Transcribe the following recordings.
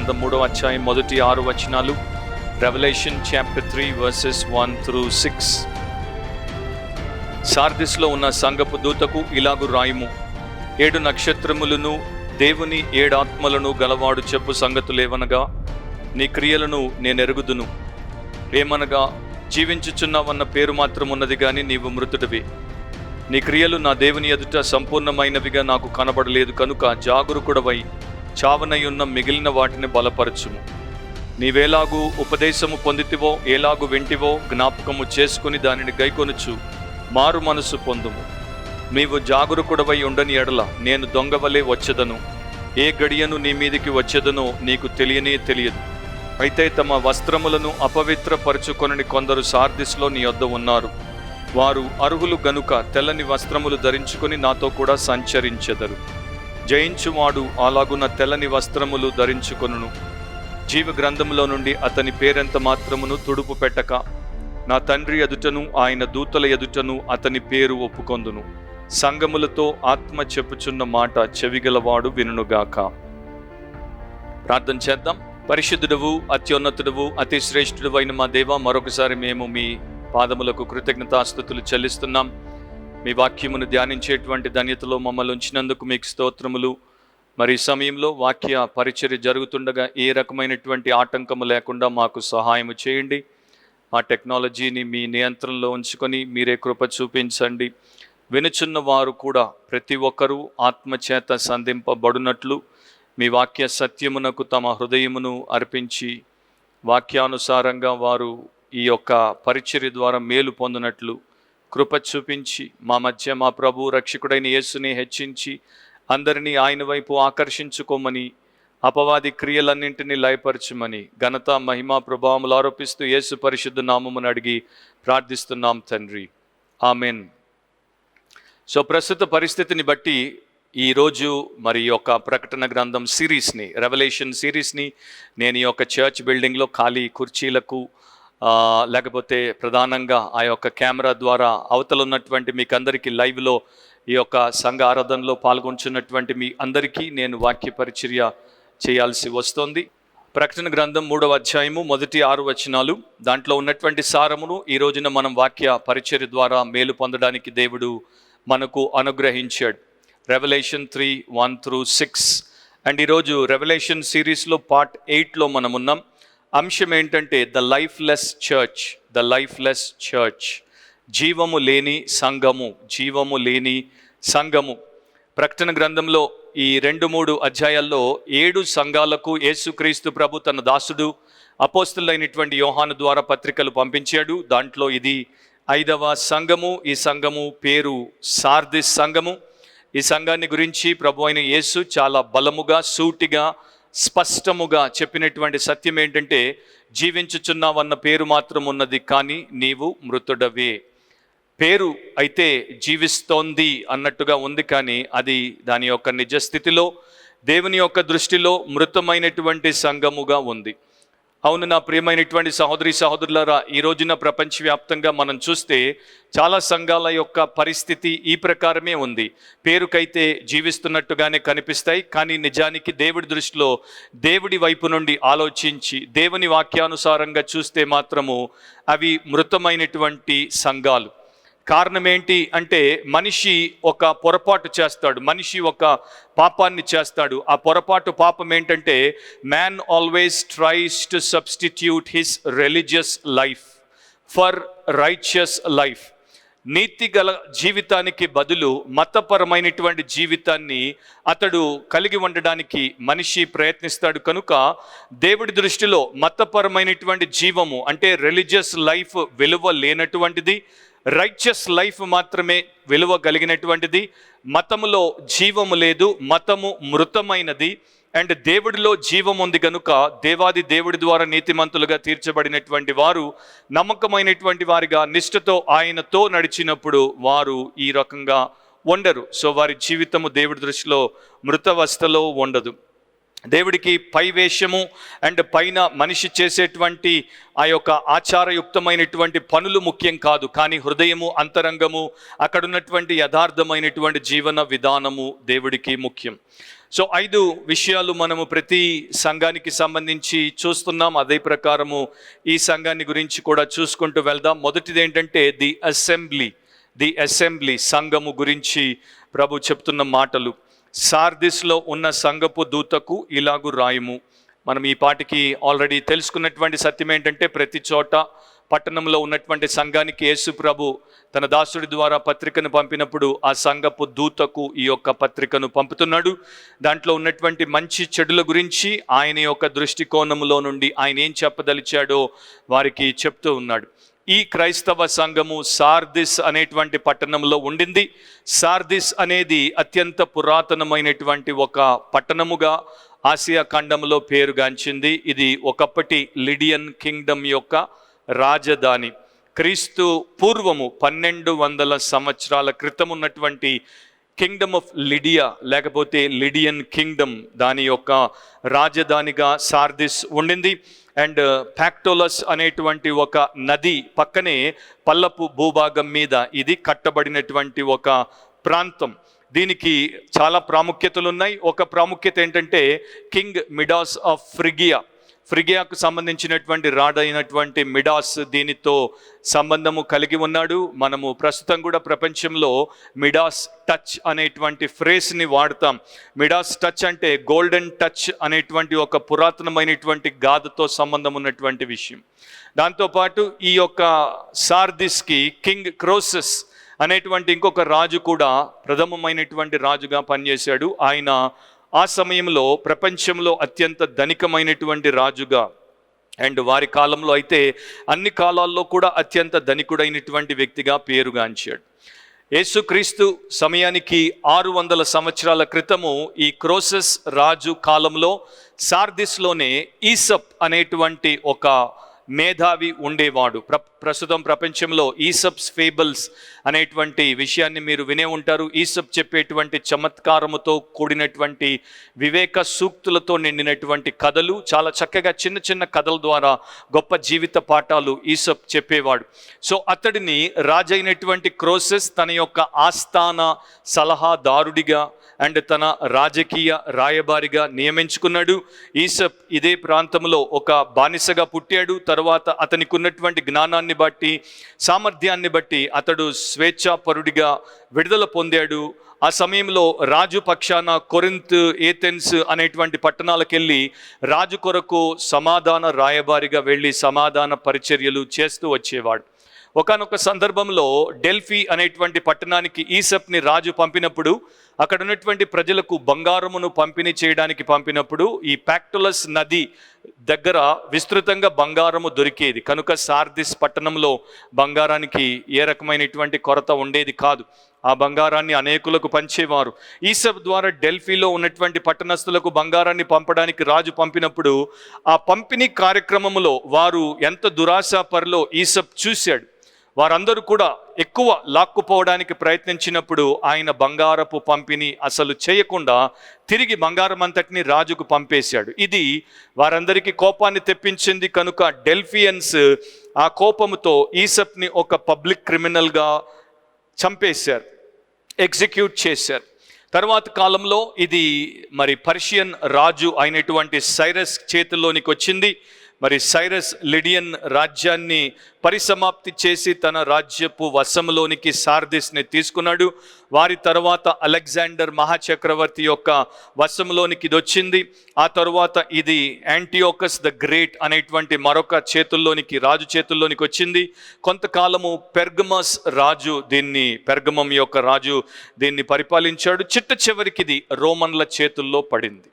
గ్రంథం 3వ అధ్యాయం మొదటి 6 వచనాలు. Revelation chapter 3 versus 1-6. సార్దిస్లో ఉన్న సంఘపు దూతకు ఇలాగు రాయుము: 7 నక్షత్రములను దేవుని 7 ఆత్మలను గలవాడు చెప్పు సంగతులేవనగా, నీ క్రియలను నేనెరుగుదును. ఏమనగా, జీవించుచున్నావన్న పేరు మాత్రం ఉన్నది గాని నీవు మృతుడివి. నీ క్రియలు నా దేవుని ఎదుట సంపూర్ణమైనవిగా నాకు కనబడలేదు కనుక జాగరూకుడవై చావనయున్న మిగిలిన వాటిని బలపరచుము. నీవేలాగు ఉపదేశము పొందితివో, ఏలాగు వింటివో జ్ఞాపకము చేసుకుని దానిని గైకొనుచు మారు మనసు పొందుము. నీవు జాగరూకుడవై ఉండని ఎడల నేను దొంగవలే వచ్చెదను. ఏ గడియను నీ మీదికి వచ్చేదనో నీకు తెలియనే తెలియదు. అయితే తమ వస్త్రములను అపవిత్రపరచుకొనని కొందరు సార్దిస్లో నీ యొద్ద ఉన్నారు. వారు అర్హులు గనుక తెల్లని వస్త్రములు ధరించుకొని నాతో కూడా సంచరించెదరు. జయించువాడు అలాగున్న తెల్లని వస్త్రములు ధరించుకొనును. జీవ గ్రంథములో నుండి అతని పేరెంత మాత్రమును తుడుపు పెట్టక నా తండ్రి ఎదుటను ఆయన దూతల ఎదుటను అతని పేరు ఒప్పుకొందును. సంగములతో ఆత్మ చెప్పుచున్న మాట చెవిగలవాడు వినుగాక. ప్రార్థన చేద్దాం. పరిశుద్ధుడవు, అత్యున్నతుడవు, అతి శ్రేష్ఠుడు అయిన మా దేవ, మరొకసారి మేము మీ పాదములకు కృతజ్ఞతాస్తుతులు చెల్లిస్తున్నాం. మీ వాక్యమును ధ్యానించేటువంటి ధన్యతలో మమ్మల్ని ఉంచినందుకు మీకు స్తోత్రములు. మరి సమయంలో వాక్య పరిచర్య జరుగుతుండగా ఏ రకమైనటువంటి ఆటంకము లేకుండా మాకు సహాయము చేయండి. మా టెక్నాలజీని మీ నియంత్రణలో ఉంచుకొని మీరే కృప చూపించండి. వినుచున్న వారు కూడా ప్రతి ఒక్కరూ ఆత్మచేత సంధింపబడినట్లు మీ వాక్య సత్యమునకు తమ హృదయమును అర్పించి వాక్యానుసారంగా వారు ఈ యొక్క పరిచర్య ద్వారా మేలు పొందినట్లు కృప చూపించి మా మధ్య మా ప్రభు రక్షకుడైన యేసుని హెచ్చించి అందరినీ ఆయన వైపు ఆకర్షించుకోమని, అపవాది క్రియలన్నింటినీ లయపరచుమని ఘనత మహిమ ప్రభావములు ఆరోపిస్తూ యేసు పరిశుద్ధ నామమును అడిగి ప్రార్థిస్తున్నాం తండ్రి, ఆమెన్. సో ప్రస్తుత పరిస్థితిని బట్టి ఈరోజు మరి యొక్క ప్రకటన గ్రంథం సిరీస్ని, రెవల్యూషన్ సిరీస్ని నేను ఈ యొక్క చర్చ్ బిల్డింగ్లో ఖాళీ కుర్చీలకు లేకపోతే ప్రధానంగా ఆ యొక్క కెమెరా ద్వారా అవతల ఉన్నటువంటి మీకు అందరికీ లైవ్లో ఈ యొక్క సంఘ ఆరాధనలో పాల్గొంటున్నటువంటి మీ అందరికీ నేను వాక్య పరిచర్య చేయాల్సి వస్తుంది. ప్రకటన గ్రంథం 3వ అధ్యాయము మొదటి 6 వచనాలు, దాంట్లో ఉన్నటువంటి సారమును ఈ రోజున మనం వాక్య పరిచర్య ద్వారా మేలు పొందడానికి దేవుడు మనకు అనుగ్రహించాడు. రెవల్యూషన్ 3:1-6. అండ్ ఈరోజు రెవల్యూషన్ సిరీస్లో పార్ట్ 8లో మనం ఉన్నాం. అంశం ఏంటంటే the lifeless church. The lifeless church, జీవము లేని సంఘము. జీవము లేని సంఘము. ప్రకటన గ్రంథంలో ఈ 2-3 అధ్యాయాల్లో 7 సంఘాలకు యేసుక్రీస్తు ప్రభు తన దాసుడు అపోస్తలుడైనటువంటి యోహాను ద్వారా పత్రికలు పంపించాడు. దాంట్లో ఇది 5వ సంఘము. ఈ సంఘము పేరు సార్దిస్ సంఘము. ఈ సంఘాన్ని గురించి ప్రభు అయిన యేసు చాలా బలముగా, సూటిగా, స్పష్టముగా చెప్పినటువంటి సత్యం ఏంటంటే, జీవించుచున్నావన్న పేరు మాత్రం ఉన్నది కానీ నీవు మృతుడవే. పేరు అయితే జీవిస్తోంది అన్నట్టుగా ఉంది కానీ అది దాని యొక్క నిజస్థితిలో దేవుని యొక్క దృష్టిలో మృతమైనటువంటి సంఘముగా ఉంది. అవును నా ప్రియమైనటువంటి సహోదరి సహోదరులారా, ఈ రోజున ప్రపంచవ్యాప్తంగా మనం చూస్తే చాలా సంఘాల యొక్క పరిస్థితి ఈ ప్రకారమే ఉంది. పేరుకైతే జీవిస్తున్నట్టుగానే కనిపిస్తాయి కానీ నిజానికి దేవుడి దృష్టిలో, దేవుడి వైపు నుండి ఆలోచించి దేవుని వాక్యానుసారంగా చూస్తే మాత్రము అవి మృతమైనటువంటి సంఘాలు. కారణం ఏంటి అంటే, మనిషి ఒక పొరపాటు చేస్తాడు, మనిషి ఒక పాపాన్ని చేస్తాడు. ఆ పొరపాటు పాపం ఏంటంటే, man always tries to substitute his religious life for righteous life. నీతి గల జీవితానికి బదులు మతపరమైనటువంటి జీవితాన్ని అతడు కలిగి ఉండడానికి మనిషి ప్రయత్నిస్తాడు. కనుక దేవుడి దృష్టిలో మతపరమైనటువంటి జీవము అంటే రిలీజియస్ లైఫ్ విలువ లేనటువంటిది, రైచియస్ లైఫ్ మాత్రమే విలువ కలిగినటువంటిది. మతములో జీవము లేదు, మతము మృతమైనది. అండ్ దేవుడిలో జీవం ఉంది కనుక దేవాది దేవుడి ద్వారా నీతిమంతులుగా తీర్చబడినటువంటి వారు నమ్మకమైనటువంటి వారిగా నిష్ఠతో ఆయనతో నడిచినప్పుడు వారు ఈ రకంగా ఉండరు. సో వారి జీవితము దేవుడి దృష్టిలో మృతవస్థలో ఉండదు. దేవుడికి పై వేషము అండ్ పైన మనిషి చేసేటువంటి ఆ యొక్క ఆచారయుక్తమైనటువంటి పనులు ముఖ్యం కాదు, కానీ హృదయము, అంతరంగము, అక్కడ ఉన్నటువంటి యథార్థమైనటువంటి జీవన విధానము దేవుడికి ముఖ్యం. సో 5 విషయాలు మనము ప్రతి సంఘానికి సంబంధించి చూస్తున్నాం. అదే ప్రకారము ఈ సంఘాన్ని గురించి కూడా చూసుకుంటూ వెళ్దాం. మొదటిది ఏంటంటే ది అసెంబ్లీ సంఘము గురించి ప్రభు చెప్తున్న మాటలు. సార్దిస్లో ఉన్న సంఘపు దూతకు ఇలాగు రాయుము. మనం ఈ పాటికి ఆల్రెడీ తెలుసుకున్నటువంటి సత్యం ఏంటంటే ప్రతి చోట పట్టణంలో ఉన్నటువంటి సంఘానికి యేసు ప్రభు తన దాసుడి ద్వారా పత్రికను పంపినప్పుడు ఆ సంఘపు దూతకు ఈ యొక్క పత్రికను పంపుతున్నాడు. దాంట్లో ఉన్నటువంటి మంచి చెడుల గురించి ఆయన యొక్క దృష్టికోణంలో నుండి ఆయన ఏం చెప్పదలిచాడో వారికి చెప్తూ ఉన్నాడు. ఈ క్రైస్తవ సంఘము సార్దిస్ అనేటువంటి పట్టణంలో ఉండింది. సార్దిస్ అనేది అత్యంత పురాతనమైనటువంటి ఒక పట్టణముగా ఆసియా ఖండంలో పేరుగాంచింది. ఇది ఒకప్పటి లిడియన్ కింగ్డమ్ యొక్క రాజధాని. క్రీస్తు పూర్వము 1200 సంవత్సరాల క్రితం ఉన్నటువంటి కింగ్డమ్ ఆఫ్ లిడియా లేకపోతే లిడియన్ కింగ్డమ్ దాని యొక్క రాజధానిగా సార్దిస్ ఉండింది. అండ్ ఫ్యాక్టోలస్ అనేటువంటి ఒక నది పక్కనే పల్లపు భూభాగం మీద ఇది కట్టబడినటువంటి ఒక ప్రాంతం. దీనికి చాలా ప్రాముఖ్యతలు ఉన్నాయి. ఒక ప్రాముఖ్యత ఏంటంటే కింగ్ మిడాస్ ఆఫ్ ఫ్రిగియాకు సంబంధించినటువంటి రాడైనటువంటి మిడాస్ దీనితో సంబంధము కలిగి ఉన్నాడు. మనము ప్రస్తుతం కూడా ప్రపంచంలో మిడాస్ టచ్ అనేటువంటి ఫ్రేస్ని వాడతాం. మిడాస్ టచ్ అంటే గోల్డెన్ టచ్ అనేటువంటి ఒక పురాతనమైనటువంటి గాథతో సంబంధం ఉన్నటువంటి విషయం. దాంతోపాటు ఈ యొక్క సార్దిస్కి కింగ్ క్రోసస్ అనేటువంటి ఇంకొక రాజు కూడా ప్రథమమైనటువంటి రాజుగా పనిచేశాడు. ఆయన ఆ సమయంలో ప్రపంచంలో అత్యంత ధనికమైనటువంటి రాజుగా అండ్ వారి కాలంలో అయితే అన్ని కాలాల్లో కూడా అత్యంత ధనికుడైనటువంటి వ్యక్తిగా పేరుగాంచాడు. యేసుక్రీస్తు సమయానికి 600 సంవత్సరాల క్రితము ఈ క్రోసస్ రాజు కాలంలో సార్దిస్లోనే ఈసప్ అనేటువంటి ఒక మేధావి ఉండేవాడు. ప్రస్తుతం ప్రపంచంలో ఈసప్స్ ఫేబుల్స్ అనేటువంటి విషయాన్ని మీరు వినే ఉంటారు. ఈసప్ చెప్పేటువంటి చమత్కారముతో కూడినటువంటి వివేక సూక్తులతో నిండినటువంటి కథలు, చాలా చక్కగా చిన్న చిన్న కథల ద్వారా గొప్ప జీవిత పాఠాలు ఈసప్ చెప్పేవాడు. సో అతడిని రాజైనటువంటి క్రోసస్ తన యొక్క ఆస్థాన సలహాదారుడిగా అండ్ తన రాజకీయ రాయబారిగా నియమించుకున్నాడు. ఈసప్ ఇదే ప్రాంతంలో ఒక బానిసగా పుట్టాడు. తర్వాత అతనికి ఉన్నటువంటి జ్ఞానాన్ని బట్టి సామర్థ్యాన్ని బట్టి అతడు స్వేచ్ఛాపరుడిగా విడుదల పొందాడు. ఆ సమయంలో రాజు పక్షాన కొరింత్, ఏథెన్స్ అనేటువంటి పట్టణాలకు వెళ్ళి రాజు కొరకు సమాధాన రాయబారిగా వెళ్ళి సమాధాన పరిచర్యలు చేస్తూ వచ్చేవాడు. ఒకానొక సందర్భంలో డెల్ఫీ అనేటువంటి పట్టణానికి ఈసప్ని రాజు పంపినప్పుడు అక్కడ ఉన్నటువంటి ప్రజలకు బంగారమును పంపిణీ చేయడానికి పంపినప్పుడు ఈ ఫ్యాక్టోలస్ నది దగ్గర విస్తృతంగా బంగారము దొరికేది కనుక సార్దిస్ పట్టణంలో బంగారానికి ఏ రకమైనటువంటి కొరత ఉండేది కాదు. ఆ బంగారాన్ని అనేకులకు పంచేవారు. ఈసప్ ద్వారా డెల్ఫీలో ఉన్నటువంటి పట్టణస్థులకు బంగారాన్ని పంపడానికి రాజు పంపినప్పుడు ఆ పంపిణీ కార్యక్రమంలో వారు ఎంత దురాశాపరులో ఈసప్ చూశాడు. వారందరూ కూడా ఎక్కువ లాక్కుపోవడానికి ప్రయత్నించినప్పుడు ఆయన బంగారపు పంపిణీ అసలు చేయకుండా తిరిగి బంగారం అంతటిని రాజుకు పంపేశాడు. ఇది వారందరికీ కోపాన్ని తెప్పించింది కనుక డెల్ఫియన్స్ ఆ కోపముతో ఈసప్ని ఒక పబ్లిక్ క్రిమినల్గా చంపేశారు, ఎగ్జిక్యూట్ చేశారు. తర్వాత కాలంలో ఇది మరి పర్షియన్ రాజు అయినటువంటి సైరస్ చేతుల్లోనికి వచ్చింది. మరి సైరస్ లిడియన్ రాజ్యాన్ని పరిసమాప్తి చేసి తన రాజ్యపు వశంలోనికి సార్దిస్ని తీసుకున్నాడు. వారి తర్వాత అలెగ్జాండర్ మహాచక్రవర్తి యొక్క వశంలోనికి ఇది వచ్చింది. ఆ తరువాత ఇది యాంటియోకస్ ద గ్రేట్ అనేటువంటి మరొక రాజు చేతుల్లోనికి వచ్చింది. కొంతకాలము పెర్గమస్ రాజు పెర్గమం యొక్క రాజు దీన్ని పరిపాలించాడు. చిట్ట చివరికి ఇది రోమన్ల చేతుల్లో పడింది.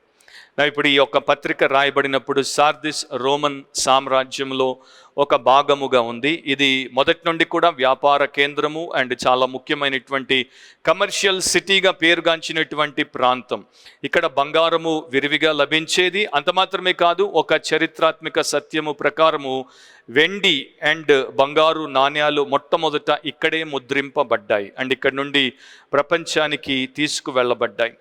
ఇప్పుడు ఈ యొక్క పత్రిక రాయబడినప్పుడు సార్దిస్ రోమన్ సామ్రాజ్యంలో ఒక భాగముగా ఉంది. ఇది మొదటి నుండి కూడా వ్యాపార కేంద్రము అండ్ చాలా ముఖ్యమైనటువంటి కమర్షియల్ సిటీగా పేరుగాంచినటువంటి ప్రాంతం. ఇక్కడ బంగారము విరివిగా లభించేది. అంత మాత్రమే కాదు, ఒక చరిత్రాత్మక సత్యము ప్రకారము వెండి అండ్ బంగారు నాణ్యాలు మొట్టమొదట ఇక్కడే ముద్రింపబడ్డాయి అండ్ ఇక్కడ నుండి ప్రపంచానికి తీసుకువెళ్ళబడ్డాయి.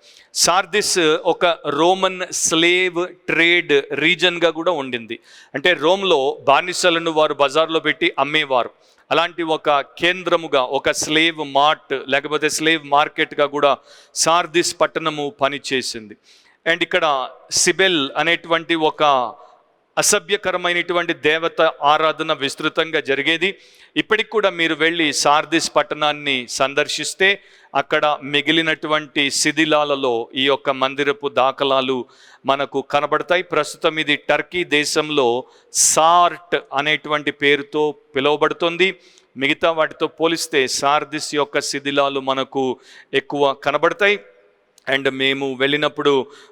సార్దిస్ ఒక రోమన్ స్లేవ్ ట్రేడ్ రీజన్గా కూడా ఉండింది. అంటే రోమ్లో బానిసలను వారు బజార్లో పెట్టి అమ్మేవారు. అలాంటి ఒక కేంద్రముగా, ఒక స్లేవ్ మార్ట్ లేకపోతే స్లేవ్ మార్కెట్గా కూడా సార్దిస్ పట్టణము పనిచేసింది. అండ్ ఇక్కడ సిబెల్ అనేటువంటి ఒక అసభ్యకరమైనటువంటి దేవత ఆరాధన విస్తృతంగా జరిగేది. ఇప్పటికి కూడా మీరు వెళ్ళి సార్దిస్ పట్టణాన్ని సందర్శిస్తే అక్కడ మిగిలినటువంటి శిథిలాలలో ఈ యొక్క మందిరపు దాఖలాలు మనకు కనబడతాయి. ప్రస్తుతం ఇది టర్కీ దేశంలో సార్ట్ అనేటువంటి పేరుతో పిలువబడుతుంది. మిగతా వాటితో పోలిస్తే సార్దిస్ యొక్క శిథిలాలు మనకు ఎక్కువ కనబడతాయి. అండ్ మేము వెళ్ళినప్పుడు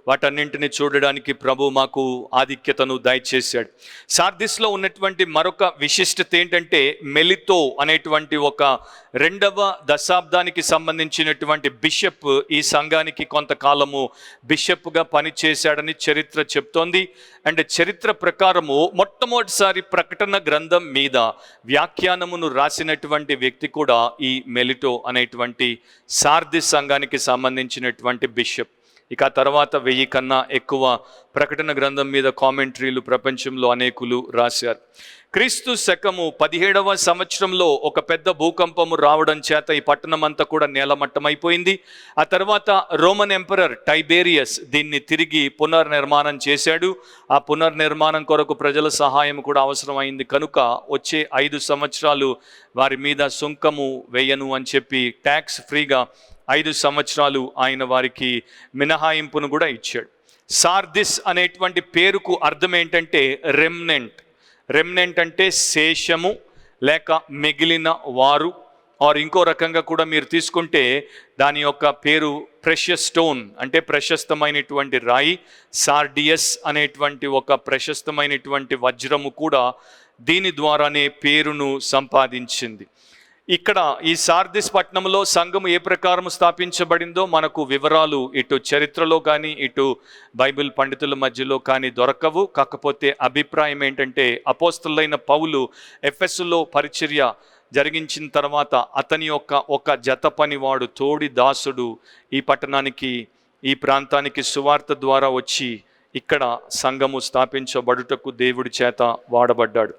వాటన్నింటిని చూడడానికి ప్రభు మాకు ఆధిక్యతను దయచేశాడు. సార్దిస్లో ఉన్నటువంటి మరొక విశిష్టత ఏంటంటే మెలితో అనేటువంటి ఒక 2వ దశాబ్దానికి సంబంధించినటువంటి బిషప్ ఈ సంఘానికి కొంతకాలము బిషప్గా పనిచేశాడని చరిత్ర చెప్తోంది. అండ్ చరిత్ర ప్రకారము మొట్టమొదటిసారి ప్రకటన గ్రంథం మీద వ్యాఖ్యానమును రాసినటువంటి వ్యక్తి కూడా ఈ మెలిటో అనేటువంటి సార్దిస్ సంఘానికి సంబంధించినటువంటి బిషప్. ఇక ఆ తర్వాత 1000 కన్నా ఎక్కువ ప్రకటన గ్రంథం మీద కామెంటరీలు ప్రపంచంలో అనేకులు రాశారు. క్రీస్తు శకము 17వ సంవత్సరంలో ఒక పెద్ద భూకంపము రావడం చేత ఈ పట్టణం అంతా కూడా నేలమట్టమైపోయింది. ఆ తర్వాత రోమన్ ఎంపరర్ టైబేరియస్ దీన్ని తిరిగి పునర్నిర్మాణం చేశాడు. ఆ పునర్నిర్మాణం కొరకు ప్రజల సహాయం కూడా అవసరమైంది కనుక వచ్చే 5 సంవత్సరాలు వారి మీద సుంకము వేయను అని చెప్పి ట్యాక్స్ ఫ్రీగా 5 సంవత్సరాలు ఆయన వారికి మినహాయింపును కూడా ఇచ్చాడు. సార్దిస్ అనేటువంటి పేరుకు అర్థం ఏంటంటే రెమ్నెంట్. రెమ్నెంట్ అంటే శేషము లేక మిగిలిన వారు. ఆర్ ఇంకో రకంగా కూడా మీరు తీసుకుంటే దాని యొక్క పేరు ప్రెషస్ స్టోన్ అంటే ప్రశస్తమైనటువంటి రాయి. సార్డియస్ అనేటువంటి ఒక ప్రశస్తమైనటువంటి వజ్రము కూడా దీని ద్వారానే పేరును సంపాదించింది. ఇక్కడ ఈ సార్దిస్ పట్టణంలో సంఘము ఏ ప్రకారం స్థాపించబడిందో మనకు వివరాలు ఇటు చరిత్రలో కానీ ఇటు బైబిల్ పండితుల మధ్యలో కానీ దొరకవు. కాకపోతే అభిప్రాయం ఏంటంటే అపోస్తలులైన పౌలు ఎఫెసులో పరిచర్య జరిగించిన తర్వాత అతని యొక్క ఒక జత పనివాడు తోడి దాసుడు ఈ పట్టణానికి ఈ ప్రాంతానికి సువార్త ద్వారా వచ్చి ఇక్కడ సంఘము స్థాపించబడుటకు దేవుడి చేత వాడబడ్డాడు.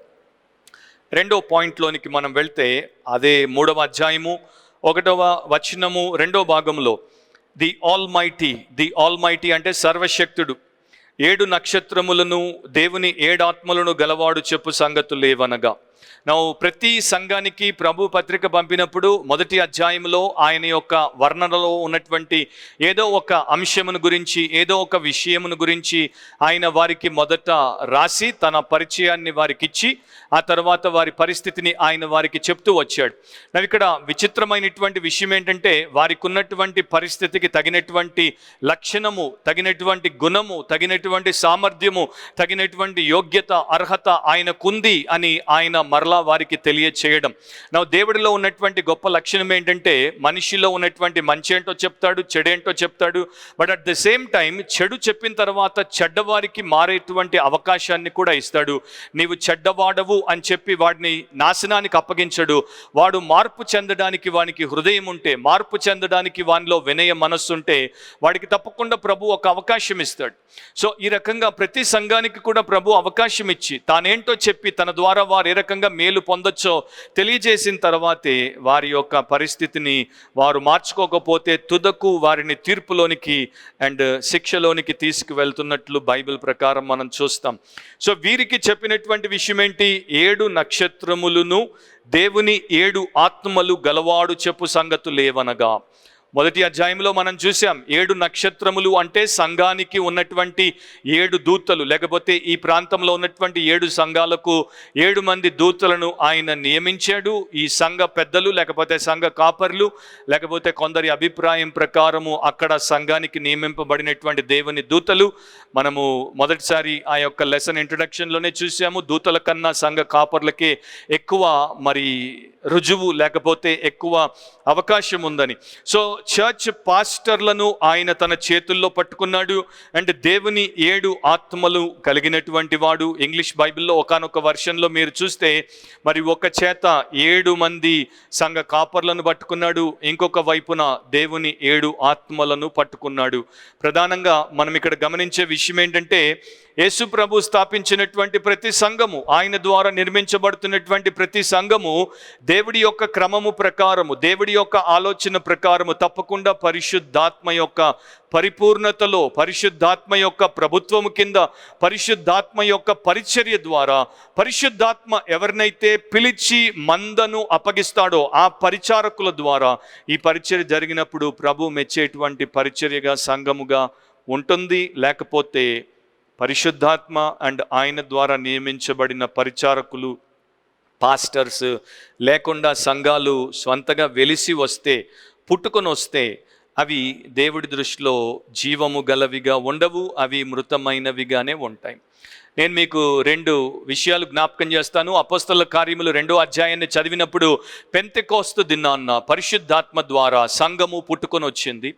2వ పాయింట్లోనికి మనం వెళ్తే అదే 3వ అధ్యాయము 1వ వచనము 2వ భాగంలో ది ఆల్ మైటీ అంటే సర్వశక్తుడు 7 నక్షత్రములను దేవుని 7 ఆత్మలను గలవాడు చెప్పు సంగతులేవనగా. ప్రతి సంఘానికి ప్రభు పత్రిక పంపినప్పుడు మొదటి అధ్యాయంలో ఆయన యొక్క వర్ణనలో ఉన్నటువంటి ఏదో ఒక అంశమును గురించి ఏదో ఒక విషయమును గురించి ఆయన వారికి మొదట రాసి తన పరిచయాన్ని వారికి ఇచ్చి ఆ తర్వాత వారి పరిస్థితిని ఆయన వారికి చెప్తూ వచ్చాడు. ఇక్కడ విచిత్రమైనటువంటి విషయం ఏంటంటే వారికి ఉన్నటువంటి పరిస్థితికి తగినటువంటి లక్షణము, తగినటువంటి గుణము, తగినటువంటి సామర్థ్యము, తగినటువంటి యోగ్యత, అర్హత ఆయనకుంది అని ఆయన మరలా వారికి తెలియచేయడం. దేవుడిలో ఉన్నటువంటి గొప్ప లక్షణం ఏంటంటే మనిషిలో ఉన్నటువంటి మంచి ఏంటో చెప్తాడు, చెడేంటో చెప్తాడు. But at the same time చెడు చెప్పిన తర్వాత చెడ్డవారికి మారేటువంటి అవకాశాన్ని కూడా ఇస్తాడు. నీవు చెడ్డవాడవు అని చెప్పి వాడిని నాశనానికి అప్పగించడు. వాడు మార్పు చెందడానికి వానికి హృదయం ఉంటే, మార్పు చెందడానికి వానిలో వినయ మనస్సు ఉంటే వాడికి తప్పకుండా ప్రభు ఒక అవకాశం ఇస్తాడు. సో ఈ రకంగా ప్రతి సంఘానికి కూడా ప్రభు అవకాశం ఇచ్చి తానేంటో చెప్పి తన ద్వారా వారు ఏ రకంగా మేలు పొందొచ్చో తెలియజేసిన తర్వాతే వారి యొక్క పరిస్థితిని వారు మార్చుకోకపోతే తుదకు వారిని తీర్పులోనికి అండ్ శిక్షలోనికి తీసుకువెళ్తున్నట్లు బైబిల్ ప్రకారం మనం చూస్తాం. సో వీరికి చెప్పినటువంటి విషయం ఏంటి? 7 నక్షత్రములను దేవుని 7 ఆత్మలు గలవాడు చెప్పు సంగతులేవనగా. మొదటి అధ్యాయంలో మనం చూసాం 7 నక్షత్రములు అంటే సంఘానికి ఉన్నటువంటి 7 దూతలు, లేకపోతే ఈ ప్రాంతంలో ఉన్నటువంటి 7 సంఘాలకు 7 మంది దూతలను ఆయన నియమించాడు. ఈ సంఘ పెద్దలు లేకపోతే సంఘ కాపర్లు లేకపోతే కొందరి అభిప్రాయం ప్రకారము అక్కడ సంఘానికి నియమింపబడినటువంటి దేవుని దూతలు. మనము మొదటిసారి ఆ యొక్క లెసన్ ఇంట్రడక్షన్లోనే చూసాము దూతల కన్నా సంఘ కాపర్లకే ఎక్కువ మరి రుజువు లేకపోతే ఎక్కువ అవకాశం ఉందని. సో చర్చ్ పాస్టర్లను ఆయన తన చేతుల్లో పట్టుకున్నాడు. అండ్ దేవుని 7 ఆత్మలు కలిగినటువంటి వాడు. ఇంగ్లీష్ బైబిల్లో ఒకానొక వర్షన్లో మీరు చూస్తే మరి ఒక చేత 7 మంది సంఘ కాపర్లను పట్టుకున్నాడు, ఇంకొక వైపున దేవుని 7 ఆత్మలను పట్టుకున్నాడు. ప్రధానంగా మనం ఇక్కడ గమనించే విషయం ఏంటంటే యేసు ప్రభు స్థాపించినటువంటి ప్రతి సంఘము, ఆయన ద్వారా నిర్మించబడుతున్నటువంటి ప్రతి సంఘము దేవుడి యొక్క క్రమము ప్రకారము, దేవుడి యొక్క ఆలోచన ప్రకారము, తప్పకుండా పరిశుద్ధాత్మ యొక్క పరిపూర్ణతలో, పరిశుద్ధాత్మ యొక్క ప్రభుత్వము కింద, పరిశుద్ధాత్మ యొక్క పరిచర్య ద్వారా, పరిశుద్ధాత్మ ఎవరినైతే పిలిచి మందను అప్పగిస్తాడో ఆ పరిచారకుల ద్వారా ఈ పరిచర్య జరిగినప్పుడు ప్రభు మెచ్చేటువంటి పరిచర్యగా సంఘముగా ఉంటుంది. లేకపోతే పరిశుద్ధాత్మ అండ్ ఆయన ద్వారా నియమించబడిన పరిచారకులు, పాస్టర్స్ లేకుండా సంఘాలు స్వంతగా వెలిసి వస్తే, పుట్టుకొని వస్తే అవి దేవుడి దృష్టిలో జీవము గలవిగా ఉండవు, అవి మృతమైనవిగానే ఉంటాయి. నేను మీకు 2 విషయాలు జ్ఞాపకం చేస్తాను. అపోస్తలుల కార్యములు 2వ అధ్యాయాన్ని చదివినప్పుడు పెంతెకోస్తు దినాన్న పరిశుద్ధాత్మ ద్వారా సంఘము పుట్టుకొని వచ్చింది.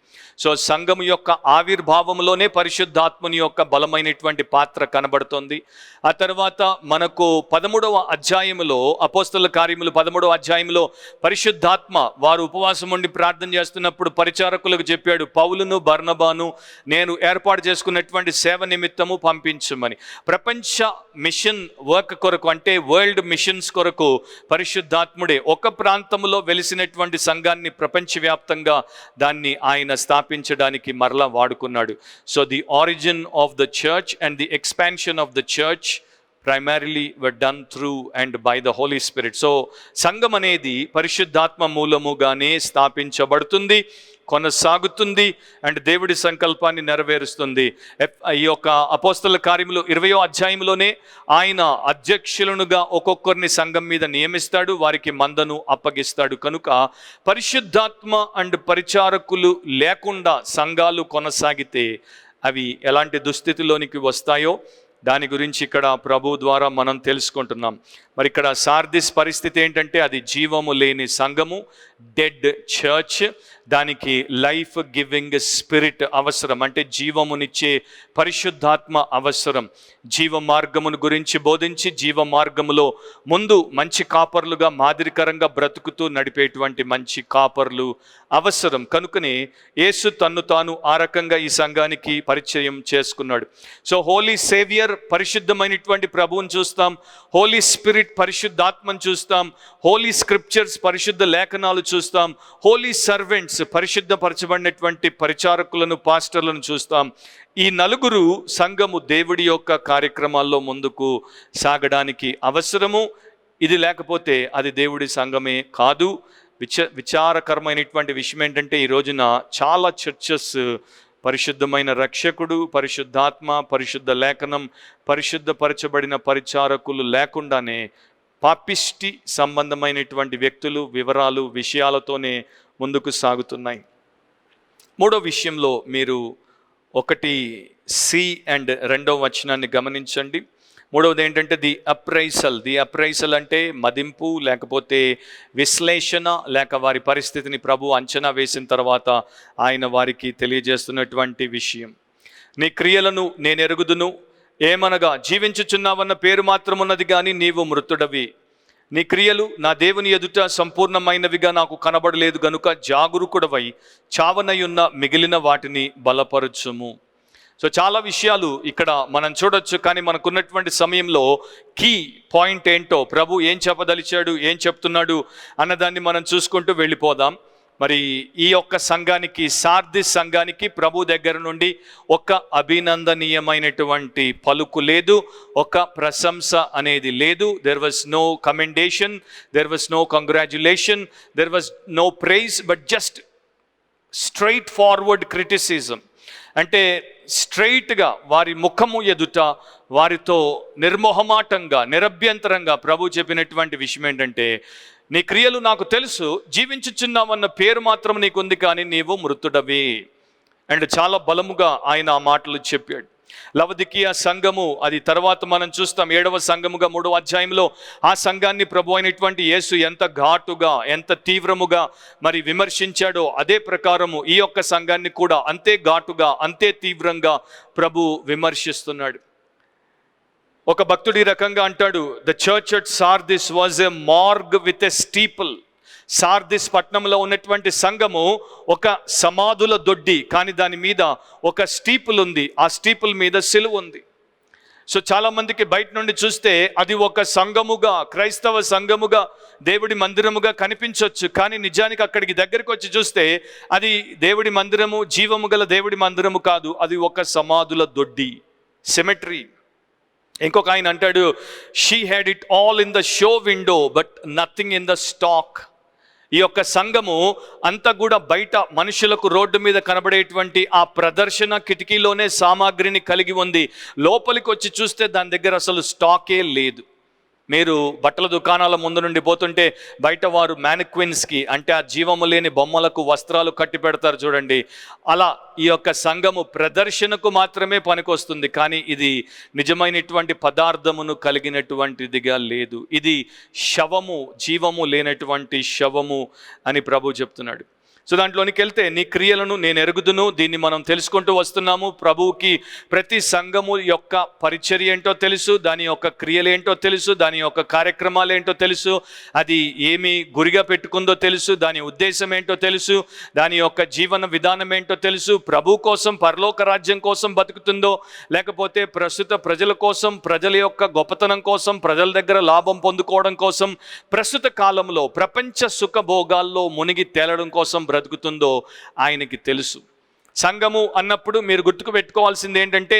సో సంఘము యొక్క ఆవిర్భావంలోనే పరిశుద్ధాత్మని యొక్క బలమైనటువంటి పాత్ర కనబడుతుంది. ఆ తర్వాత మనకు 13వ అధ్యాయములో, అపోస్తలుల కార్యములు 13వ అధ్యాయంలో పరిశుద్ధాత్మ వారు ఉపవాసం ఉండి ప్రార్థన చేస్తున్నప్పుడు పరిచారకులకు చెప్పాడు, పౌలును బర్నబాను నేను ఏర్పాటు చేసుకున్నటువంటి సేవ నిమిత్తము పంపించమని. ప్రపంచ మిషన్ వర్క్ కొరకు, అంటే వరల్డ్ మిషన్స్ కొరకు పరిశుద్ధాత్ముడే ఒక ప్రాంతంలో వెలిసినటువంటి సంఘాన్ని ప్రపంచవ్యాప్తంగా దాన్ని ఆయన స్థాపించడానికి మరలా వాడుకున్నాడు. So the origin of the church and the expansion of the church primarily were done through and by the Holy Spirit. So సంఘం అనేది పరిశుద్ధాత్మ మూలముగానే స్థాపించబడుతుంది, కొనసాగుతుంది అండ్ దేవుడి సంకల్పాన్ని నెరవేరుస్తుంది. ఈ యొక్క అపోస్తలుల కార్యములు 20వ అధ్యాయంలోనే ఆయన అధ్యక్షులనుగా ఒక్కొక్కరిని సంఘం మీద నియమిస్తాడు, వారికి మందను అప్పగిస్తాడు. కనుక పరిశుద్ధాత్మ అండ్ పరిచారకులు లేకుండా సంఘాలు కొనసాగితే అవి ఎలాంటి దుస్థితిలోనికి వస్తాయో దాని గురించి ఇక్కడ ప్రభు ద్వారా మనం తెలుసుకుంటున్నాం. మరి ఇక్కడ సార్దిస్ పరిస్థితి ఏంటంటే అది జీవము లేని సంఘము, డెడ్ చర్చ్. దానికి లైఫ్ గివింగ్ స్పిరిట్ అవసరం, అంటే జీవమునిచ్చే పరిశుద్ధాత్మ అవసరం. జీవ మార్గమును గురించి బోధించి జీవ మార్గములో ముందు మంచి కాపర్లుగా మాదిరికరంగా బ్రతుకుతూ నడిపేటువంటి మంచి కాపర్లు అవసరం. కనుకనే యేసు తన్ను తాను ఆ రకంగా ఈ సంఘానికి పరిచయం చేసుకున్నాడు. సో హోలీ సేవియర్ పరిశుద్ధమైనటువంటి ప్రభువుని చూస్తాం, హోలీ స్పిరిట్ పరిశుద్ధాత్మను చూస్తాం, హోలీ స్క్రిప్చర్స్ పరిశుద్ధ లేఖనాలు చూస్తాం, హోలీ సర్వెంట్స్ పరిశుద్ధపరచబడినటువంటి పరిచారకులను, పాస్టర్లను చూస్తాం. ఈ నలుగురు సంఘము దేవుడి యొక్క కార్యక్రమాల్లో ముందుకు సాగడానికి అవసరము. ఇది లేకపోతే అది దేవుడి సంఘమే కాదు. విచారకరమైనటువంటి విషయం ఏంటంటే ఈ రోజున చాలా చర్చెస్ పరిశుద్ధమైన రక్షకుడు, పరిశుద్ధాత్మ, పరిశుద్ధ లేఖనం, పరిశుద్ధపరచబడిన పరిచారకులు లేకుండానే పాపిష్టి సంబంధమైనటువంటి వ్యక్తులు, వివరాలు, విషయాలతోనే ముందుకు సాగుతున్నాయి. 3వ విషయంలో మీరు 1C అండ్ 2వ వచనాన్ని గమనించండి. 3వది ఏంటంటే ది అప్రైసల్ అంటే మదింపు, లేకపోతే విశ్లేషణ, లేక వారి పరిస్థితిని ప్రభు అంచనా వేసిన తర్వాత ఆయన వారికి తెలియజేస్తున్నటువంటి విషయం. నీ క్రియలను నేను ఎరుగుదును, ఏమనగా జీవించుచున్నావన్న పేరు మాత్రం ఉన్నది కానీ నీవు మృతుడవి. నీ క్రియలు నా దేవుని ఎదుట సంపూర్ణమైనవిగా నాకు కనబడలేదు గనుక జాగరూకుడవై చావనయున్న మిగిలిన వాటిని బలపరచుము. సో చాలా విషయాలు ఇక్కడ మనం చూడొచ్చు, కానీ మనకున్నటువంటి సమయంలో కీ పాయింట్ ఏంటో, ప్రభు ఏం చెప్పదలిచాడు, ఏం చెప్తున్నాడు అన్నదాన్ని మనం చూసుకుంటూ వెళ్ళిపోదాం. మరి ఈ యొక్క సంఘానికి, సార్దిస్ సంఘానికి ప్రభు దగ్గర నుండి ఒక అభినందనీయమైనటువంటి పలుకు లేదు, ఒక ప్రశంస అనేది లేదు. There was no commendation, there was no congratulation, there was no prize, but just straightforward criticism. అంటే స్ట్రైట్గా వారి ముఖము ఎదుట వారితో నిర్మోహమాటంగా, నిరభ్యంతరంగా ప్రభు చెప్పినటువంటి విషయం ఏంటంటే, నీ క్రియలు నాకు తెలుసు, జీవించుచున్నావన్న పేరు మాత్రం నీకుంది కానీ నీవు మృతుడవి. అండ్ చాలా బలముగా ఆయన ఆ మాటలు చెప్పాడు. లవదికీయ సంఘము, అది తర్వాత మనం చూస్తాం 7వ సంఘముగా 3వ అధ్యాయంలో ఆ సంఘాన్ని ప్రభు అయినటువంటి యేసు ఎంత ఘాటుగా, ఎంత తీవ్రముగా మరి విమర్శించాడో అదే ప్రకారము ఈ యొక్క సంఘాన్ని కూడా అంతే ఘాటుగా, అంతే తీవ్రంగా ప్రభు విమర్శిస్తున్నాడు. ఒక భక్తుడి రకంగా అంటాడు, the church at Sardis was a Marg with a steeple. Sardis పట్టణంలో ఉన్నటువంటి సంఘము ఒక సమాధుల దొడ్డి, కానీ దాని మీద ఒక స్టీపుల్ ఉంది, ఆ స్టీపుల్ మీద సిలువ ఉంది. సో చాలా మందికి బయట నుండి చూస్తే అది ఒక సంఘముగా, క్రైస్తవ సంఘముగా, దేవుడి మందిరముగా కనిపించవచ్చు. కానీ నిజానికి అక్కడికి దగ్గరికి వచ్చి చూస్తే అది దేవుడి మందిరము, జీవము గల దేవుడి మందిరము కాదు, అది ఒక సమాధుల దొడ్డి, సెమెట్రీ. ఇంకొక ఆయన అంటాడు, she had it all in the show window but nothing in the stock. ఈ యొక్క సంఘము అంతా కూడా బయట మనుషులకు రోడ్డు మీద కనబడేటువంటి ఆ ప్రదర్శన కిటికీలోనే సామాగ్రిని కలిగి ఉంది. లోపలికి వచ్చి చూస్తే దాని దగ్గర అసలు స్టాకే లేదు. మీరు బట్టల దుకాణాల ముందు నుండి పోతుంటే బయట వారు మ్యానిక్విన్స్కి, అంటే ఆ జీవము లేని బొమ్మలకు వస్త్రాలు కట్టి పెడతారు చూడండి, అలా ఈ యొక్క సంఘము ప్రదర్శనకు మాత్రమే పనికొస్తుంది. కానీ ఇది నిజమైనటువంటి పదార్థమును కలిగినటువంటిదిగా లేదు. ఇది శవము, జీవము లేనటువంటి శవము అని ప్రభు చెప్తున్నాడు. సో దాంట్లోనికి వెళ్తే, నీ క్రియలను నేను ఎరుగుదును, దీన్ని మనం తెలుసుకుంటూ వస్తున్నాము. ప్రభువుకి ప్రతి సంఘము యొక్క పరిచర్య ఏంటో తెలుసు, దాని యొక్క క్రియలు ఏంటో తెలుసు, దాని యొక్క కార్యక్రమాలు ఏంటో తెలుసు, అది ఏమి గురిగా పెట్టుకుందో తెలుసు, దాని ఉద్దేశం ఏంటో తెలుసు, దాని యొక్క జీవన విధానం ఏంటో తెలుసు. ప్రభు కోసం, పరలోక రాజ్యం కోసం బతుకుతుందో, లేకపోతే ప్రస్తుత ప్రజల కోసం, ప్రజల యొక్క గొప్పతనం కోసం, ప్రజల దగ్గర లాభం పొందుకోవడం కోసం, ప్రస్తుత కాలంలో ప్రపంచ సుఖభోగాల్లో మునిగి తేలడం కోసం బ్రతుకుతుందో ఆయనకి తెలుసు. సంఘము అన్నప్పుడు మీరు గుర్తుకు పెట్టుకోవాల్సింది ఏంటంటే,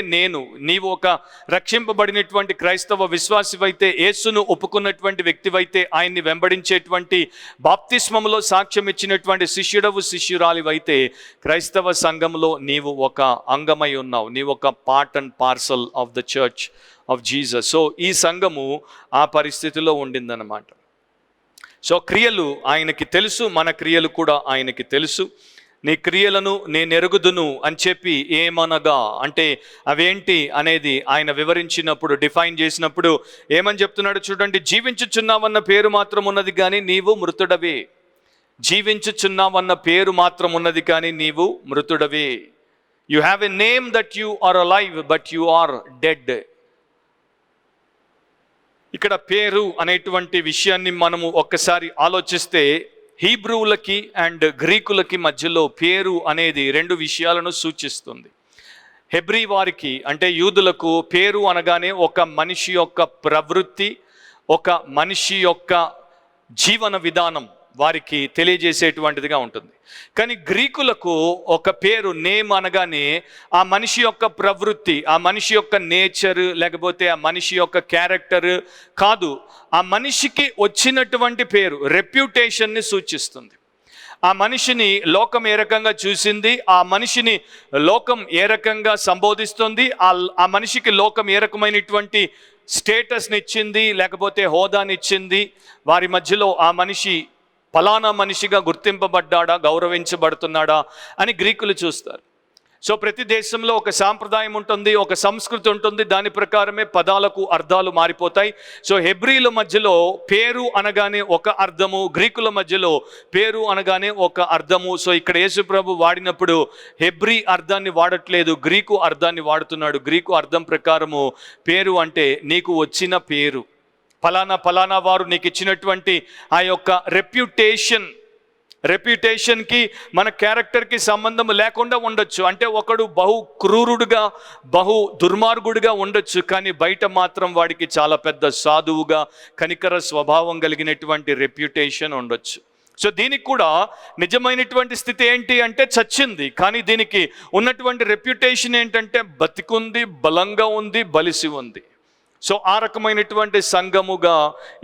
నీవు ఒక రక్షింపబడినటువంటి క్రైస్తవ విశ్వాసివైతే, యేసును ఒప్పుకున్నటువంటి వ్యక్తివైతే, ఆయన్ని వెంబడించేటువంటి, బాప్తిస్మములో సాక్ష్యం ఇచ్చినటువంటి శిష్యుడవు, శిష్యురాలివైతే, క్రైస్తవ సంఘంలో నీవు ఒక అంగమై ఉన్నావు. నీవు ఒక part and parcel of the church of Jesus. So ఈ సంఘము ఆ పరిస్థితిలో ఉండిందన్నమాట. సో క్రియలు ఆయనకి తెలుసు, మన క్రియలు కూడా ఆయనకి తెలుసు. నీ క్రియలను నేను ఎరుగుదును అని చెప్పి, ఏమనగా అంటే అవేంటి అనేది ఆయన వివరించినప్పుడు, డిఫైన్ చేసినప్పుడు ఏమని చెప్తున్నాడు చూడండి. జీవించుచున్నావన్న పేరు మాత్రం ఉన్నది కానీ నీవు మృతుడవే. జీవించుచున్నావన్న పేరు మాత్రం ఉన్నది కానీ నీవు మృతుడవే. You have a name that you are alive but you are dead. ఇక్కడ పేరు అనేటువంటి విషయాన్ని మనము ఒక్కసారి ఆలోచిస్తే, హీబ్రూలకి అండ్ గ్రీకులకి మధ్యలో పేరు అనేది రెండు విషయాలను సూచిస్తుంది. హెబ్రీ వారికి అంటే యూదులకు పేరు అనగానే ఒక మనిషి యొక్క ప్రవృత్తి, ఒక మనిషి యొక్క జీవన విధానం వారికి తెలియజేసేటువంటిదిగా ఉంటుంది. కానీ గ్రీకులకు ఒక పేరు, నేమ్ అనగానే ఆ మనిషి యొక్క ప్రవృత్తి, ఆ మనిషి యొక్క నేచర్, లేకపోతే ఆ మనిషి యొక్క క్యారెక్టర్ కాదు, ఆ మనిషికి వచ్చినటువంటి పేరు, రెప్యుటేషన్ని సూచిస్తుంది. ఆ మనిషిని లోకం ఏ రకంగా చూసింది, ఆ మనిషిని లోకం ఏ రకంగా సంబోధిస్తుంది, ఆ మనిషికి లోకం ఏ రకమైనటువంటి స్టేటస్ని ఇచ్చింది, లేకపోతే హోదానిచ్చింది, వారి మధ్యలో ఆ మనిషి ఫలానా మనిషిగా గుర్తింపబడ్డాడా, గౌరవించబడుతున్నాడా అని గ్రీకులు చూస్తారు. సో ప్రతి దేశంలో ఒక సాంప్రదాయం ఉంటుంది, ఒక సంస్కృతి ఉంటుంది, దాని ప్రకారమే పదాలకు అర్థాలు మారిపోతాయి. సో హెబ్రీల మధ్యలో పేరు అనగానే ఒక అర్థము, గ్రీకుల మధ్యలో పేరు అనగానే ఒక అర్థము. సో ఇక్కడ యేసు ప్రభు వాడినప్పుడు హెబ్రీ అర్థాన్ని వాడట్లేదు, గ్రీకు అర్థాన్ని వాడుతున్నాడు. గ్రీకు అర్థం ప్రకారము పేరు అంటే నీకు వచ్చిన పేరు, ఫలానా వారు నీకు ఇచ్చినటువంటి ఆ యొక్క రెప్యుటేషన్కి మన క్యారెక్టర్కి సంబంధం లేకుండా ఉండొచ్చు. అంటే ఒకడు బహు క్రూరుడుగా, బహు దుర్మార్గుడిగా ఉండొచ్చు, కానీ బయట మాత్రం వాడికి చాలా పెద్ద సాధువుగా, కనికర స్వభావం కలిగినటువంటి రెప్యుటేషన్ ఉండొచ్చు. సో దీనికి కూడా నిజమైనటువంటి స్థితి ఏంటి అంటే చచ్చింది, కానీ దీనికి ఉన్నటువంటి రెప్యుటేషన్ ఏంటంటే బతికుంది, బలంగా ఉంది, బలిసి ఉంది. సో ఆ రకమైనటువంటి సంఘముగా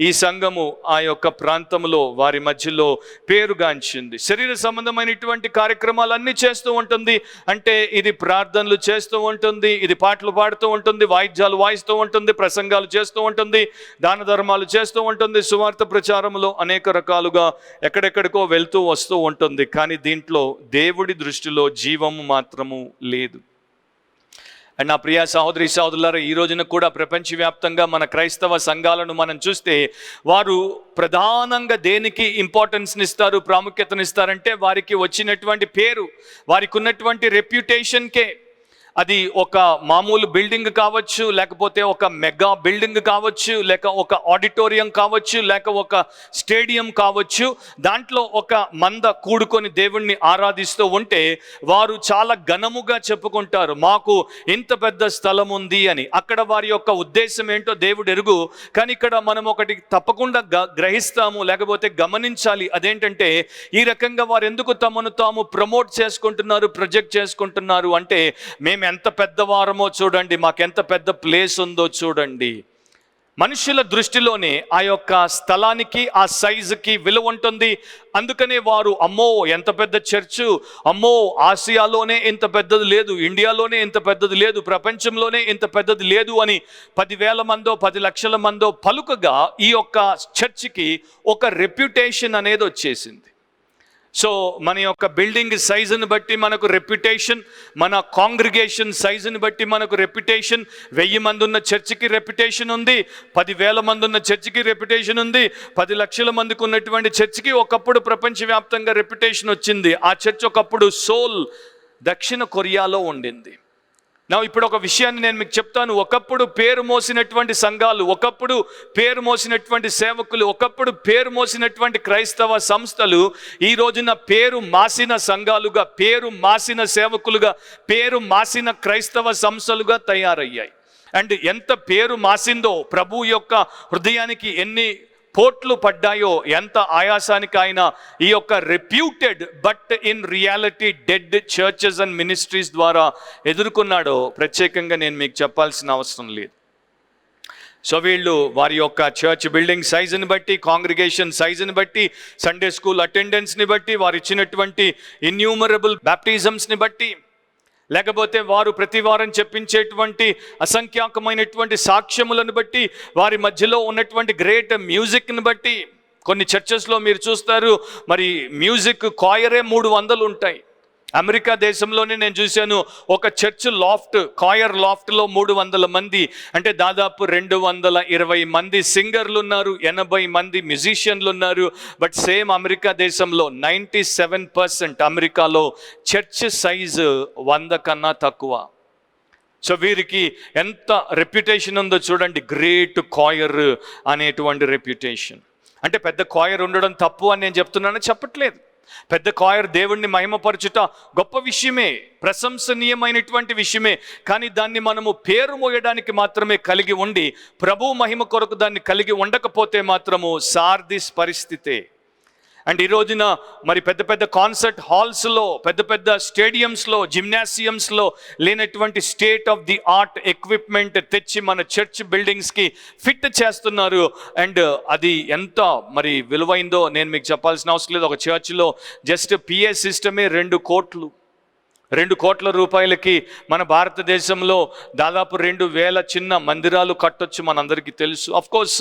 ఈ సంఘము ఆ యొక్క ప్రాంతంలో వారి మధ్యలో పేరుగాంచింది. శరీర సంబంధమైనటువంటి కార్యక్రమాలన్నీ చేస్తూ ఉంటుంది. అంటే ఇది ప్రార్థనలు చేస్తూ ఉంటుంది, ఇది పాటలు పాడుతూ ఉంటుంది, వాయిద్యాలు వాయిస్తూ ఉంటుంది, ప్రసంగాలు చేస్తూ ఉంటుంది, దాన ధర్మాలు చేస్తూ ఉంటుంది, సువార్త ప్రచారంలో అనేక రకాలుగా ఎక్కడెక్కడికో వెళ్తూ వస్తూ ఉంటుంది. కానీ దీంట్లో దేవుడి దృష్టిలో జీవము మాత్రము లేదు. అండ్ నా ప్రియ సహోదరి సహోదరులారా, ఈ రోజున కూడా ప్రపంచవ్యాప్తంగా మన క్రైస్తవ సంఘాలను మనం చూస్తే వారు ప్రధానంగా దేనికి ఇంపార్టెన్స్ని ఇస్తారు, ప్రాముఖ్యతనిస్తారంటే వారికి వచ్చినటువంటి పేరు, వారికి ఉన్నటువంటి రెప్యుటేషన్కే. అది ఒక మామూలు బిల్డింగ్ కావచ్చు, లేకపోతే ఒక మెగా బిల్డింగ్ కావచ్చు, లేక ఒక ఆడిటోరియం కావచ్చు, లేక ఒక స్టేడియం కావచ్చు. దాంట్లో ఒక మంద కూడుకొని దేవుణ్ణి ఆరాధిస్తూ ఉంటే వారు చాలా ఘనముగా చెప్పుకుంటారు, మాకు ఇంత పెద్ద స్థలం ఉంది అని. అక్కడ వారి యొక్క ఉద్దేశం ఏంటో దేవుడు ఎరుగు. కానీ ఇక్కడ మనం ఒకటి తప్పకుండా గ్రహిస్తాము, లేకపోతే గమనించాలి. అదేంటంటే, ఈ రకంగా వారు ఎందుకు తమను తాము ప్రమోట్ చేసుకుంటున్నారు, ప్రొజెక్ట్ చేసుకుంటున్నారు అంటే, మేము ఎంత పెద్దవారమో చూడండి, మాకెంత పెద్ద ప్లేస్ ఉందో చూడండి. మనుషుల దృష్టిలోనే ఆ యొక్క స్థలానికి, ఆ సైజుకి విలువ ఉంటుంది. అందుకనే వారు, అమ్మో ఎంత పెద్ద చర్చు, అమ్మో ఆసియాలోనే ఇంత పెద్దది లేదు, ఇండియాలోనే ఇంత పెద్దది లేదు, ప్రపంచంలోనే ఇంత పెద్దది లేదు అని 10,000 మందో 10 లక్షల మందో పలుకగా ఈ యొక్క చర్చికి ఒక రెప్యుటేషన్ అనేది వచ్చేసింది. సో మన యొక్క బిల్డింగ్ సైజుని బట్టి మనకు రెప్యుటేషన్, మన కాంగ్రిగేషన్ సైజుని బట్టి మనకు రెప్యుటేషన్. 1000 మంది ఉన్న చర్చికి రెప్యుటేషన్ ఉంది, 10,000 మంది ఉన్న చర్చికి రెప్యుటేషన్ ఉంది, 10 లక్షల మందికి ఉన్నటువంటి చర్చికి ఒకప్పుడు ప్రపంచవ్యాప్తంగా రెప్యుటేషన్ వచ్చింది. ఆ చర్చ్ ఒకప్పుడు సోల్, దక్షిణ కొరియాలో ఉండింది. ఇప్పుడు ఒక విషయాన్ని నేను మీకు చెప్తాను. ఒకప్పుడు పేరు మోసినటువంటి సంఘాలు, ఒకప్పుడు పేరు మోసినటువంటి సేవకులు, ఒకప్పుడు పేరు మోసినటువంటి క్రైస్తవ సంస్థలు ఈ రోజున పేరు మాసిన సంఘాలుగా, పేరు మాసిన సేవకులుగా, పేరు మాసిన క్రైస్తవ సంస్థలుగా తయారయ్యాయి. అండ్ ఎంత పేరు మాసిందో, ప్రభు యొక్క హృదయానికి ఎన్ని పోట్లు పడ్డాయో, ఎంత ఆయాసానికి ఆయన ఈ యొక్క reputed but in reality dead churches and ministries ద్వారా ఎదుర్కొన్నాడో ప్రత్యేకంగా నేను మీకు చెప్పాల్సిన అవసరం లేదు. సో వీళ్ళు వారి యొక్క చర్చ్ బిల్డింగ్ సైజుని బట్టి, కాంగ్రిగేషన్ సైజుని బట్టి, సండే స్కూల్ అటెండెన్స్ని బట్టి, వారు ఇచ్చినటువంటి ఇన్యూమరబుల్ బ్యాప్టిజమ్స్ని బట్టి, లేకపోతే వారు ప్రతి వారం చెప్పించేటువంటి అసంఖ్యాకమైనటువంటి సాక్ష్యములను బట్టి, వారి మధ్యలో ఉన్నటువంటి గ్రేట్ మ్యూజిక్ని బట్టి, కొన్ని చర్చెస్లో మీరు చూస్తారు మరి మ్యూజిక్ కాయరే 300 ఉంటాయి. అమెరికా దేశంలోనే నేను చూశాను, ఒక చర్చ్ లాఫ్ట్, కాయర్ లాఫ్ట్లో 300 మంది, అంటే దాదాపు 220 మంది సింగర్లు ఉన్నారు, 80 మంది మ్యూజిషియన్లు ఉన్నారు. బట్ సేమ్ అమెరికా దేశంలో 97% అమెరికాలో చర్చ్ సైజు 100 కన్నా తక్కువ. సో వీరికి ఎంత రెప్యుటేషన్ ఉందో చూడండి, గ్రేట్ కాయర్ అనేటువంటి రెప్యుటేషన్. అంటే పెద్ద కాయర్ ఉండడం తప్పు అని నేను చెప్తున్నాను, చెప్పట్లేదు. పెద్ద కాయర్ దేవుణ్ణి మహిమపరచుట గొప్ప విషయమే, ప్రశంసనీయమైనటువంటి విషయమే. కానీ దాన్ని మనము పేరు మోయడానికి మాత్రమే కలిగి ఉండి, ప్రభు మహిమ కొరకు దాన్ని కలిగి ఉండకపోతే మాత్రము సార్దిస్ పరిస్థితే. అండ్ ఈ రోజున మరి పెద్ద పెద్ద కాన్సర్ట్ హాల్స్లో, పెద్ద పెద్ద స్టేడియంస్లో, జిమ్నాసియంస్లో లేనటువంటి state of the art equipment తెచ్చి మన చర్చ్ బిల్డింగ్స్కి ఫిట్ చేస్తున్నారు. అండ్ అది ఎంత మరి విలువైందో నేను మీకు చెప్పాల్సిన అవసరం లేదు. ఒక చర్చ్లో జస్ట్ పిఏ సిస్టమే 2 కోట్ల రూపాయలకి మన భారతదేశంలో దాదాపు 2,000 చిన్న మందిరాలు కట్టొచ్చు, మనందరికీ తెలుసు. అఫ్ కోర్స్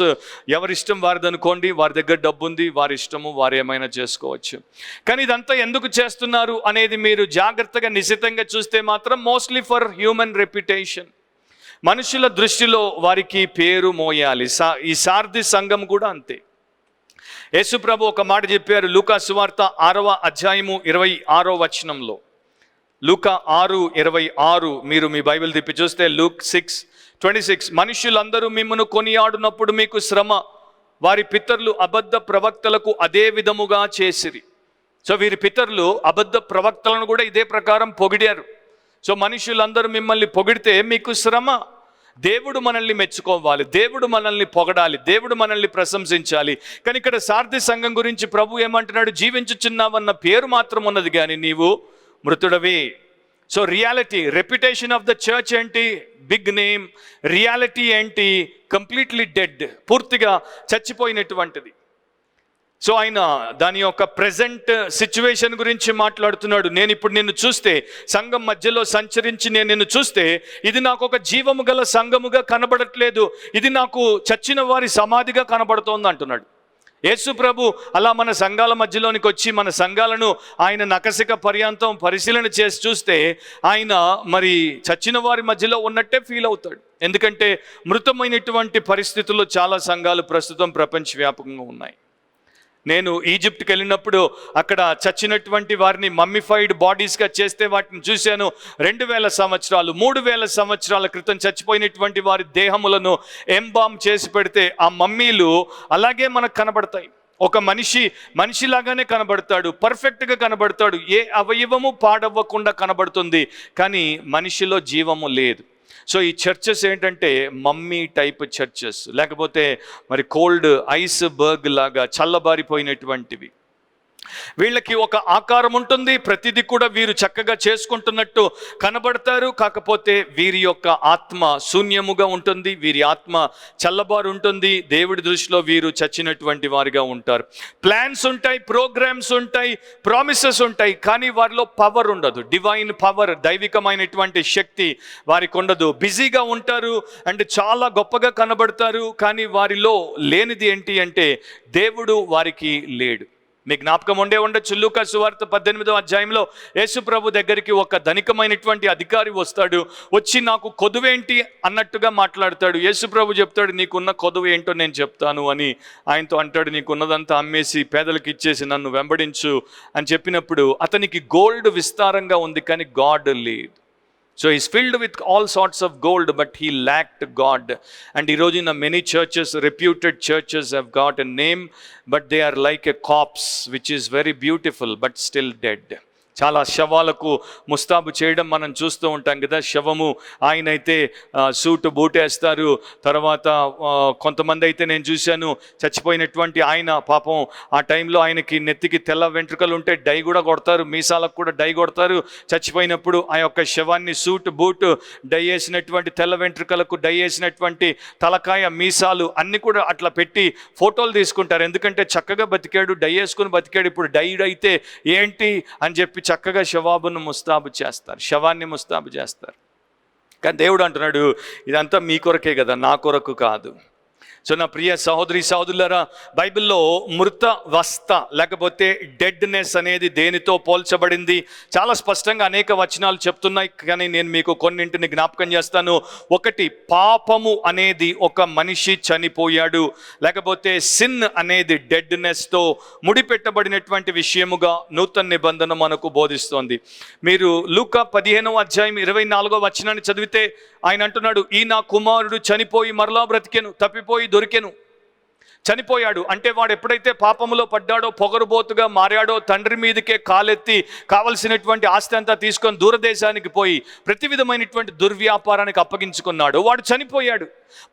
ఎవరిష్టం వారిది అనుకోండి, వారి దగ్గర డబ్బు ఉంది, వారి ఇష్టము, వారు ఏమైనా చేసుకోవచ్చు. కానీ ఇదంతా ఎందుకు చేస్తున్నారు అనేది మీరు జాగ్రత్తగా నిశితంగా చూస్తే మాత్రం మోస్ట్లీ ఫర్ హ్యూమన్ రెప్యుటేషన్. మనుషుల దృష్టిలో వారికి పేరు మోయాలి. ఈ సార్ది సంఘం కూడా అంతే. యేసు ప్రభు ఒక మాట చెప్పారు, లూకా సువార్త 6వ అధ్యాయము 26వ వచనంలో. లూకా 6:26 మీరు మీ బైబిల్ తిప్పి చూస్తే, లూక్ 6:26, మనుషులందరూ మిమ్మను కొనియాడునప్పుడు మీకు శ్రమ, వారి పితరులు అబద్ధ ప్రవక్తలకు అదే విధముగా చేసిరి. సో వీరి పితరులు అబద్ధ ప్రవక్తలను కూడా ఇదే ప్రకారం పొగిడారు. సో మనుషులందరూ మిమ్మల్ని పొగిడితే మీకు శ్రమ. దేవుడు మనల్ని మెచ్చుకోవాలి, దేవుడు మనల్ని పొగడాలి, దేవుడు మనల్ని ప్రశంసించాలి. కానీ ఇక్కడ సార్ది సంఘం గురించి ప్రభు ఏమంటున్నాడు, జీవించుచున్నావన్న పేరు మాత్రం ఉన్నది కానీ నీవు మృతుడవి. So reality, reputation of the church ఏంటి? Big name. రియాలిటీ ఏంటి? కంప్లీట్లీ డెడ్, పూర్తిగా చచ్చిపోయినటువంటిది. సో ఆయన దాని యొక్క ప్రెజెంట్ సిచ్యువేషన్ గురించి మాట్లాడుతున్నాడు. నేను ఇప్పుడు నిన్ను చూస్తే, సంఘం మధ్యలో సంచరించి నేను నిన్ను చూస్తే, ఇది నాకు ఒక జీవము గల సంఘముగా కనబడట్లేదు, ఇది నాకు చచ్చిన వారి సమాధిగా కనబడుతోంది అంటున్నాడు యేసు ప్రభు. అలా మన సంఘాల మధ్యలోనికి వచ్చి మన సంఘాలను ఆయన నకసిక పర్యాంతం పరిశీలన చేసి చూస్తే ఆయన మరి చచ్చిన వారి మధ్యలో ఉన్నట్టే ఫీల్ అవుతాడు. ఎందుకంటే మృతమైనటువంటి పరిస్థితుల్లో చాలా సంఘాలు ప్రస్తుతం ప్రపంచవ్యాపకంగా ఉన్నాయి. నేను ఈజిప్ట్కి వెళ్ళినప్పుడు అక్కడ చచ్చినటువంటి వారిని మమ్మిఫైడ్ బాడీస్గా చేస్తే వాటిని చూశాను. 2000 సంవత్సరాలు 3000 సంవత్సరాల క్రితం చచ్చిపోయినటువంటి వారి దేహములను ఎంబామ్ చేసి పెడితే ఆ మమ్మీలు అలాగే మనకు కనబడతాయి. ఒక మనిషిలాగానే కనబడతాడు, పర్ఫెక్ట్గా కనబడతాడు, ఏ అవయవము పాడవ్వకుండా కనబడుతుంది, కానీ మనిషిలో జీవము లేదు. సో ఈ చర్చెస్ ఏంటంటే మమ్మీ టైప్ చర్చెస్, లేకపోతే మరి కోల్డ్ ఐస్ బర్గ్ లాగా చల్లబారిపోయినటువంటివి. వీళ్ళకి ఒక ఆకారం ఉంటుంది, ప్రతిదీ కూడా వీరు చక్కగా చేసుకుంటున్నట్టు కనబడతారు. కాకపోతే వీరి యొక్క ఆత్మ శూన్యముగా ఉంటుంది, వీరి ఆత్మ చల్లబారు ఉంటుంది. దేవుడి దృష్టిలో వీరు చచ్చినటువంటి వారిగా ఉంటారు. ప్లాన్స్ ఉంటాయి, ప్రోగ్రామ్స్ ఉంటాయి, ప్రామిసెస్ ఉంటాయి, కానీ వారిలో పవర్ ఉండదు. డివైన్ పవర్, దైవికమైనటువంటి శక్తి వారికి ఉండదు. బిజీగా ఉంటారు అంటే చాలా గొప్పగా కనబడతారు, కానీ వారిలో లేనిది ఏంటి అంటే దేవుడు వారికి లేడు. మీ జ్ఞాపకం ఉండొచ్చు, లూకా సువార్త 18వ అధ్యాయంలో యేసు ప్రభు దగ్గరికి ఒక ధనికమైనటువంటి అధికారి వస్తాడు. వచ్చి నాకు కొదువేంటి అన్నట్టుగా మాట్లాడతాడు. యేసు ప్రభు చెప్తాడు, నీకున్న కొదువు ఏంటో నేను చెప్తాను అని ఆయనతో అంటాడు. నీకున్నదంతా అమ్మేసి పేదలకు ఇచ్చేసి నన్ను వెంబడించు అని చెప్పినప్పుడు అతనికి గోల్డ్ విస్తారంగా ఉంది, కానీ గాడ్ లేదు. So he's filled with all sorts of gold, but he lacked God. And in many churches, reputed churches have got a name, but they are like a corpse, which is very beautiful, but still dead. చాలా శవాలకు ముస్తాబు చేయడం మనం చూస్తూ ఉంటాం కదా. శవము ఆయనైతే suit బూటేస్తారు. తర్వాత కొంతమంది అయితే నేను చూశాను, చచ్చిపోయినటువంటి ఆయన పాపం ఆ టైంలో ఆయనకి నెత్తికి తెల్ల వెంట్రుకలు ఉంటే డై కూడా కొడతారు, మీసాలకు కూడా డై కొడతారు. చచ్చిపోయినప్పుడు ఆ యొక్క శవాన్ని సూటు బూటు డై వేసినటువంటి తెల్ల వెంట్రుకలకు డై వేసినటువంటి తలకాయ మీసాలు అన్నీ కూడా అట్లా పెట్టి ఫోటోలు తీసుకుంటారు. ఎందుకంటే చక్కగా బతికాడు, డై వేసుకుని బతికాడు, ఇప్పుడు డైడ్ అయితే ఏంటి అని చెప్పి చక్కగా శవాన్ని ముస్తాబు చేస్తారు. కానీ దేవుడు అంటున్నాడు, ఇదంతా మీ కొరకే కదా, నా కొరకు కాదు. సో నా ప్రియ సహోదరులారా, బైబిల్లో మృతవస్థ లేకపోతే డెడ్నెస్ అనేది దేనితో పోల్చబడింది చాలా స్పష్టంగా అనేక వచనాలు చెప్తున్నాయి, కానీ నేను మీకు కొన్నింటిని జ్ఞాపకం చేస్తాను. ఒకటి, పాపము అనేది ఒక మనిషి చనిపోయాడు, లేకపోతే సిన్ అనేది డెడ్నెస్తో ముడిపెట్టబడినటువంటి విషయముగా నూతన నిబంధన మనకు బోధిస్తోంది. మీరు లూకా 15వ అధ్యాయం 24వ వచనాన్ని చదివితే ఆయన అంటున్నాడు, ఈ నా కుమారుడు చనిపోయి మరలా బ్రతికెను, తప్పిపోయి దొరికెను. చనిపోయాడు అంటే వాడు ఎప్పుడైతే పాపములో పడ్డాడో, పొగరుబోతుగా మారాడో, తండ్రి మీదకే కాలెత్తి కావలసినటువంటి ఆస్తి అంతా తీసుకొని దూరదేశానికి పోయి ప్రతి విధమైనటువంటి దుర్వ్యాపారానికి అప్పగించుకున్నాడు, వాడు చనిపోయాడు.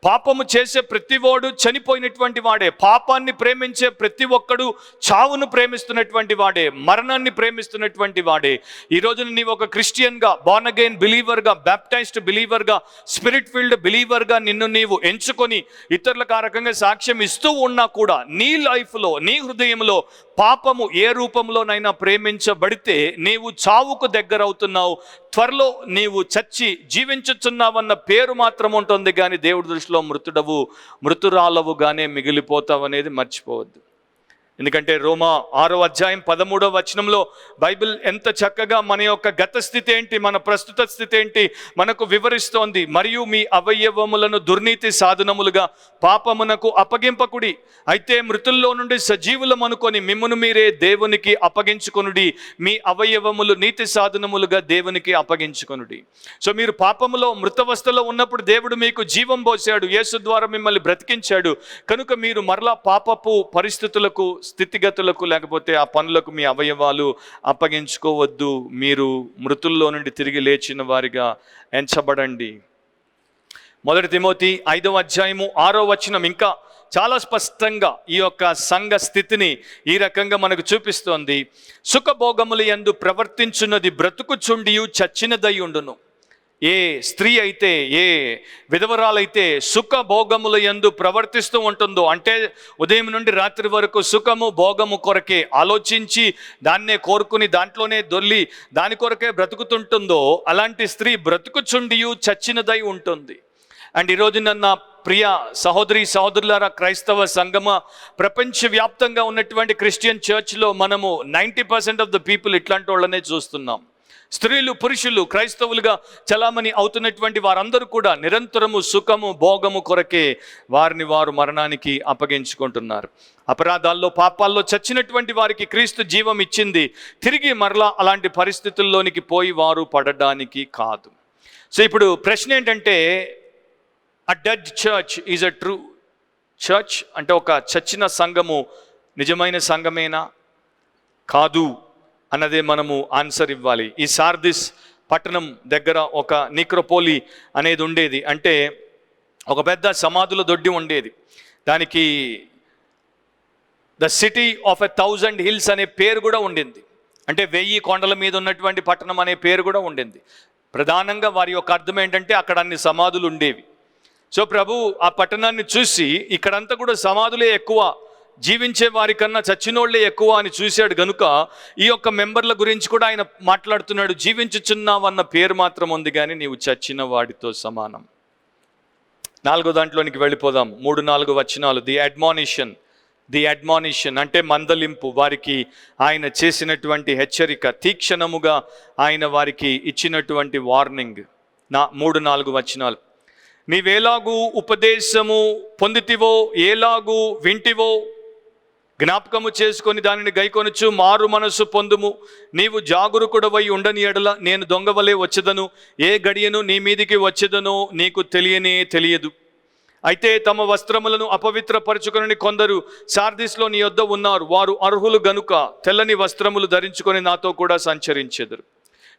పాపము చేసే ప్రతివాడు చనిపోయినటువంటి వాడే. పాపాన్ని ప్రేమించే ప్రతి ఒక్కడు చావును ప్రేమిస్తున్నటువంటి వాడే, మరణాన్ని ప్రేమిస్తున్నటువంటి వాడే. ఈ రోజున నీవు ఒక క్రిస్టియన్గా, బార్న్ అగైన్ బిలీవర్గా, బ్యాప్టైజ్డ్ బిలీవర్గా, స్పిరిట్ ఫిల్డ్ బిలీవర్గా నిన్ను నీవు ఎంచుకొని ఇతరులకు ఆ రకంగా సాక్ష్యం ఇస్తూ ఉన్నా కూడా నీ లైఫ్లో, నీ హృదయంలో పాపము ఏ రూపంలోనైనా ప్రేమించబడితే నీవు చావుకు దగ్గర అవుతున్నావు. త్వరలో నీవు చచ్చి జీవించుచున్నావన్న పేరు మాత్రం ఉంటుంది, కానీ దేవుడి దృష్టిలో మృతురాలవుగానే మిగిలిపోతావు అనేది మర్చిపోవద్దు. ఎందుకంటే రోమా 6వ అధ్యాయం 13వ వచనంలో బైబిల్ ఎంత చక్కగా మన యొక్క గత స్థితి ఏంటి, మన ప్రస్తుత స్థితి ఏంటి మనకు వివరిస్తోంది. మరియు మీ అవయవములను దుర్నీతి సాధనములుగా పాపమునకు అప్పగింపకుడి, అయితే మృతుల్లో నుండి సజీవులం అనుకొని మిమ్మును మీరే దేవునికి అప్పగించుకొనుడి, మీ అవయవములు నీతి సాధనములుగా దేవునికి అప్పగించుకొనుడి. సో మీరు పాపములో మృతవస్థలో ఉన్నప్పుడు దేవుడు మీకు జీవం పోసాడు, యేసు ద్వారా మిమ్మల్ని బ్రతికించాడు. కనుక మీరు మరలా పాపపు పరిస్థితులకు, స్థితిగతులకు, లేకపోతే ఆ పనులకు మీ అవయవాలు అప్పగించుకోవద్దు. మీరు మృతుల్లో నుండి తిరిగి లేచిన వారిగా ఎంచబడండి. 1 తిమోతి 5వ అధ్యాయము 6వ వచనం ఇంకా చాలా స్పష్టంగా ఈ యొక్క సంఘ స్థితిని ఈ రకంగా మనకు చూపిస్తోంది. సుఖభోగముల యందు ప్రవర్తించున్నది బ్రతుకుచుండియు చచ్చినదై ఉండును. ఏ స్త్రీ అయితే, ఏ విధవరాలైతే సుఖభోగముల యందు ప్రవర్తిస్తూ ఉంటుందో, అంటే ఉదయం నుండి రాత్రి వరకు సుఖము భోగము కొరకే ఆలోచించి దాన్నే కోరుకుని దాంట్లోనే దొల్లి దాని కొరకే బ్రతుకుతుంటుందో, అలాంటి స్త్రీ బ్రతుకుచుండియు చచ్చినదై ఉంటుంది. అండ్ ఈరోజు నన్న ప్రియ సహోదరులారా, క్రైస్తవ సంగమ, ప్రపంచవ్యాప్తంగా ఉన్నటువంటి క్రిస్టియన్ చర్చ్లో మనము 90% ఆఫ్ ద పీపుల్ ఇట్లాంటి వాళ్ళనే చూస్తున్నాం. స్త్రీలు, పురుషులు, క్రైస్తవులుగా చలామణి అవుతున్నటువంటి వారందరూ కూడా నిరంతరము సుఖము, భోగము కొరకే వారిని వారు మరణానికి అప్పగించుకుంటున్నారు. అపరాధాల్లో, పాపాల్లో చచ్చినటువంటి వారికి క్రీస్తు జీవం ఇచ్చింది తిరిగి మరలా అలాంటి పరిస్థితుల్లోనికి పోయి వారు పడడానికి కాదు. సో ఇప్పుడు ప్రశ్న ఏంటంటే, a dead church is a true church? అంటే ఒక చచ్చిన సంఘము నిజమైన సంఘమేనా కాదు అన్నదే మనము ఆన్సర్ ఇవ్వాలి. ఈ సార్దిస్ పట్టణం దగ్గర ఒక నిక్రోపోలి అనేది ఉండేది. అంటే ఒక పెద్ద సమాధుల దొడ్డి ఉండేది. దానికి ద సిటీ ఆఫ్ 1000 హిల్స్ అనే పేరు కూడా ఉండింది. అంటే 1000 కొండల మీద ఉన్నటువంటి పట్టణం అనే పేరు కూడా ఉండింది. ప్రధానంగా వారి యొక్క అర్థం ఏంటంటే అక్కడ అన్ని సమాధులు ఉండేవి. సో ప్రభు ఆ పట్టణాన్ని చూసి ఇక్కడంతా కూడా సమాధులే ఎక్కువ, జీవించే వారికన్నా చచ్చినోళ్లే ఎక్కువ అని చూశాడు గనుక ఈ యొక్క మెంబర్ల గురించి కూడా ఆయన మాట్లాడుతున్నాడు. జీవించుచున్నావన్న పేరు మాత్రం ఉంది కానీ నీవు చచ్చిన వాడితో సమానం. 4వ దాంట్లోనికి వెళ్ళిపోదాం. 3-4 వచనాలు. ది అడ్మానిషన్ అంటే మందలింపు, వారికి ఆయన చేసినటువంటి హెచ్చరిక, తీక్షణముగా ఆయన వారికి ఇచ్చినటువంటి వార్నింగ్. 3-4 వచనాలు. నీవేలాగూ ఉపదేశము పొందితివో, ఏలాగూ వింటివో జ్ఞాపకము చేసుకొని దానిని గైకొనొచ్చు, మారు మనస్సు పొందుము. నీవు జాగరూకుడవై ఉండని ఎడల నేను దొంగవలే వచ్చేదను, ఏ గడియను నీ మీదికి వచ్చేదనో నీకు తెలియదు. అయితే తమ వస్త్రములను అపవిత్రపరచుకొని కొందరు సార్దిస్లో నీ యొద్ద ఉన్నారు. వారు అర్హులు గనుక తెల్లని వస్త్రములు ధరించుకొని నాతో కూడా సంచరించెదరు.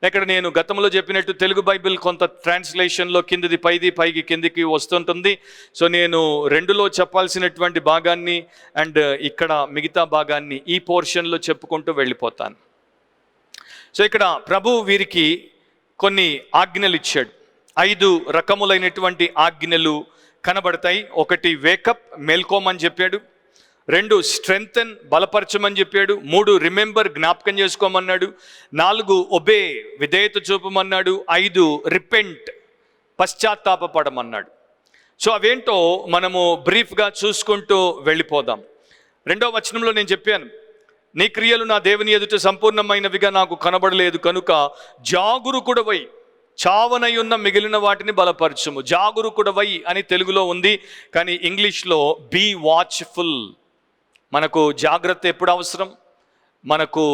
ఇక్కడ నేను గతంలో చెప్పినట్టు తెలుగు బైబిల్ కొంత ట్రాన్స్లేషన్లో కిందిది పైది, పైకి కిందికి వస్తుంటుంది. సో నేను 2లో చెప్పాల్సినటువంటి భాగాన్ని అండ్ ఇక్కడ మిగతా భాగాన్ని ఈ పోర్షన్లో చెప్పుకుంటూ వెళ్ళిపోతాను. సో ఇక్కడ ప్రభు వీరికి కొన్ని ఆజ్ఞలు ఇచ్చాడు. 5 రకములైనటువంటి ఆజ్ఞలు కనబడతాయి. 1 వేకప్, మేల్కోమని చెప్పాడు. 2 స్ట్రెంగ్తన్, బలపరచమని చెప్పాడు. 3 రిమెంబర్, జ్ఞాపకం చేసుకోమన్నాడు. 4 ఒబే, విధేయత చూపమన్నాడు. 5 రిపెంట్, పశ్చాత్తాపపడమన్నాడు. సో అవేంటో మనము బ్రీఫ్గా చూసుకుంటూ వెళ్ళిపోదాం. 2వ వచనంలో నేను చెప్పాను, నీ క్రియలు నా దేవుని ఎదుట సంపూర్ణమైనవిగా నాకు కనబడలేదు కనుక జాగరూకుడవై చావనై ఉన్న మిగిలిన వాటిని బలపరచుము. జాగరూకుడవై అని తెలుగులో ఉంది, కానీ ఇంగ్లీష్లో బీ వాచ్ఫుల్. మనకు జాగ్రత్త ఎప్పుడు అవసరం, మనకు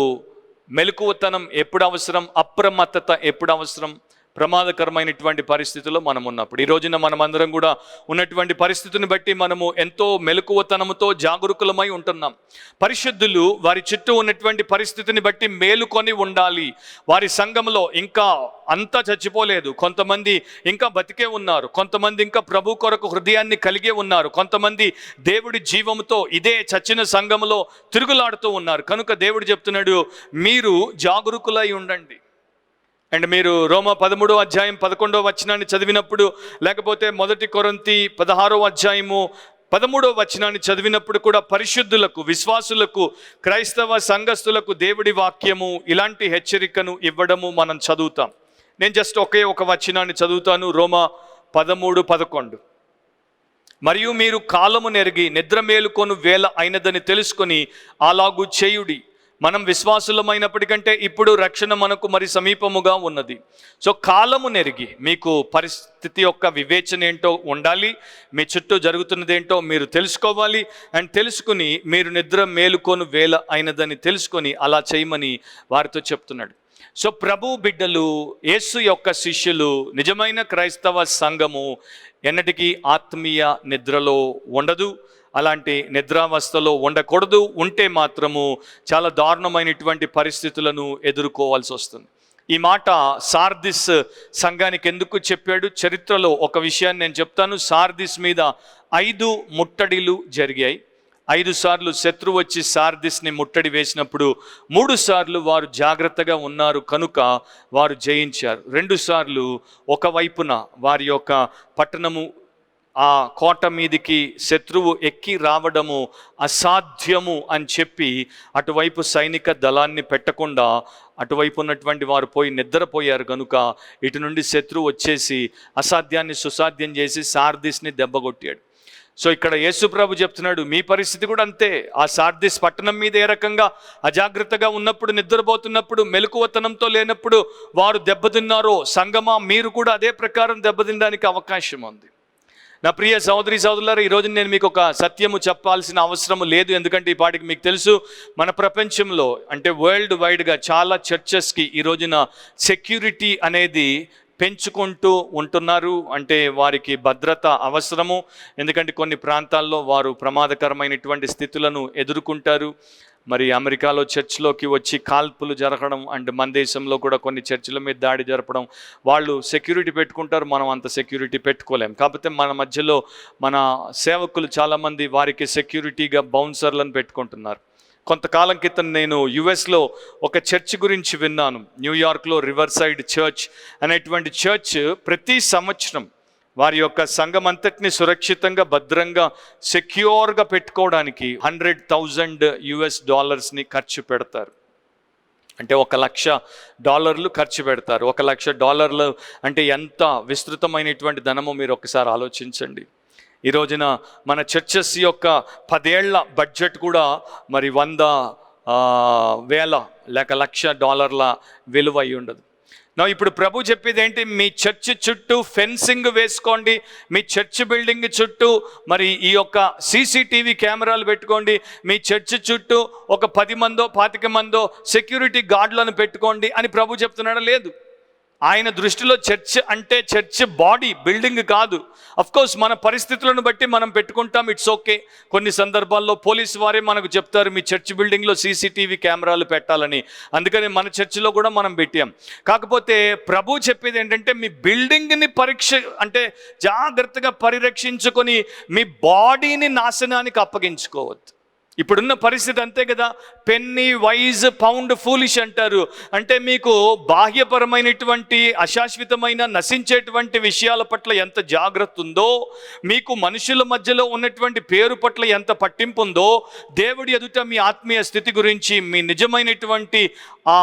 మెలకువతనం ఎప్పుడు అవసరం, అప్రమత్తత ఎప్పుడు అవసరం, ప్రమాదకరమైనటువంటి పరిస్థితుల్లో మనం ఉన్నప్పుడు. ఈ రోజున మనమందరం కూడా ఉన్నటువంటి పరిస్థితిని బట్టి మనము ఎంతో మెలకువతనంతో జాగరూకులమై ఉంటున్నాం. పరిశుద్ధులు వారి చుట్టూ ఉన్నటువంటి పరిస్థితిని బట్టి మేలుకొని ఉండాలి. వారి సంఘంలో ఇంకా అంతా చచ్చిపోలేదు, కొంతమంది ఇంకా బతికే ఉన్నారు, కొంతమంది ఇంకా ప్రభు కొరకు హృదయాన్ని కలిగే ఉన్నారు, కొంతమంది దేవుడి జీవంతో ఇదే చచ్చిన సంఘంలో తిరుగులాడుతూ ఉన్నారు. కనుక దేవుడు చెప్తున్నాడు, మీరు జాగరూకులై ఉండండి. అండ్ మీరు రోమా 13వ అధ్యాయం 11వ వచనాన్ని చదివినప్పుడు, లేకపోతే 1 కొరింథీ 16వ అధ్యాయము 13వ వచనాన్ని చదివినప్పుడు కూడా పరిశుద్ధులకు, విశ్వాసులకు, క్రైస్తవ సంఘస్థులకు దేవుడి వాక్యము ఇలాంటి హెచ్చరికను ఇవ్వడము మనం చదువుతాం. నేను జస్ట్ ఒక వచనాన్ని చదువుతాను. రోమా 13:11. మరియు మీరు కాలము నెరిగి నిద్ర మేలుకొను వేళ అయినదని తెలుసుకొని అలాగూ చేయుడి. మనం విశ్వాసులమైనప్పటికంటే ఇప్పుడు రక్షణ మనకు మరి సమీపముగా ఉన్నది. సో కాలము నెరిగి, మీకు పరిస్థితి యొక్క వివేచన ఏంటో ఉండాలి, మీ చుట్టూ జరుగుతున్నది ఏంటో మీరు తెలుసుకోవాలి. అండ్ తెలుసుకుని మీరు నిద్ర మేలుకొను వేళ అయినదని తెలుసుకొని అలా చేయమని వారితో చెప్తున్నాడు. సో ప్రభు బిడ్డలు, యేసు యొక్క శిష్యులు, నిజమైన క్రైస్తవ సంఘము ఎన్నటికీ ఆత్మీయ నిద్రలో ఉండదు, అలాంటి నిద్రావస్థలో ఉండకూడదు. ఉంటే మాత్రము చాలా దారుణమైనటువంటి పరిస్థితులను ఎదుర్కోవాల్సి వస్తుంది. ఈ మాట సార్దిస్ సంఘానికి ఎందుకు చెప్పాడు? చరిత్రలో ఒక విషయాన్ని నేను చెప్తాను. సార్దిస్ మీద 5 ముట్టడిలు జరిగాయి. 5 సార్లు శత్రువు వచ్చి సార్దిస్ని ముట్టడి వేసినప్పుడు 3 సార్లు వారు జాగ్రత్తగా ఉన్నారు కనుక వారు జయించారు. 2 సార్లు ఒకవైపున వారి యొక్క పట్టణము, ఆ కోట మీదికి శత్రువు ఎక్కి రావడము అసాధ్యము అని చెప్పి అటువైపు సైనిక దళాన్ని పెట్టకుండా అటువైపు ఉన్నటువంటి వారు పోయి నిద్రపోయారు కనుక ఇటు నుండి శత్రువు వచ్చేసి అసాధ్యాన్ని సుసాధ్యం చేసి సార్దిస్ని దెబ్బగొట్టాడు. సో ఇక్కడ యేసు ప్రభు చెప్తున్నాడు, మీ పరిస్థితి కూడా అంతే. ఆ సార్దిస్ పట్టణం మీద ఏ రకంగా అజాగ్రత్తగా ఉన్నప్పుడు, నిద్రపోతున్నప్పుడు, మెలకువతనంతో లేనప్పుడు వారు దెబ్బతిన్నారో, సంగమా మీరు కూడా అదే ప్రకారం దెబ్బతినడానికి అవకాశం ఉంది. నా ప్రియ సహోదరి సహోదరులారా, ఈరోజు నేను మీకు ఒక సత్యము చెప్పాల్సిన అవసరం లేదు. ఎందుకంటే ఈ పాటికి మీకు తెలుసు, మన ప్రపంచంలో అంటే వరల్డ్ వైడ్గా చాలా చర్చెస్కి ఈ రోజున సెక్యూరిటీ అనేది పెంచుకుంటూ ఉంటున్నారు. అంటే వారికి భద్రత అవసరము. ఎందుకంటే కొన్ని ప్రాంతాల్లో వారు ప్రమాదకరమైనటువంటి స్థితులను ఎదుర్కొంటారు. మరి అమెరికాలో చర్చ్లోకి వచ్చి కాల్పులు జరగడం, అండ్ మన దేశంలో కూడా కొన్ని చర్చిల మీద దాడి జరపడం, వాళ్ళు సెక్యూరిటీ పెట్టుకుంటారు, మనం అంత సెక్యూరిటీ పెట్టుకోలేం. కాకపోతే మన మధ్యలో మన సేవకులు చాలామంది వారికి సెక్యూరిటీగా బౌన్సర్లను పెట్టుకుంటున్నారు. కొంతకాలం క్రితం నేను యుఎస్లో ఒక చర్చ్ గురించి విన్నాను. న్యూయార్క్లో రివర్ సైడ్ చర్చ్ అనేటువంటి చర్చ్ ప్రతి సంవత్సరం వారి యొక్క సంఘం అంతటిని సురక్షితంగా, భద్రంగా, సెక్యూర్గా పెట్టుకోవడానికి $100,000 ఖర్చు పెడతారు. అంటే $1,00,000 ఖర్చు పెడతారు. $1,00,000 అంటే ఎంత విస్తృతమైనటువంటి ధనమో మీరు ఒకసారి ఆలోచించండి. ఈ రోజున మన చర్చెస్ యొక్క 10 ఏళ్ల బడ్జెట్ కూడా మరి 100,000 లేక $1,00,000 విలువ అయి ఉండదు. ఇప్పుడు ప్రభు చెప్పేది ఏంటి? మీ చర్చ్ చుట్టూ ఫెన్సింగ్ వేసుకోండి, మీ చర్చ్ బిల్డింగ్ చుట్టూ మరి ఈ యొక్క CCTV కెమెరాలు పెట్టుకోండి, మీ చర్చ్ చుట్టూ ఒక 10 మందో 25 మందో సెక్యూరిటీ గార్డులను పెట్టుకోండి అని ప్రభు చెప్తున్నాడా? లేదు. ఆయన దృష్టిలో చర్చ్ అంటే చర్చ్ బాడీ, బిల్డింగ్ కాదు. అఫ్కోర్స్ మన పరిస్థితులను బట్టి మనం పెట్టుకుంటాం, ఇట్స్ ఓకే. కొన్ని సందర్భాల్లో పోలీసు వారే మనకు చెప్తారు మీ చర్చ్ బిల్డింగ్లో CCTV కెమెరాలు పెట్టాలని. అందుకని మన చర్చిలో కూడా మనం పెట్టాం. కాకపోతే ప్రభు చెప్పేది ఏంటంటే మీ బిల్డింగ్ని అంటే జాగ్రత్తగా పరిరక్షించుకొని మీ బాడీని నాశనానికి అప్పగించుకోవద్దు. ఇప్పుడున్న పరిస్థితి అంతే కదా. పెన్నీ వైజ్ పౌండ్ ఫూలిష్ అంటారు. అంటే మీకు బాహ్యపరమైనటువంటి అశాశ్వతమైన నశించేటువంటి విషయాల పట్ల ఎంత జాగ్రత్త ఉందో, మీకు మనుషుల మధ్యలో ఉన్నటువంటి పేరు పట్ల ఎంత పట్టింపు ఉందో, దేవుడి ఎదుట మీ ఆత్మీయ స్థితి గురించి, మీ నిజమైనటువంటి ఆ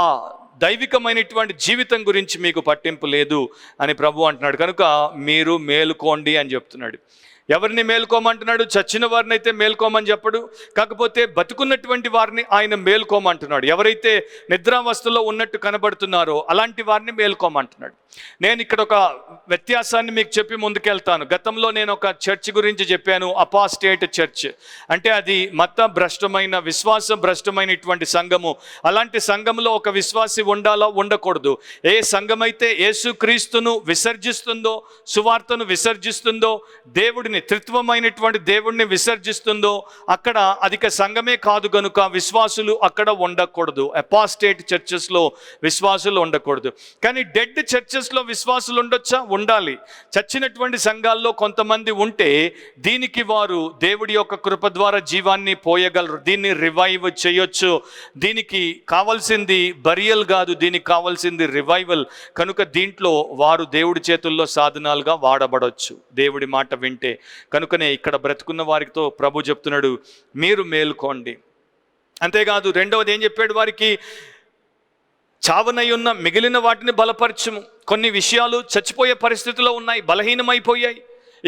దైవికమైనటువంటి జీవితం గురించి మీకు పట్టింపు లేదు అని ప్రభు అంటున్నాడు. కనుక మీరు మేలుకోండి అని చెప్తున్నాడు. ఎవరిని మేల్కోమంటున్నాడు? చచ్చిన వారిని అయితే మేల్కోమని చెప్పడు. కాకపోతే బతుకున్నటువంటి వారిని ఆయన మేల్కోమంటున్నాడు. ఎవరైతే నిద్రావస్థలో ఉన్నట్టు కనబడుతున్నారో అలాంటి వారిని మేల్కోమంటున్నాడు. నేను ఇక్కడ ఒక వ్యత్యాసాన్ని మీకు చెప్పి ముందుకెళ్తాను. గతంలో నేను ఒక చర్చ్ గురించి చెప్పాను, అపాస్టేట్ చర్చ్. అంటే అది మత భ్రష్టమైన, విశ్వాస భ్రష్టమైనటువంటి సంఘము. అలాంటి సంఘంలో ఒక విశ్వాసి ఉండాలా, ఉండకూడదు. ఏ సంఘం అయితే యేసుక్రీస్తును విసర్జిస్తుందో, సువార్తను విసర్జిస్తుందో, దేవుడిని, త్రిత్వమైనటువంటి దేవుడిని విసర్జిస్తుందో అక్కడ అధిక సంఘమే కాదు. గనుక విశ్వాసులు అక్కడ ఉండకూడదు. అపాస్టేట్ చర్చెస్లో విశ్వాసులు ఉండకూడదు. కానీ డెడ్ చర్చెస్లో విశ్వాసులు ఉండొచ్చా? ఉండాలి. చచ్చినటువంటి సంఘాల్లో కొంతమంది ఉంటే దీనికి వారు దేవుడి యొక్క కృప ద్వారా జీవాన్ని పోయగలరు. దీన్ని రివైవ్ చేయొచ్చు. దీనికి కావాల్సింది బరియల్ కాదు, దీనికి కావాల్సింది రివైవల్. కనుక దీంట్లో వారు దేవుడి చేతుల్లో సాధనాలుగా వాడబడవచ్చు దేవుడి మాట వింటే. కనుకనే ఇక్కడ బ్రతుకున్న వారితో ప్రభు చెప్తున్నాడు, మీరు మేలుకోండి. అంతేకాదు రెండవది ఏం చెప్పాడు? వారికి చావనై ఉన్న మిగిలిన వాటిని బలపరచుము. కొన్ని విషయాలు చచ్చిపోయే పరిస్థితిలో ఉన్నాయి, బలహీనమైపోయాయి,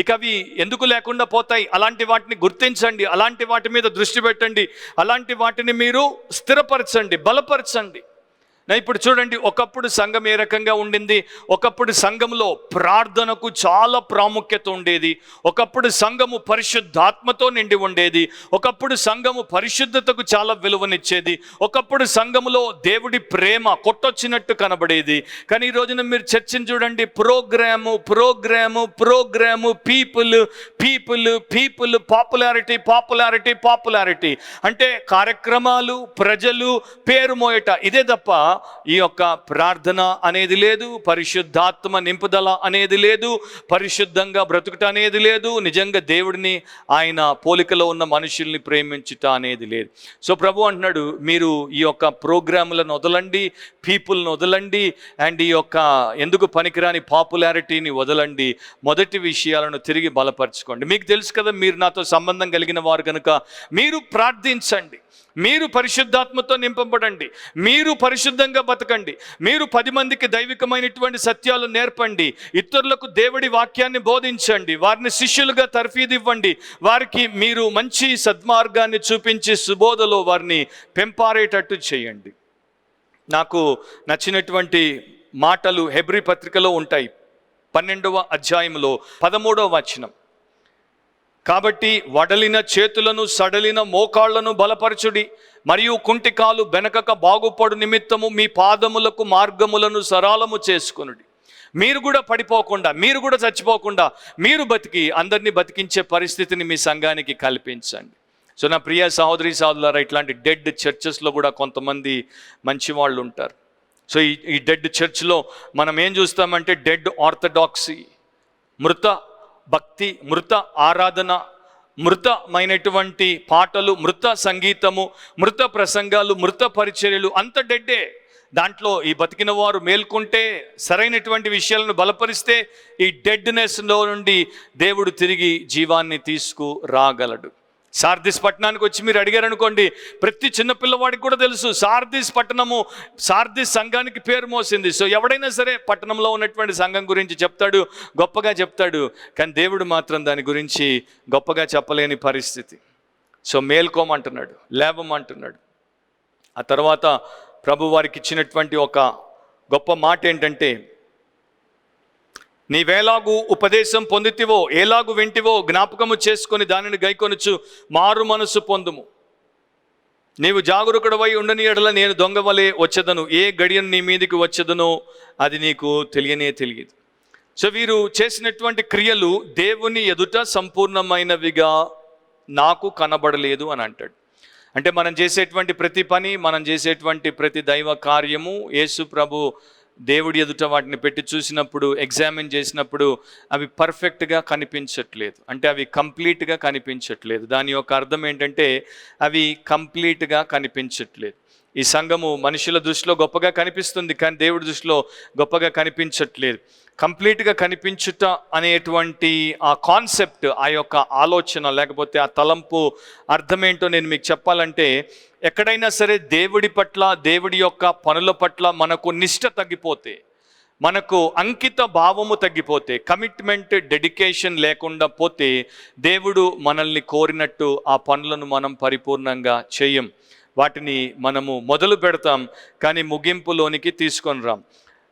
ఇక అవి ఎందుకు లేకుండా పోతాయి. అలాంటి వాటిని గుర్తించండి, అలాంటి వాటి మీద దృష్టి పెట్టండి, అలాంటి వాటిని మీరు స్థిరపరచండి, బలపరచండి. ఇప్పుడు చూడండి, ఒకప్పుడు సంఘం ఏ రకంగా ఉండింది? ఒకప్పుడు సంఘంలో ప్రార్థనకు చాలా ప్రాముఖ్యత ఉండేది. ఒకప్పుడు సంఘము పరిశుద్ధాత్మతో నిండి ఉండేది. ఒకప్పుడు సంఘము పరిశుద్ధతకు చాలా విలువనిచ్చేది. ఒకప్పుడు సంఘములో దేవుడి ప్రేమ కొట్టొచ్చినట్టు కనబడేది. కానీ ఈ రోజున మీరు చర్చను చూడండి, programme programme programme, people people people, popularity popularity popularity. అంటే కార్యక్రమాలు, ప్రజలు, పేరు మోయట, ఇదే తప్ప ఈ యొక్క ప్రార్థన అనేది లేదు, పరిశుద్ధాత్మ నింపుదల అనేది లేదు, పరిశుద్ధంగా బ్రతుకుట అనేది లేదు, నిజంగా దేవుడిని, ఆయన పోలికలో ఉన్న మనుషుల్ని ప్రేమించుట అనేది లేదు. సో ప్రభు అంటున్నాడు, మీరు ఈ యొక్క ప్రోగ్రాములను వదలండి, పీపుల్ని వదలండి, అండ్ ఈ యొక్క ఎందుకు పనికిరాని పాపులారిటీని వదలండి. మొదటి విషయాలను తిరిగి బలపరచుకోండి. మీకు తెలుసు కదా, మీరు నాతో సంబంధం కలిగిన వారు కనుక మీరు ప్రార్థించండి. మీరు పరిశుద్ధాత్మతో నింపబడండి, మీరు పరిశుద్ధంగా బతకండి, మీరు 10 మందికి దైవికమైనటువంటి సత్యాలు నేర్పండి, ఇతరులకు దేవుడి వాక్యాన్ని బోధించండి, వారిని శిష్యులుగా తర్ఫీదివ్వండి, వారికి మీరు మంచి సద్మార్గాన్ని చూపించి సుబోధలో వారిని పెంపారేటట్టు చేయండి. నాకు నచ్చినటువంటి మాటలు హెబ్రీ పత్రికలో ఉంటాయి. 12వ అధ్యాయంలో 13వ వచనం. కాబట్టి వడలిన చేతులను సడలిన మోకాళ్లను బలపరచుడి, మరియు కుంటికాలు బెనకక బాగుపడు నిమిత్తము మీ పాదములకు మార్గములను సరళము చేసుకొనుడి. మీరు కూడా పడిపోకుండా, మీరు కూడా చచ్చిపోకుండా, మీరు బతికి అందరినీ బతికించే పరిస్థితిని మీ సంఘానికి కల్పించండి. సో నా ప్రియ సహోదరి సహోదరులారా, ఇట్లాంటి డెడ్ చర్చెస్లో కూడా కొంతమంది మంచి వాళ్ళు ఉంటారు. సో ఈ డెడ్ చర్చ్లో మనం ఏం చూస్తామంటే డెడ్ ఆర్థడాక్సీ, మృత భక్తి, మృత ఆరాధన, మృతమైనటువంటి పాటలు, మృత సంగీతము, మృత ప్రసంగాలు, మృత పరిచర్యలు, అంత డెడ్డే. దాంట్లో ఈ బతికిన వారు మేల్కొంటే, సరైనటువంటి విషయాలను బలపరిస్తే ఈ డెడ్నెస్లో నుండి దేవుడు తిరిగి జీవాన్ని తీసుకురాగలడు. సార్దిస్ పట్టణానికి వచ్చి మీరు అడిగారనుకోండి, ప్రతి చిన్నపిల్లవాడికి కూడా తెలుసు సార్దిస్ పట్టణము, సార్దిస్ సంఘానికి పేరు మోసింది. సో ఎవడైనా సరే పట్టణంలో ఉన్నటువంటి సంఘం గురించి చెప్తాడు, గొప్పగా చెప్తాడు, కానీ దేవుడు మాత్రం దాని గురించి గొప్పగా చెప్పలేని పరిస్థితి. సో మేల్కోమంటున్నాడు, లేవమంటున్నాడు. ఆ తర్వాత ప్రభు వారికి ఇచ్చినటువంటి ఒక గొప్ప మాట ఏంటంటే, నీవేలాగు ఉపదేశం పొందితివో, ఏలాగు వింటివో జ్ఞాపకము చేసుకొని దానిని గైకొనుచు మారు మనసు పొందుము. నీవు జాగరూకుడవై ఉండని ఎడల నేను దొంగ వలె వచ్చేదను, ఏ గడియను నీ మీదికి వచ్చేదనో అది నీకు తెలియదు. సో వీరు చేసినటువంటి క్రియలు దేవుని ఎదుట సంపూర్ణమైనవిగా నాకు కనబడలేదు అని అంటాడు. అంటే మనం చేసేటువంటి ప్రతి పని, మనం చేసేటువంటి ప్రతి దైవ కార్యము యేసు ప్రభు దేవుడి ఎదుట వాటిని పెట్టి చూసినప్పుడు, ఎగ్జామిన్ చేసినప్పుడు అవి పర్ఫెక్ట్గా కనిపించట్లేదు. అంటే అవి కంప్లీట్గా కనిపించట్లేదు. దాని యొక్క అర్థం ఏంటంటే అవి కంప్లీట్గా కనిపించట్లేదు. ఈ సంఘము మనుషుల దృష్టిలో గొప్పగా కనిపిస్తుంది, కానీ దేవుడి దృష్టిలో గొప్పగా కనిపించట్లేదు. కంప్లీట్గా కనిపించుట అనేటువంటి ఆ కాన్సెప్ట్, ఆ యొక్క ఆలోచన, లేకపోతే ఆ తలంపు అర్థమేంటో నేను మీకు చెప్పాలంటే, ఎక్కడైనా సరే దేవుడి పట్ల, దేవుడి యొక్క పనుల పట్ల మనకు నిష్ఠ తగ్గిపోతే, మనకు అంకిత భావము తగ్గిపోతే, కమిట్మెంట్, డెడికేషన్ లేకుండా పోతే, దేవుడు మనల్ని కోరినట్టు ఆ పనులను మనం పరిపూర్ణంగా చేయం. వాటిని మనము మొదలు పెడతాం, కానీ ముగింపులోనికి తీసుకొని రాం.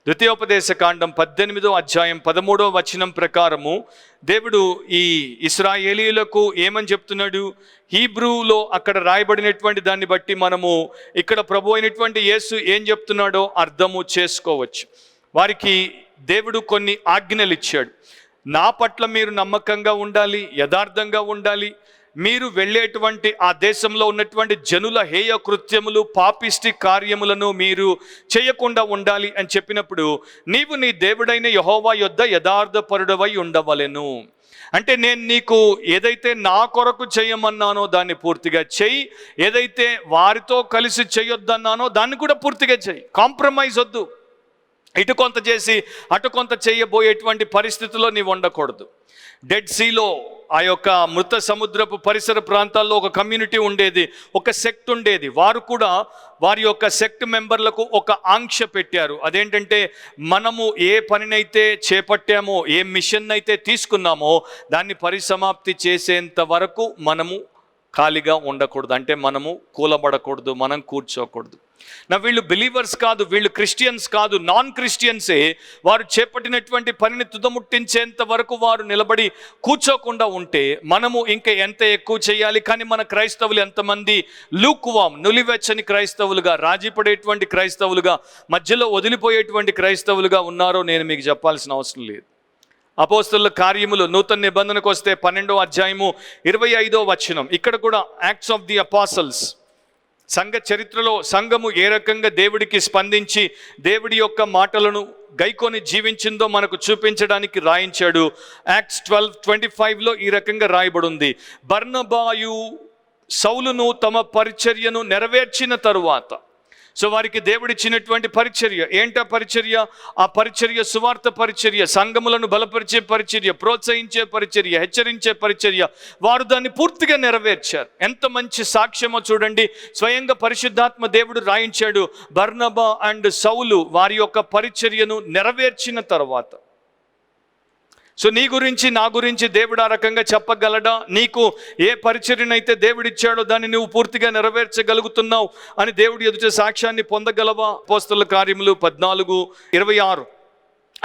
ద్వితీయోపదేశ కాండం 18వ అధ్యాయం 13వ వచనం ప్రకారము దేవుడు ఈ ఇశ్రాయేలీయులకు ఏమని చెప్తున్నాడు? హీబ్రూలో అక్కడ రాయబడినటువంటి దాన్ని బట్టి మనము ఇక్కడ ప్రభు అయినటువంటి యేసు ఏం చెప్తున్నాడో అర్థము చేసుకోవచ్చు. వారికి దేవుడు కొన్ని ఆజ్ఞలు ఇచ్చాడు. నా పట్ల మీరు నమ్మకంగా ఉండాలి, యథార్థంగా ఉండాలి, మీరు వెళ్ళేటువంటి ఆ దేశంలో ఉన్నటువంటి జనుల హేయ కృత్యములు, పాపిష్టి కార్యములను మీరు చేయకుండా ఉండాలి అని చెప్పినప్పుడు, నీవు నీ దేవుడైన యెహోవా యొద్ద యథార్థపరుడవై ఉండవలెను. అంటే నేను నీకు ఏదైతే నా కొరకు చేయమన్నానో దాన్ని పూర్తిగా చెయ్యి, ఏదైతే వారితో కలిసి చేయొద్దన్నానో దాన్ని కూడా పూర్తిగా చెయ్యి. కాంప్రమైజ్ వద్దు. ఇటు కొంత చేసి అటు కొంత చేయబోయేటువంటి పరిస్థితుల్లో నీవు ఉండకూడదు. డెడ్ సీలో, ఆ యొక్క మృత సముద్రపు పరిసర ప్రాంతాల్లో ఒక కమ్యూనిటీ ఉండేది, ఒక సెక్ట్ ఉండేది. వారు కూడా వారి యొక్క సెక్ట్ మెంబర్లకు ఒక ఆంక్ష పెట్టారు. అదేంటంటే, మనము ఏ పనినైతే చేపట్టామో, ఏ మిషన్ అయితే తీసుకున్నామో దాన్ని పరిసమాప్తి చేసేంత వరకు మనము ఖాళీగా ఉండకూడదు. అంటే మనము కూలబడకూడదు, మనం కూర్చోకూడదు. వీళ్ళు బిలీవర్స్ కాదు, వీళ్ళు క్రిస్టియన్స్ కాదు, నాన్ క్రిస్టియన్సే. వారు చేపట్టినటువంటి పనిని తుదముట్టించేంత వరకు వారు నిలబడి కూర్చోకుండా ఉంటే మనము ఇంకా ఎంత ఎక్కువ చేయాలి? కానీ మన క్రైస్తవులు ఎంతమంది లూక్వామ్, నులివెచ్చని క్రైస్తవులుగా, రాజీపడేటువంటి క్రైస్తవులుగా, మధ్యలో వదిలిపోయేటువంటి క్రైస్తవులుగా ఉన్నారో నేను మీకు చెప్పాల్సిన అవసరం లేదు. అపోస్తలుల కార్యములు నూతన నిబంధనకు వస్తే 12వ అధ్యాయము 25వ వచనం, ఇక్కడ కూడా యాక్ట్స్ ఆఫ్ ది అపాసల్స్, సంఘ చరిత్రలో సంఘము ఏ రకంగా దేవుడికి స్పందించి దేవుడి యొక్క మాటలను గైకొని జీవించిందో మనకు చూపించడానికి రాయించాడు. యాక్ట్స్ 12:25లో ఈ రకంగా రాయబడి ఉంది, బర్నబాయు సౌలును తమ పరిచర్యను నెరవేర్చిన తరువాత సో వారికి దేవుడిచ్చినటువంటి పరిచర్య ఏంటా పరిచర్య? ఆ పరిచర్య సువార్త పరిచర్య, సంఘములను బలపరిచే పరిచర్య, ప్రోత్సహించే పరిచర్య, హెచ్చరించే పరిచర్య. వారు దాన్ని పూర్తిగా నెరవేర్చారు. ఎంత మంచి సాక్ష్యమో చూడండి. స్వయంగా పరిశుద్ధాత్మ దేవుడు రాయించాడు. బర్నబా అండ్ సౌలు వారి యొక్క పరిచర్యను నెరవేర్చిన తర్వాత, సో నీ గురించి నా గురించి దేవుడు ఆ రకంగా చెప్పగలడా? నీకు ఏ పరిచర్యనైతే దేవుడిచ్చాడో దాన్ని నువ్వు పూర్తిగా నెరవేర్చగలుగుతున్నావు అని దేవుడి ఎదుట సాక్ష్యాన్ని పొందగలవా? అపోస్తలుల కార్యములు 14:26.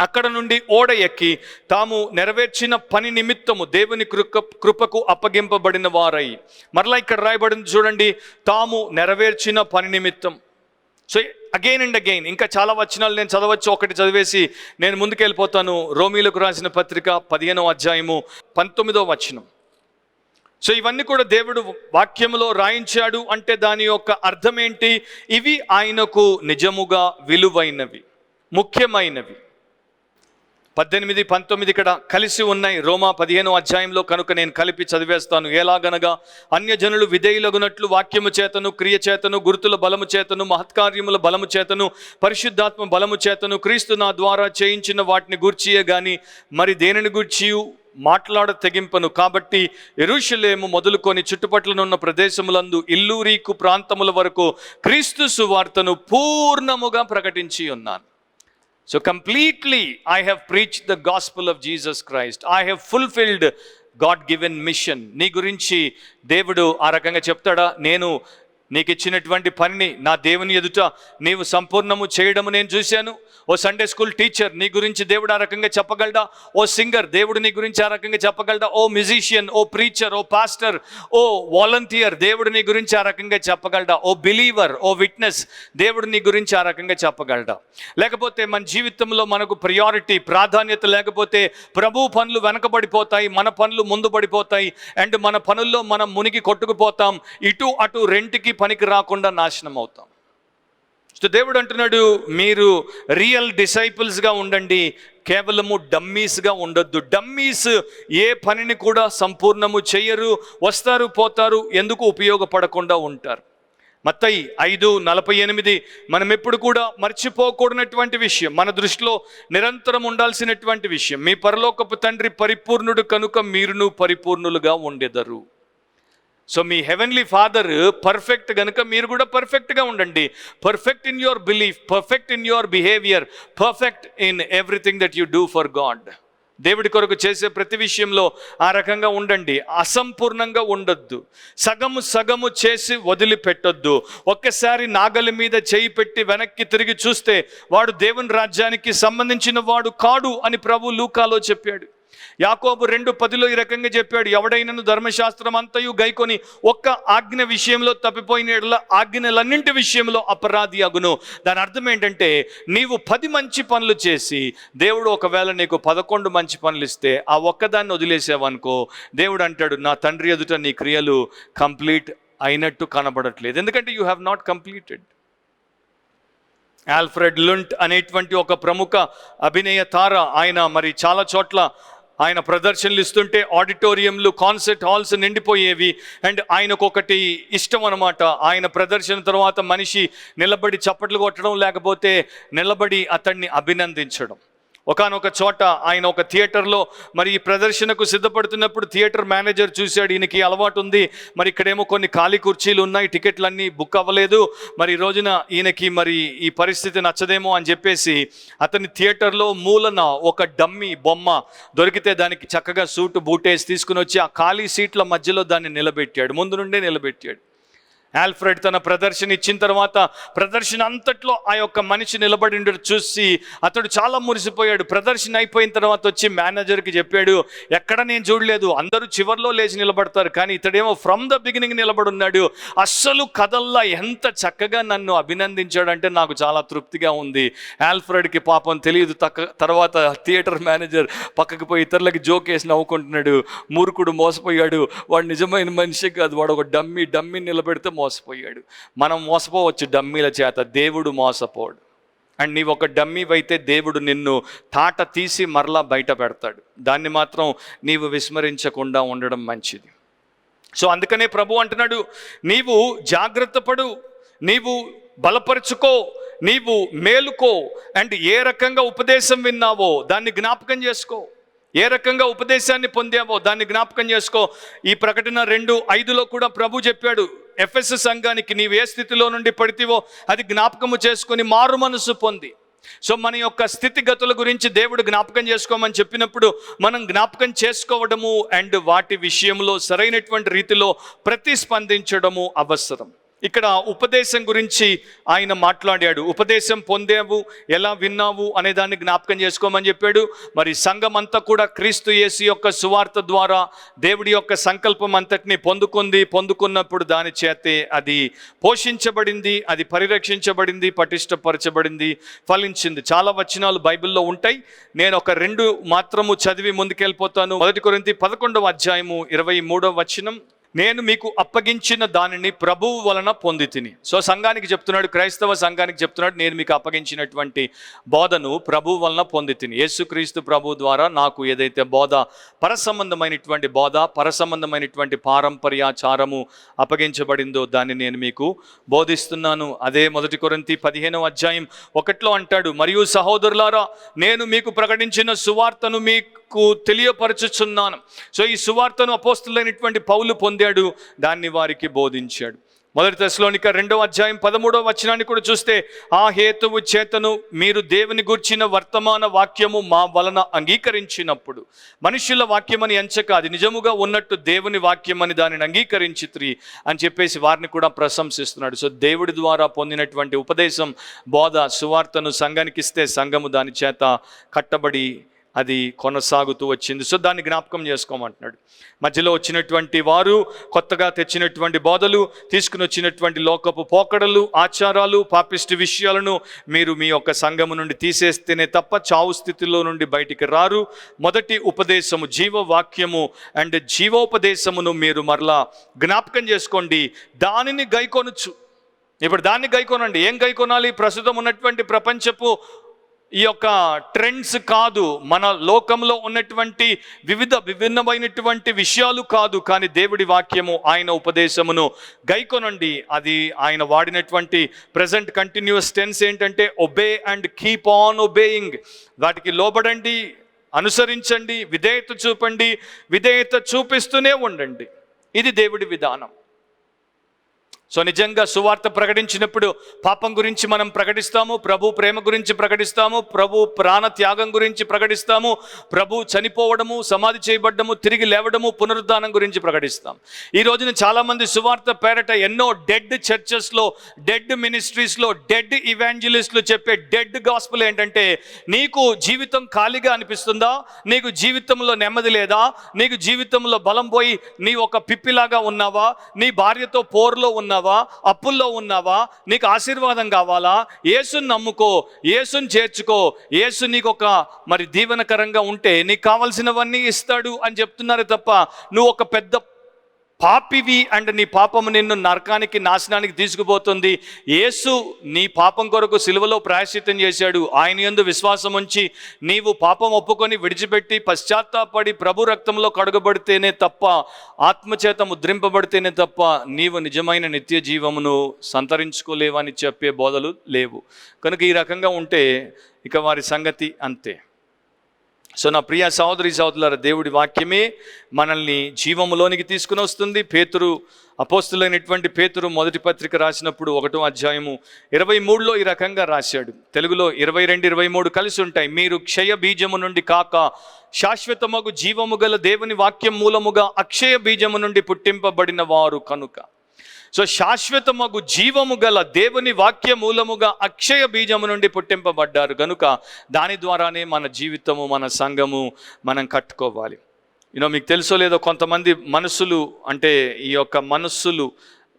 అక్కడ నుండి ఓడ ఎక్కి తాము నెరవేర్చిన పని నిమిత్తము దేవుని కృపకు అప్పగింపబడిన వారై. మరలా ఇక్కడ రాయబడింది చూడండి, తాము నెరవేర్చిన పని నిమిత్తం. సో అగైన్ అండ్ అగైన్ ఇంకా చాలా వచనాలు నేను చదవచ్చు, ఒకటి చదివేసి నేను ముందుకెళ్ళిపోతాను. రోమీలకు రాసిన పత్రిక 15వ అధ్యాయము 19వ వచనం. సో ఇవన్నీ కూడా దేవుడు వాక్యములో రాయించాడు అంటే దాని యొక్క అర్థం ఏంటి? ఇవి ఆయనకు నిజముగా విలువైనవి, ముఖ్యమైనవి. 18, 19 ఇక్కడ కలిసి ఉన్నాయి రోమా 15వ అధ్యాయంలో. కనుక నేను కలిపి చదివేస్తాను. ఎలాగనగా అన్యజనులు విధేయులగునట్లు వాక్యము చేతను, క్రియ చేతను, గుర్తుల బలము చేతను, మహత్కార్యముల బలము చేతను, పరిశుద్ధాత్మ బలము చేతను, క్రీస్తు నా ద్వారా చేయించిన వాటిని గూర్చియే గాని మరి దేనిని గూర్చియు మాట్లాడ తెగింపను. కాబట్టి యెరూషలేము మొదలుకొని చుట్టుపట్లనున్న ప్రదేశములందు ఇల్లూరీకు ప్రాంతముల వరకు క్రీస్తు సువార్తను పూర్ణముగా ప్రకటించి ఉన్నాను. So completely I have preached the gospel of Jesus Christ. I have fulfilled God-given mission. నీ గురించి దేవుడు ఆ రకంగా చెప్తాడా? నేను నీకు ఇచ్చినటువంటి పనిని నా దేవుని ఎదుట నీవు సంపూర్ణము చేయడము నేను చూశాను. ఓ సండే స్కూల్ టీచర్ నీ గురించి దేవుడు ఆ రకంగా చెప్పగలడా? ఓ సింగర్ దేవుడు నీ గురించి ఆ రకంగా చెప్పగలడా? ఓ మ్యూజిషియన్, ఓ ప్రీచర్, ఓ పాస్టర్, ఓ వాలంటీర్ దేవుడు నీ గురించి ఆ రకంగా చెప్పగలడా? ఓ బిలీవర్, ఓ విట్నెస్ దేవుడు నీ గురించి ఆ రకంగా చెప్పగలడా? లేకపోతే మన జీవితంలో మనకు ప్రయారిటీ, ప్రాధాన్యత లేకపోతే ప్రభు పనులు వెనకబడిపోతాయి, మన పనులు ముందు పడిపోతాయి, అండ్ మన పనుల్లో మనం మునిగి కొట్టుకుపోతాం, ఇటు అటు రెంటికి పనికి రాకుండా నాశనం అవుతాం. సో దేవుడు అంటున్నాడు, మీరు రియల్ డిసైపుల్స్గా ఉండండి, కేవలము డమ్మీస్గా ఉండొద్దు. డమ్మీస్ ఏ పనిని కూడా సంపూర్ణము చెయ్యరు, వస్తారు పోతారు, ఎందుకు ఉపయోగపడకుండా ఉంటారు. మత్తయి 5:48 మనం ఎప్పుడు కూడా మర్చిపోకూడనటువంటి విషయం, మన దృష్టిలో నిరంతరం ఉండాల్సినటువంటి విషయం. మీ పరలోకపు తండ్రి పరిపూర్ణుడు కనుక మీరును పరిపూర్ణులుగా ఉండెదరు. సో మీ హెవెన్లీ ఫాదర్ పర్ఫెక్ట్ కనుక మీరు కూడా పర్ఫెక్ట్గా ఉండండి. Perfect in your belief, perfect in your behaviour, perfect in everything that you do for God. దేవుడి కొరకు చేసే ప్రతి విషయంలో ఆ రకంగా ఉండండి. అసంపూర్ణంగా ఉండొద్దు, సగము చేసి వదిలిపెట్టొద్దు. ఒక్కసారి నాగలి మీద చేయి పెట్టి వెనక్కి తిరిగి చూస్తే వాడు దేవుని రాజ్యానికి సంబంధించిన వాడు కాడు అని ప్రభు లూకాలో చెప్పాడు. యాకోబు 2:10 ఈ రకంగా చెప్పాడు, ఎవడైనను ధర్మశాస్త్రం అంతయు గైకొని ఒక్క ఆజ్ఞ విషయంలో తప్పిపోయిన ఆజ్ఞలన్నింటి విషయంలో అపరాధి అగును. దాని అర్థం ఏంటంటే నీవు 10 మంచి పనులు చేసి దేవుడు ఒకవేళ నీకు 11 మంచి పనులు ఇస్తే ఆ ఒక్కదాన్ని వదిలేసావనుకో, దేవుడు అంటాడు నా తండ్రి ఎదుట నీ క్రియలు కంప్లీట్ అయినట్టు కనబడట్లేదు, ఎందుకంటే you have not completed. Alfred Lunt అనేటువంటి ఒక ప్రముఖ అభినయ తార, ఆయన మరి చాలా చోట్ల ఆయన ప్రదర్శనలు ఇస్తుంటే ఆడిటోరియంలు, కాన్సర్ట్ హాల్స్ నిండిపోయేవి. అండ్ ఆయనకు ఒకటి ఇష్టం అనమాట, ఆయన ప్రదర్శన తర్వాత మనిషి నిలబడి చప్పట్లు కొట్టడం, లేకపోతే నిలబడి అతన్ని అభినందించడం. ఒకానొక చోట ఆయన ఒక థియేటర్లో మరి ఈ ప్రదర్శనకు సిద్ధపడుతున్నప్పుడు థియేటర్ మేనేజర్ చూశాడు, ఈయనకి అలవాటు ఉంది, మరి ఇక్కడేమో కొన్ని ఖాళీ కుర్చీలు ఉన్నాయి, టికెట్లన్నీ బుక్ అవ్వలేదు, మరి ఈ రోజున ఈయనకి మరి ఈ పరిస్థితి నచ్చదేమో అని చెప్పేసి అతని థియేటర్లో మూలన ఒక డమ్మీ బొమ్మ దొరికితే దానికి చక్కగా సూటు బూటేసి తీసుకుని వచ్చి ఆ ఖాళీ సీట్ల మధ్యలో దాన్ని నిలబెట్టాడు, ముందు నుండే నిలబెట్టాడు. ఆల్ఫ్రెడ్ తన ప్రదర్శన ఇచ్చిన తర్వాత ప్రదర్శన అంతట్లో ఆ యొక్క మనిషి నిలబడి చూసి అతడు చాలా మురిసిపోయాడు. ప్రదర్శన అయిపోయిన తర్వాత వచ్చి మేనేజర్కి చెప్పాడు, ఎక్కడ నేను చూడలేదు, అందరూ చివర్లో లేచి నిలబడతారు, కానీ ఇతడేమో ఫ్రమ్ ద బిగినింగ్ నిలబడున్నాడు, అస్సలు కథల్లా ఎంత చక్కగా నన్ను అభినందించాడంటే నాకు చాలా తృప్తిగా ఉంది. ఆల్ఫ్రెడ్కి పాపం తెలియదు. తర్వాత థియేటర్ మేనేజర్ పక్కకి పోయి ఇతరులకి జోక్ వేసి నవ్వుకుంటున్నాడు, మూర్ఖుడు మోసపోయాడు, వాడు నిజమైన మనిషి కాదు, వాడు ఒక డమ్మీ నిలబెడితే మోసపోయాడు. మనం మోసపోవచ్చు డమ్మీల చేత, దేవుడు మోసపోడు. అండ్ నీవు ఒక డమ్మీ అయితే దేవుడు నిన్ను తాట తీసి మరలా బయట పెడతాడు. దాన్ని మాత్రం నీవు విస్మరించకుండా ఉండడం మంచిది. సో అందుకనే ప్రభు అంటున్నాడు, నీవు జాగ్రత్త పడు, నీవు బలపరుచుకో, నీవు మేలుకో. అండ్ ఏ రకంగా ఉపదేశం విన్నావో దాన్ని జ్ఞాపకం చేసుకో, ఏ రకంగా ఉపదేశాన్ని పొందావో దాన్ని జ్ఞాపకం చేసుకో. ఈ ప్రకటన 2:5 కూడా ప్రభు చెప్పాడు ఎఫెసు సంఘానికి, నీవు ఏ స్థితిలో నుండి పడితివో అది జ్ఞాపకము చేసుకొని మారు మనసు పొంది. సో మన యొక్క స్థితిగతుల గురించి దేవుడు జ్ఞాపకం చేసుకోమని చెప్పినప్పుడు మనం జ్ఞాపకం చేసుకోవడము అండ్ వాటి విషయంలో సరైనటువంటి రీతిలో ప్రతిస్పందించడము అవసరం. ఇక్కడ ఉపదేశం గురించి ఆయన మాట్లాడాడు. ఉపదేశం పొందావు, ఎలా విన్నావు అనే దాన్ని జ్ఞాపకం చేసుకోమని చెప్పాడు. మరి సంఘం అంతా కూడా క్రీస్తు యేసు యొక్క సువార్త ద్వారా దేవుడి యొక్క సంకల్పం అంతటిని పొందుకున్నప్పుడు దాని చేతే అది పోషించబడింది, అది పరిరక్షించబడింది, పటిష్టపరచబడింది, ఫలించింది. చాలా వచనాలు బైబిల్లో ఉంటాయి. నేను ఒక 2 మాత్రము చదివి ముందుకెళ్ళిపోతాను. 1 కొరింథీ 11:23 నేను మీకు అప్పగించిన దానిని ప్రభువు వలన పొంది తిని. సో సంఘానికి చెప్తున్నాడు, క్రైస్తవ సంఘానికి చెప్తున్నాడు, నేను మీకు అప్పగించినటువంటి బోధను ప్రభువు వలన పొంది తిని. యేసుక్రీస్తు ప్రభు ద్వారా నాకు ఏదైతే బోధ, పరసంబంధమైనటువంటి బోధ, పరసంబంధమైనటువంటి పారంపర్యాచారము అప్పగించబడిందో దాన్ని నేను మీకు బోధిస్తున్నాను. అదే 1 కొరింథీ 15:1 అంటాడు, మరియు సహోదరులారా, నేను మీకు ప్రకటించిన సువార్తను మీకు తెలియపరచుచున్నాను. సో ఈ సువార్తను అపోస్తలులైనటువంటి పౌలు పొందాడు, దాన్ని వారికి బోధించాడు. 1 తెస్సలోనిక 2:13 కూడా చూస్తే, ఆ హేతువు చేతను మీరు దేవుని గూర్చిన వర్తమాన వాక్యము మా వలన అంగీకరించినప్పుడు, మనుషుల వాక్యమని ఎంచక అది నిజముగా ఉన్నట్టు దేవుని వాక్యమని దానిని అంగీకరించిత్రి అని చెప్పేసి వారిని కూడా ప్రశంసిస్తున్నాడు. సో దేవుడి ద్వారా పొందినటువంటి ఉపదేశం, బోధ, సువార్తను సంఘానికి ఇస్తే సంఘము దాని చేత కట్టబడి అది కొనసాగుతూ వచ్చింది. సో దాన్ని జ్ఞాపకం చేసుకోమంటున్నాడు. మధ్యలో వచ్చినటువంటి వారు, కొత్తగా తెచ్చినటువంటి బోధలు, తీసుకుని వచ్చినటువంటి లోకపు పోకడలు, ఆచారాలు, పాపిష్టి విషయాలను మీరు మీ యొక్క సంఘము నుండి తీసేస్తేనే తప్ప చావు స్థితిలో నుండి బయటికి రారు. మొదటి ఉపదేశము జీవవాక్యము అండ్ జీవోపదేశమును మీరు మరలా జ్ఞాపకం చేసుకోండి, దానిని గైకొనొచ్చు. ఇప్పుడు దాన్ని గైకొనండి. ఏం గైకొనాలి? ప్రస్తుతం ఉన్నటువంటి ప్రపంచపు ఈ యొక్క ట్రెండ్స్ కాదు, మన లోకంలో ఉన్నటువంటి విభిన్నమైనటువంటి విషయాలు కాదు, కానీ దేవుడి వాక్యము, ఆయన ఉపదేశమును గైకొనండి. అది ఆయన వాడినటువంటి ప్రెజెంట్ కంటిన్యూస్ టెన్స్ ఏంటంటే obey and keep on obeying. వాటికి లోబడండి, అనుసరించండి, విధేయత చూపండి, విధేయత చూపిస్తూనే ఉండండి. ఇది దేవుడి విధానం. సో నిజంగా సువార్త ప్రకటించినప్పుడు పాపం గురించి మనం ప్రకటిస్తాము, ప్రభు ప్రేమ గురించి ప్రకటిస్తాము, ప్రభు ప్రాణ త్యాగం గురించి ప్రకటిస్తాము, ప్రభు చనిపోవడము, సమాధి చేయబడ్డము, తిరిగి లేవడము, పునరుద్ధానం గురించి ప్రకటిస్తాం. ఈ రోజున చాలామంది సువార్త పేరట ఎన్నో డెడ్ చర్చెస్లో, డెడ్ మినిస్ట్రీస్లో, డెడ్ ఇవాంజలిస్టులు చెప్పే డెడ్ గాస్పుల్ ఏంటంటే, నీకు జీవితం ఖాళీగా అనిపిస్తుందా? నీకు జీవితంలో నెమ్మది లేదా? నీకు జీవితంలో బలం పోయి నీ ఒక పిప్పిలాగా ఉన్నావా? నీ భార్యతో పోరులో ఉన్నావా? అప్పుల్లో ఉన్నావా? నీకు ఆశీర్వాదం కావాలా? యేసుని నమ్ముకో, యేసుని చేర్చుకో, యేసు నీకు ఒక మరి దీవెనకరంగా ఉంటే నీకు కావాల్సినవన్నీ ఇస్తాడు అని చెప్తున్నారు తప్ప, నువ్వు ఒక పెద్ద పాపివి అండ్ నీ పాపము నిన్ను నరకానికి, నాశనానికి తీసుకుపోతుంది. యేసు నీ పాపం కొరకు సిలువలో ప్రాయశ్చిత్తం చేశాడు. ఆయన యందు విశ్వాసం ఉంచి నీవు పాపం ఒప్పుకొని విడిచిపెట్టి పశ్చాత్తాపడి ప్రభు రక్తంలో కడుగబడితేనే తప్ప, ఆత్మచేత ముద్రింపబడితేనే తప్ప నీవు నిజమైన నిత్య జీవమును సంతరించుకోలేవని చెప్పే బోధలు లేవు. కనుక ఈ రకంగా ఉంటే ఇక వారి సంగతి అంతే. సో నా ప్రియ సహోదరి సహోదరులారా, దేవుడి వాక్యమే మనల్ని జీవములోనికి తీసుకుని వస్తుంది. పేతురు, అపోస్తులైనటువంటి పేతురు మొదటి పత్రిక రాసినప్పుడు 1:23 ఈ రకంగా రాశాడు. తెలుగులో 22-23 కలిసి ఉంటాయి. మీరు క్షయ బీజము నుండి కాక శాశ్వతమగు జీవము గల దేవుని వాక్యం మూలముగా అక్షయ బీజము నుండి పుట్టింపబడిన వారు కనుక. సో శాశ్వతమగు జీవము గల దేవుని వాక్య మూలముగా అక్షయ బీజము నుండి పుట్టింపబడ్డారు కనుక దాని ద్వారానే మన జీవితము, మన సంఘము మనం కట్టుకోవాలి. మీకు తెలుసో లేదో, కొంతమంది మనసులు, అంటే ఈ యొక్క మనస్సులు,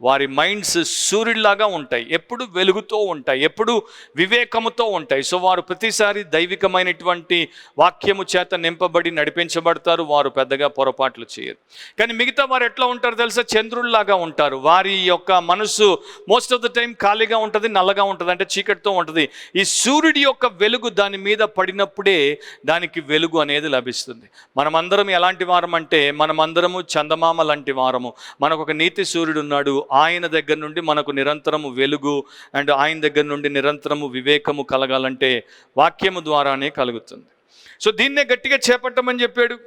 వారి మైండ్స్ సూర్యుడిలాగా ఉంటాయి, ఎప్పుడు వెలుగుతూ ఉంటాయి, ఎప్పుడు వివేకముతో ఉంటాయి. సో వారు ప్రతిసారి దైవికమైనటువంటి వాక్యము చేత నింపబడి నడిపించబడతారు. వారు పెద్దగా పొరపాట్లు చేయరు. కానీ మిగతా వారు ఎట్లా ఉంటారు తెలుసా? చంద్రుల్లాగా ఉంటారు. వారి యొక్క మనసు మోస్ట్ ఆఫ్ ద టైం ఖాళీగా ఉంటుంది, నల్లగా ఉంటుంది, అంటే చీకటితో ఉంటుంది. ఈ సూర్యుడి యొక్క వెలుగు దాని మీద పడినప్పుడే దానికి వెలుగు అనేది లభిస్తుంది. మనమందరం ఎలాంటి వారం అంటే, మనమందరము చందమామ లాంటి వారము. మనకు ఒక నీతి సూర్యుడు ఉన్నాడు, ఆయన దగ్గర నుండి మనకు నిరంతరము వెలుగు అండ్ ఆయన దగ్గర నుండి నిరంతరము వివేకము కలగాలంటే వాక్యము ద్వారానే కలుగుతుంది. సో దీన్నే గట్టిగా చేపట్టమని చెప్పాడు.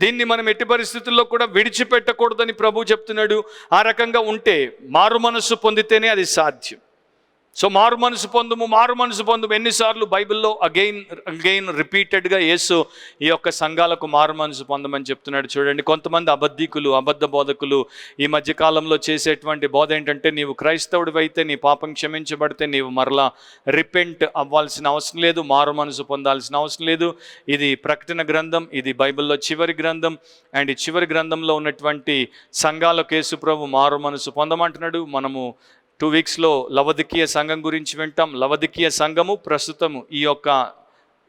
దీన్ని మనం ఎట్టి పరిస్థితుల్లో కూడా విడిచిపెట్టకూడదని ప్రభు చెప్తున్నాడు. ఆ రకంగా ఉంటే మారు మనస్సు పొందితేనే అది సాధ్యం. సో మారు మనసు పొందుము ఎన్నిసార్లు బైబిల్లో అగైన్ రిపీటెడ్గా యేసు ఈ యొక్క సంఘాలకు మారు మనసు పొందమని చెప్తున్నాడు. చూడండి, కొంతమంది అబద్ధ బోధకులు ఈ మధ్యకాలంలో చేసేటువంటి బోధ ఏంటంటే, నీవు క్రైస్తవుడివి అయితే నీ పాపం క్షమించబడితే నీవు మరలా రిపెంట్ అవ్వాల్సిన అవసరం లేదు, మారు మనసు పొందాల్సిన అవసరం లేదు. ఇది ప్రకటన గ్రంథం, ఇది బైబిల్లో చివరి గ్రంథం. అండ్ ఈ చివరి గ్రంథంలో ఉన్నటువంటి సంఘాలకు యేసు ప్రభు మారు మనసు పొందమంటున్నాడు. మనము 2 వీక్స్లో లవదికీయ సంఘం గురించి వింటాం. లవదికీయ సంఘము ప్రస్తుతము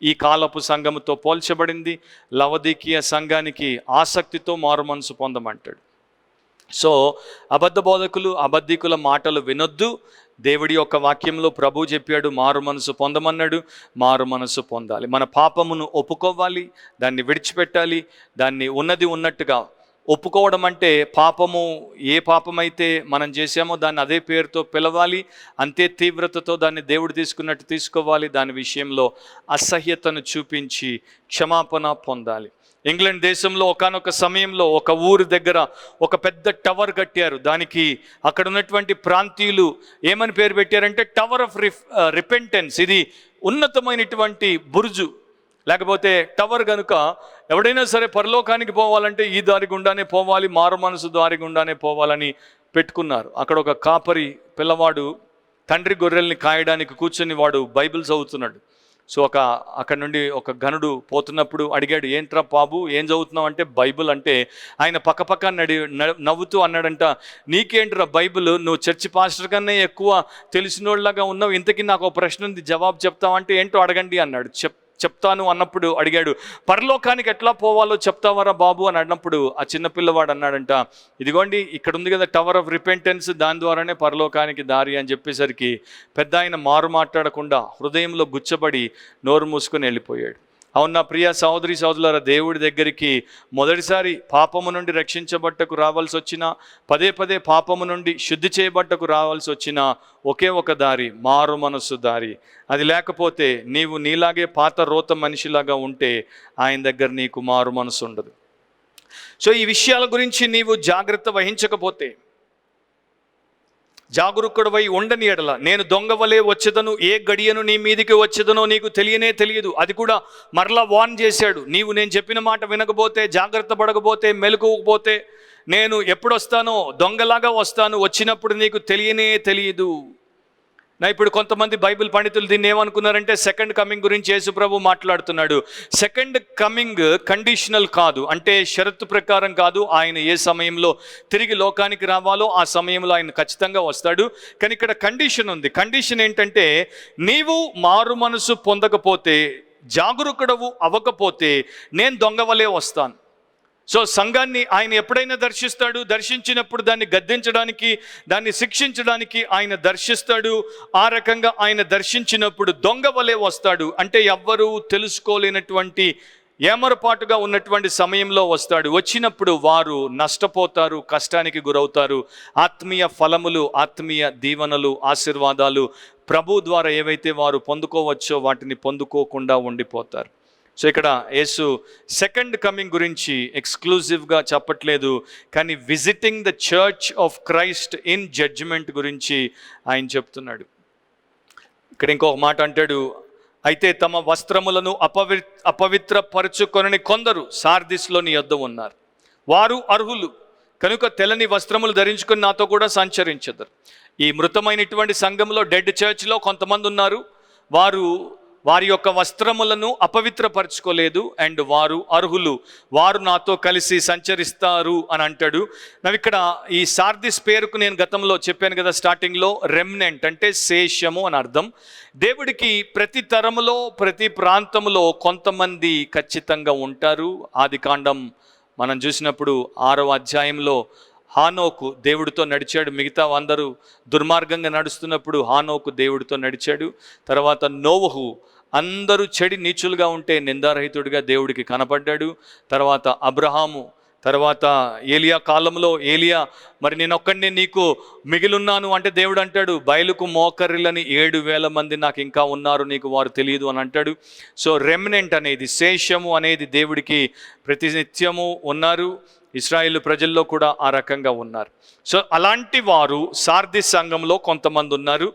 ఈ కాలపు సంఘముతో పోల్చబడింది. లవదికీయ సంఘానికి ఆసక్తితో మారు మనసు పొందమంటాడు. సో అబద్ధికుల మాటలు వినొద్దు. దేవుడి యొక్క వాక్యంలో ప్రభు చెప్పాడు, మారు మనసు పొందమన్నాడు. మారు మనసు పొందాలి, మన పాపమును ఒప్పుకోవాలి, దాన్ని విడిచిపెట్టాలి. దాన్ని ఉన్నది ఉన్నట్టుగా ఒప్పుకోవడం అంటే పాపము ఏ పాపమైతే మనం చేసామో దాన్ని అదే పేరుతో పిలవాలి, అంతే తీవ్రతతో దాన్ని దేవుడు తీసుకున్నట్టు తీసుకోవాలి. దాని విషయంలో అసహ్యతను చూపించి క్షమాపణ పొందాలి. ఇంగ్లాండ్ దేశంలో ఒకానొక సమయంలో ఒక ఊరు దగ్గర ఒక పెద్ద టవర్ కట్టారు. దానికి అక్కడ ఉన్నటువంటి ప్రాంతీయులు ఏమని పేరు పెట్టారంటే టవర్ ఆఫ్ రిపెంటెన్స్. ఇది ఉన్నతమైనటువంటి బురుజు, లేకపోతే టవర్. కనుక ఎవడైనా సరే పరలోకానికి పోవాలంటే ఈ దారి గుండానే పోవాలి, మారు మనసు దారి గుండానే పోవాలని పెట్టుకున్నారు. అక్కడ ఒక కాపరి పిల్లవాడు తండ్రి గొర్రెల్ని కాయడానికి కూర్చొని వాడు బైబిల్ చదువుతున్నాడు. సో అక్కడ నుండి ఒక గనుడు పోతున్నప్పుడు అడిగాడు, ఏంట్రా బాబు ఏం చదువుతున్నావు అంటే బైబిల్ అంటే, ఆయన పక్క నవ్వుతూ అన్నాడంట, నీకేంట్రా బైబిల్, నువ్వు చర్చి పాస్టర్ కన్నా ఎక్కువ తెలిసినోళ్ళలాగా ఉన్నావు, ఇంతకీ నాకు ఒక ప్రశ్న ఉంది జవాబు చెప్తావంటే ఏంటో అడగండి అన్నాడు. చెప్తాను అన్నప్పుడు అడిగాడు, పరలోకానికి ఎట్లా పోవాలో చెప్తావరా బాబు అని అన్నప్పుడు ఆ చిన్నపిల్లవాడు అన్నాడంట, ఇదిగోండి ఇక్కడ ఉంది కదా టవర్ ఆఫ్ రిపెంటెన్స్, దాని ద్వారానే పరలోకానికి దారి అని చెప్పేసరికి పెద్ద ఆయన మారు మాట్లాడకుండా హృదయంలో గుచ్చబడి నోరు మూసుకొని వెళ్ళిపోయాడు. అవును నా ప్రియ సహోదరి సహోదరులారా, దేవుడి దగ్గరికి మొదటిసారి పాపము నుండి రక్షించబట్టకు రావాల్సి వచ్చినా, పదే పాపము నుండి శుద్ధి చేయబట్టకు రావాల్సి వచ్చినా ఒకే ఒక దారి, మారు మనస్సు దారి. అది లేకపోతే నీవు నీలాగే పాత రోత మనిషిలాగా ఉంటే ఆయన దగ్గర నీకు మారు మనసు ఉండదు. సో ఈ విషయాల గురించి నీవు జాగ్రత్త వహించకపోతే, జాగరూకుడవై ఉండని ఎడల, నేను దొంగ వలె వచ్చేదను, ఏ గడియను నీ మీదికి వచ్చేదనో నీకు తెలియదు. అది కూడా మరలా వార్న్ చేశాడు. నేను చెప్పిన మాట వినకపోతే, జాగ్రత్త పడకపోతే, మెలకువకపోతే నేను ఎప్పుడొస్తానో దొంగలాగా వస్తాను, వచ్చినప్పుడు నీకు తెలియదు. ఇప్పుడు కొంతమంది బైబిల్ పండితులు దీన్ని ఏమనుకున్నారంటే సెకండ్ కమింగ్ గురించి యేసు ప్రభు మాట్లాడుతున్నాడు. సెకండ్ కమింగ్ కండిషనల్ కాదు, అంటే షరతు ప్రకారం కాదు. ఆయన ఏ సమయంలో తిరిగి లోకానికి రావాలో ఆ సమయంలో ఆయన ఖచ్చితంగా వస్తాడు. కానీ ఇక్కడ కండిషన్ ఉంది. కండిషన్ ఏంటంటే, నీవు మారు మనసు పొందకపోతే, జాగరూకుడవు అవ్వకపోతే నేను దొంగ వలె వస్తాను. సో సంఘాన్ని ఆయన ఎప్పుడైనా దర్శించినప్పుడు దాన్ని గద్దించడానికి, దాన్ని శిక్షించడానికి ఆయన దర్శిస్తాడు. ఆ రకంగా ఆయన దర్శించినప్పుడు దొంగ వలె వస్తాడు. అంటే ఎవ్వరూ తెలుసుకోలేనటువంటి ఏమరపాటుగా ఉన్నటువంటి సమయంలో వస్తాడు. వచ్చినప్పుడు వారు నష్టపోతారు, కష్టానికి గురవుతారు. ఆత్మీయ ఫలములు, ఆత్మీయ దీవెనలు, ఆశీర్వాదాలు ప్రభు ద్వారా ఏవైతే వారు పొందుకోవచ్చో వాటిని పొందుకోకుండా ఉండిపోతారు. సో ఇక్కడ యేసు సెకండ్ కమింగ్ గురించి ఎక్స్క్లూజివ్గా చెప్పట్లేదు, కానీ visiting the church of Christ in judgement గురించి ఆయన చెప్తున్నాడు. ఇక్కడ ఇంకొక మాట అంటాడు, అయితే తమ వస్త్రములను అపవిత్రపరచుకొనని కొందరు సార్దిస్లో నీ యొద్ద ఉన్నారు. వారు అర్హులు కనుక తెల్లని వస్త్రములు ధరించుకొని నాతో కూడా సంచరించెదరు. ఈ మృతమైనటువంటి సంఘంలో, డెడ్ చర్చ్లో కొంతమంది ఉన్నారు, వారి యొక్క వస్త్రములను అపవిత్రపరచుకోలేదు, అండ్ వారు అర్హులు, వారు నాతో కలిసి సంచరిస్తారు అని అంటాడు. ఇక్కడ ఈ సార్దిస్ పేరుకు నేను గతంలో చెప్పాను కదా స్టార్టింగ్లో, రెమ్నెంట్ అంటే శేషము అని అర్థం. దేవుడికి ప్రతి తరములో, ప్రతి ప్రాంతంలో కొంతమంది ఖచ్చితంగా ఉంటారు. ఆదికాండం మనం చూసినప్పుడు 6వ అధ్యాయంలో హానోకు దేవుడితో నడిచాడు. మిగతా అందరూ దుర్మార్గంగా నడుస్తున్నప్పుడు హానోకు దేవుడితో నడిచాడు. తర్వాత నోవహు అందరూ చెడి నీచులుగా ఉంటే నిందారహితుడిగా దేవుడికి కనపడ్డాడు. తర్వాత అబ్రహాము తర్వాత ఏలియా కాలంలో ఏలియా మరి నేనొక్కడినే నీకు మిగిలిన్నాను అంటే దేవుడు అంటాడు, బయలుకు మోకరిల్లని 7,000 మంది నాకు ఇంకా ఉన్నారు, నీకు వారు తెలియదు అని అంటాడు. సో రెమినెంట్ అనేది, శేషము అనేది దేవుడికి ప్రతినిత్యము ఉన్నారు. ఇశ్రాయేలు ప్రజల్లో కూడా ఆ రకంగా ఉన్నారు. సో అలాంటి వారు సార్దిస్ సంఘంలో కొంతమంది ఉన్నారు.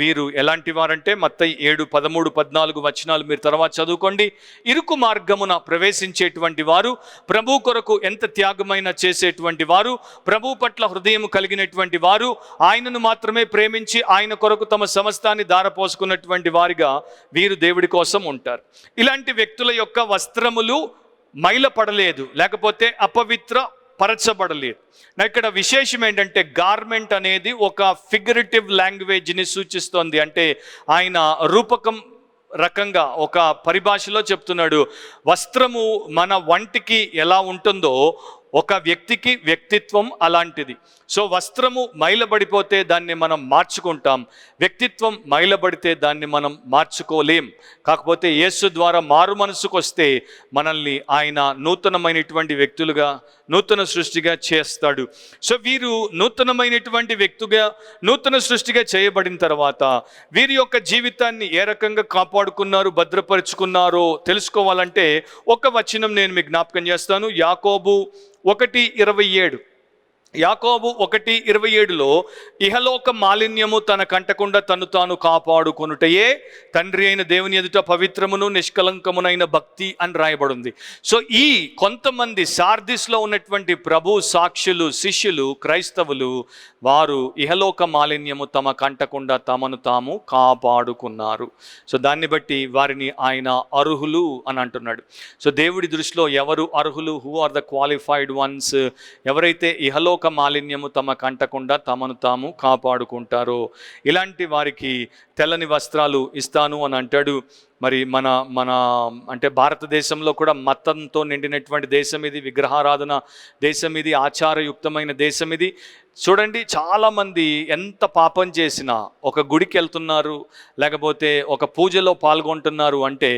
వీరు ఎలాంటి వారంటే మత్తయి 7:13-14 మీరు తర్వాత చదువుకోండి. ఇరుకు మార్గమున ప్రవేశించేటువంటి వారు, ప్రభు కొరకు ఎంత త్యాగమైన చేసేటువంటి వారు, ప్రభు పట్ల హృదయం కలిగినటువంటి వారు, ఆయనను మాత్రమే ప్రేమించి ఆయన కొరకు తమ సమస్తాన్ని ధారపోసుకున్నటువంటి వారిగా వీరు దేవుడి కోసం ఉంటారు. ఇలాంటి వ్యక్తుల యొక్క వస్త్రములు మైలపడలేదు, లేకపోతే అపవిత్ర పరచబడలేదు. ఇక్కడ విశేషం ఏంటంటే గార్మెంట్ అనేది ఒక ఫిగరేటివ్ లాంగ్వేజ్ని సూచిస్తోంది. అంటే ఆయన రూపకం రకంగా ఒక పరిభాషలో చెప్తున్నాడు, వస్త్రము మన వంటికి ఎలా ఉంటుందో ఒక వ్యక్తికి వ్యక్తిత్వం అలాంటిది. సో వస్త్రము మైలబడిపోతే దాన్ని మనం మార్చుకుంటాం, వ్యక్తిత్వం మైలబడితే దాన్ని మనం మార్చుకోలేం. కాకపోతే యేసు ద్వారా మారు మనసుకు వస్తే మనల్ని ఆయన నూతనమైనటువంటి వ్యక్తులుగా, నూతన సృష్టిగా చేస్తాడు. సో వీరు నూతనమైనటువంటి వ్యక్తిగా, నూతన సృష్టిగా చేయబడిన తర్వాత వీరి యొక్క జీవితాన్ని ఏ రకంగా కాపాడుకున్నారు, భద్రపరుచుకున్నారో తెలుసుకోవాలంటే ఒక వచనం నేను మీకు జ్ఞాపకం చేస్తాను. యాకోబు 1:27. యాకోబు 1:27లో ఇహలోక మాలిన్యము తన కంటకుండా తను తాను కాపాడుకొనుటయే తండ్రి అయిన దేవుని ఎదుట పవిత్రమును నిష్కలంకమునైన భక్తి అని రాయబడింది. సో ఈ కొంతమంది సార్దిస్లో ఉన్నటువంటి ప్రభు సాక్షులు, శిష్యులు, క్రైస్తవులు, వారు ఇహలోక మాలిన్యము తమ కంటకుండా తమను తాము కాపాడుకున్నారు. సో దాన్ని బట్టి వారిని ఆయన అర్హులు అని అంటున్నాడు. సో దేవుడి దృష్టిలో ఎవరు అర్హులు? Who are the qualified ones? ఎవరైతే ఇహలోక మాలిన్యము తమ కంటకుండా తమను తాము కాపాడుకుంటారో ఇలాంటి వారికి తెల్లని వస్త్రాలు ఇస్తాను అని అంటాడు. మరి మన అంటే భారతదేశంలో కూడా మతంతో నిండినటువంటి దేశం ఇది, విగ్రహారాధన దేశం ఇది, ఆచారయుక్తమైన దేశం ఇది. చూడండి, చాలామంది ఎంత పాపం చేసినా ఒక గుడికి వెళ్తున్నారు, లేకపోతే ఒక పూజలో పాల్గొంటున్నారు అంటే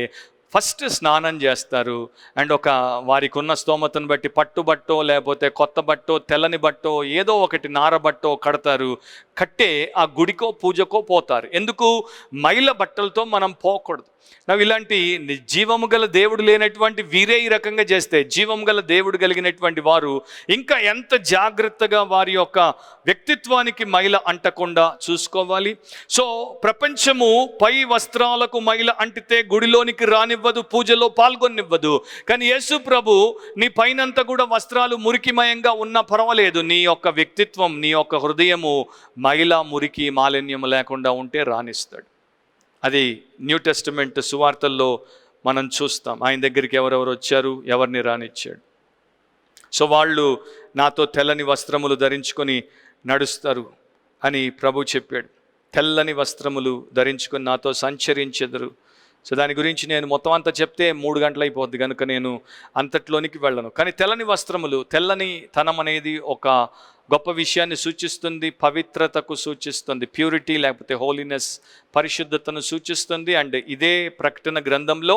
ఫస్ట్ స్నానం చేస్తారు. అండ్ ఒక వారికి ఉన్న స్తోమతను బట్టి పట్టుబట్టో లేకపోతే కొత్త బట్టో తెల్లని బట్టో ఏదో ఒకటి నారబట్టో కడతారు. కట్టే ఆ గుడికో పూజకో పోతారు. ఎందుకు? మైల బట్టలతో మనం పోకూడదు. ఇలాంటి జీవము గల దేవుడు లేనటువంటి వీరే ఈ రకంగా చేస్తే, జీవం గల దేవుడు కలిగినటువంటి వారు ఇంకా ఎంత జాగ్రత్తగా వారి యొక్క వ్యక్తిత్వానికి మైల అంటకుండా చూసుకోవాలి. సో ప్రపంచము పై వస్త్రాలకు మైల అంటితే గుడిలోనికి రానివ్వదు, పూజలో పాల్గొనివ్వదు. కానీ యేసు ప్రభు నీ పైనంతా కూడా వస్త్రాలు మురికిమయంగా ఉన్నా పర్వాలేదు, నీ యొక్క వ్యక్తిత్వం, నీ యొక్క హృదయము మైల, మురికి, మాలిన్యము లేకుండా ఉంటే రానిస్తాడు. అది న్యూ టెస్టిమెంట్ సువార్తల్లో మనం చూస్తాం. ఆయన దగ్గరికి ఎవరెవరు వచ్చారు, ఎవరిని రానిచ్చాడు. సో వాళ్ళు నాతో తెల్లని వస్త్రములు ధరించుకొని నడుస్తారు అని ప్రభు చెప్పాడు. తెల్లని వస్త్రములు ధరించుకొని నాతో సంచరించెదరు. సో దాని గురించి నేను మొత్తం అంతా చెప్తే 3 గంటలు అయిపోద్ది, కనుక నేను అంతట్లోనికి వెళ్ళను. కానీ తెల్లని వస్త్రములు, తెల్లని తనం అనేది ఒక గొప్ప విషయాన్ని సూచిస్తుంది, పవిత్రతకు సూచిస్తుంది, ప్యూరిటీ లేకపోతే హోలీనెస్, పరిశుద్ధతను సూచిస్తుంది. అండ్ ఇదే ప్రకటన గ్రంథంలో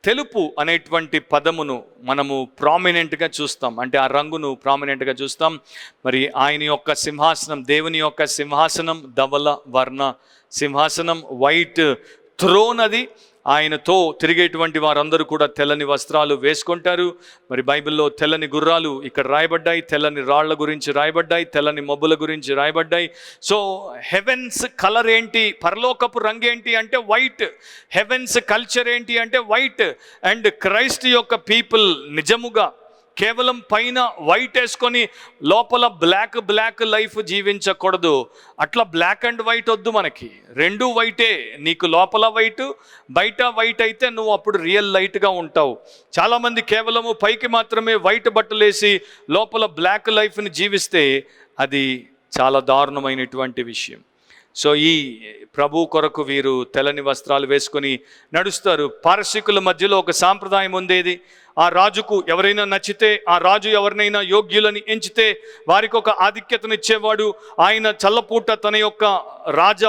తెలుపు అనేటువంటి పదమును మనము ప్రామినెంట్గా చూస్తాం. అంటే ఆ రంగును ప్రామినెంట్గా చూస్తాం. మరి ఆయన యొక్క సింహాసనం, దేవుని యొక్క సింహాసనం ధవల వర్ణ సింహాసనం, వైట్ థ్రోన్ అది. ఆయనతో తిరిగేటువంటి వారందరూ కూడా తెల్లని వస్త్రాలు వేసుకుంటారు. మరి బైబిల్లో తెల్లని గుర్రాలు ఇక్కడ రాయబడ్డాయి, తెల్లని రాళ్ల గురించి రాయబడ్డాయి, తెల్లని మబ్బుల గురించి రాయబడ్డాయి. సో హెవెన్స్ కలర్ ఏంటి, పరలోకపు రంగు ఏంటి అంటే వైట్. హెవెన్స్ కల్చర్ ఏంటి అంటే వైట్. అండ్ క్రైస్ట్ యొక్క పీపుల్ నిజముగా కేవలం పైన వైట్ వేసుకొని లోపల బ్లాక్ లైఫ్ జీవించకూడదు. అట్లా బ్లాక్ అండ్ వైట్ వద్దు మనకి, రెండూ వైటే. నీకు లోపల వైట్, బయట వైట్ అయితే నువ్వు అప్పుడు రియల్ లైట్గా ఉంటావు. చాలామంది కేవలము పైకి మాత్రమే వైట్ బట్టలు వేసి లోపల బ్లాక్ లైఫ్ని జీవిస్తే అది చాలా దారుణమైనటువంటి విషయం. సో ఈ ప్రభు కొరకు వీరు తెల్లని వస్త్రాలు వేసుకొని నడుస్తారు. పారసీకుల మధ్యలో ఒక సాంప్రదాయం ఉండేది. ఆ రాజుకు ఎవరైనా నచ్చితే, ఆ రాజు ఎవరినైనా యోగ్యులని ఎంచితే వారికి ఒక ఆధిక్యతనిచ్చేవాడు. ఆయన చల్లపూట తన యొక్క రాజ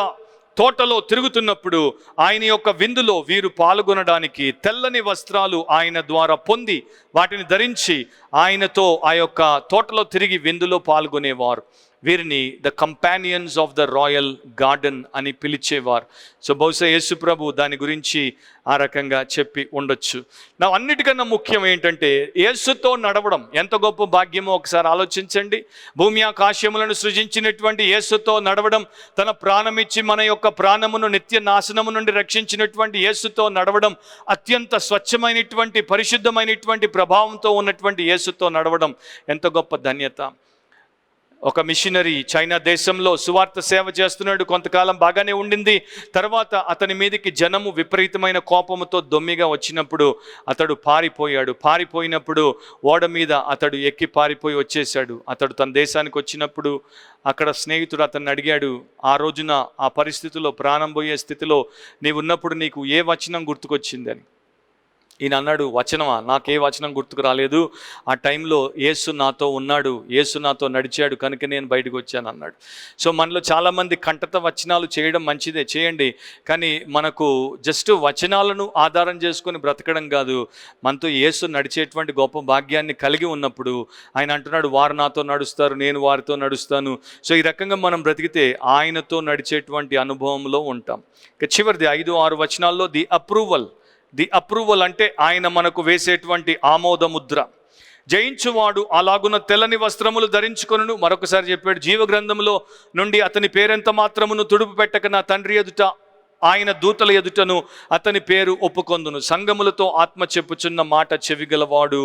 తోటలో తిరుగుతున్నప్పుడు ఆయన యొక్క విందులో వీరు పాల్గొనడానికి తెల్లని వస్త్రాలు ఆయన ద్వారా పొంది వాటిని ధరించి ఆయనతో ఆ యొక్క తోటలో తిరిగి విందులో పాల్గొనేవారు. వీరిని the companions of the royal garden అని పిలిచేవారు. సో బహుశా యేసు ప్రభు దాని గురించి ఆ రకంగా చెప్పి ఉండొచ్చు. నా అన్నిటికన్నా ముఖ్యం ఏంటంటే యేసుతో నడవడం ఎంత గొప్ప భాగ్యమో ఒకసారి ఆలోచించండి. భూమి ఆకాశములను సృజించినటువంటి యేసుతో నడవడం, తన ప్రాణమిచ్చి మన యొక్క ప్రాణమును నిత్య నాశనము నుండి రక్షించినటువంటి యేసుతో నడవడం, అత్యంత స్వచ్ఛమైనటువంటి పరిశుద్ధమైనటువంటి ప్రభావంతో ఉన్నటువంటి యేసుతో నడవడం ఎంత గొప్ప ధన్యత. ఒక మిషనరీ చైనా దేశంలో సువార్త సేవ చేస్తున్నాడు. కొంతకాలం బాగానే ఉండింది. తర్వాత అతని మీదకి జనము విపరీతమైన కోపముతో దొమ్మిగా వచ్చినప్పుడు అతడు పారిపోయినప్పుడు ఓడ మీద అతడు ఎక్కి పారిపోయి వచ్చేసాడు. అతడు తన దేశానికి వచ్చినప్పుడు అక్కడ స్నేహితుడు అతన్ని అడిగాడు, ఆ రోజున ఆ పరిస్థితిలో ప్రాణం పోయే స్థితిలో నీవు ఉన్నప్పుడు నీకు ఏ వచనం గుర్తుకొచ్చిందని. ఈయన అన్నాడు, వచనమా? నాకే వచనం గుర్తుకు రాలేదు. ఆ టైంలో యేసు నాతో ఉన్నాడు, యేసు నాతో నడిచాడు కనుక నేను బయటకు వచ్చాను అన్నాడు. సో మనలో చాలామంది కంటత వచనాలు చేయడం మంచిదే, చేయండి. కానీ మనకు జస్ట్ వచనాలను ఆధారం చేసుకొని బ్రతకడం కాదు, మనతో యేసు నడిచేటువంటి గొప్ప భాగ్యాన్ని కలిగి ఉన్నప్పుడు ఆయన అంటున్నాడు, వారు నాతో నడుస్తారు, నేను వారితో నడుస్తాను. సో ఈ రకంగా మనం బ్రతికితే ఆయనతో నడిచేటువంటి అనుభవంలో ఉంటాం. ఇక చివరిది 5-6 వచనాల్లో ది అప్రూవల్ అంటే ఆయన మనకు వేసేటువంటి ఆమోద ముద్ర. జయించువాడు అలాగున తెల్లని వస్త్రములు ధరించుకొనును. మరొకసారి చెప్పాడు, జీవ గ్రంథములో నుండి అతని పేరెంత మాత్రమును తుడుపు పెట్టక నా తండ్రి ఎదుట ఆయన దూతల ఎదుటను అతని పేరు ఒప్పుకొందును. సంఘములతో ఆత్మ చెప్పుచున్న మాట చెవిగలవాడు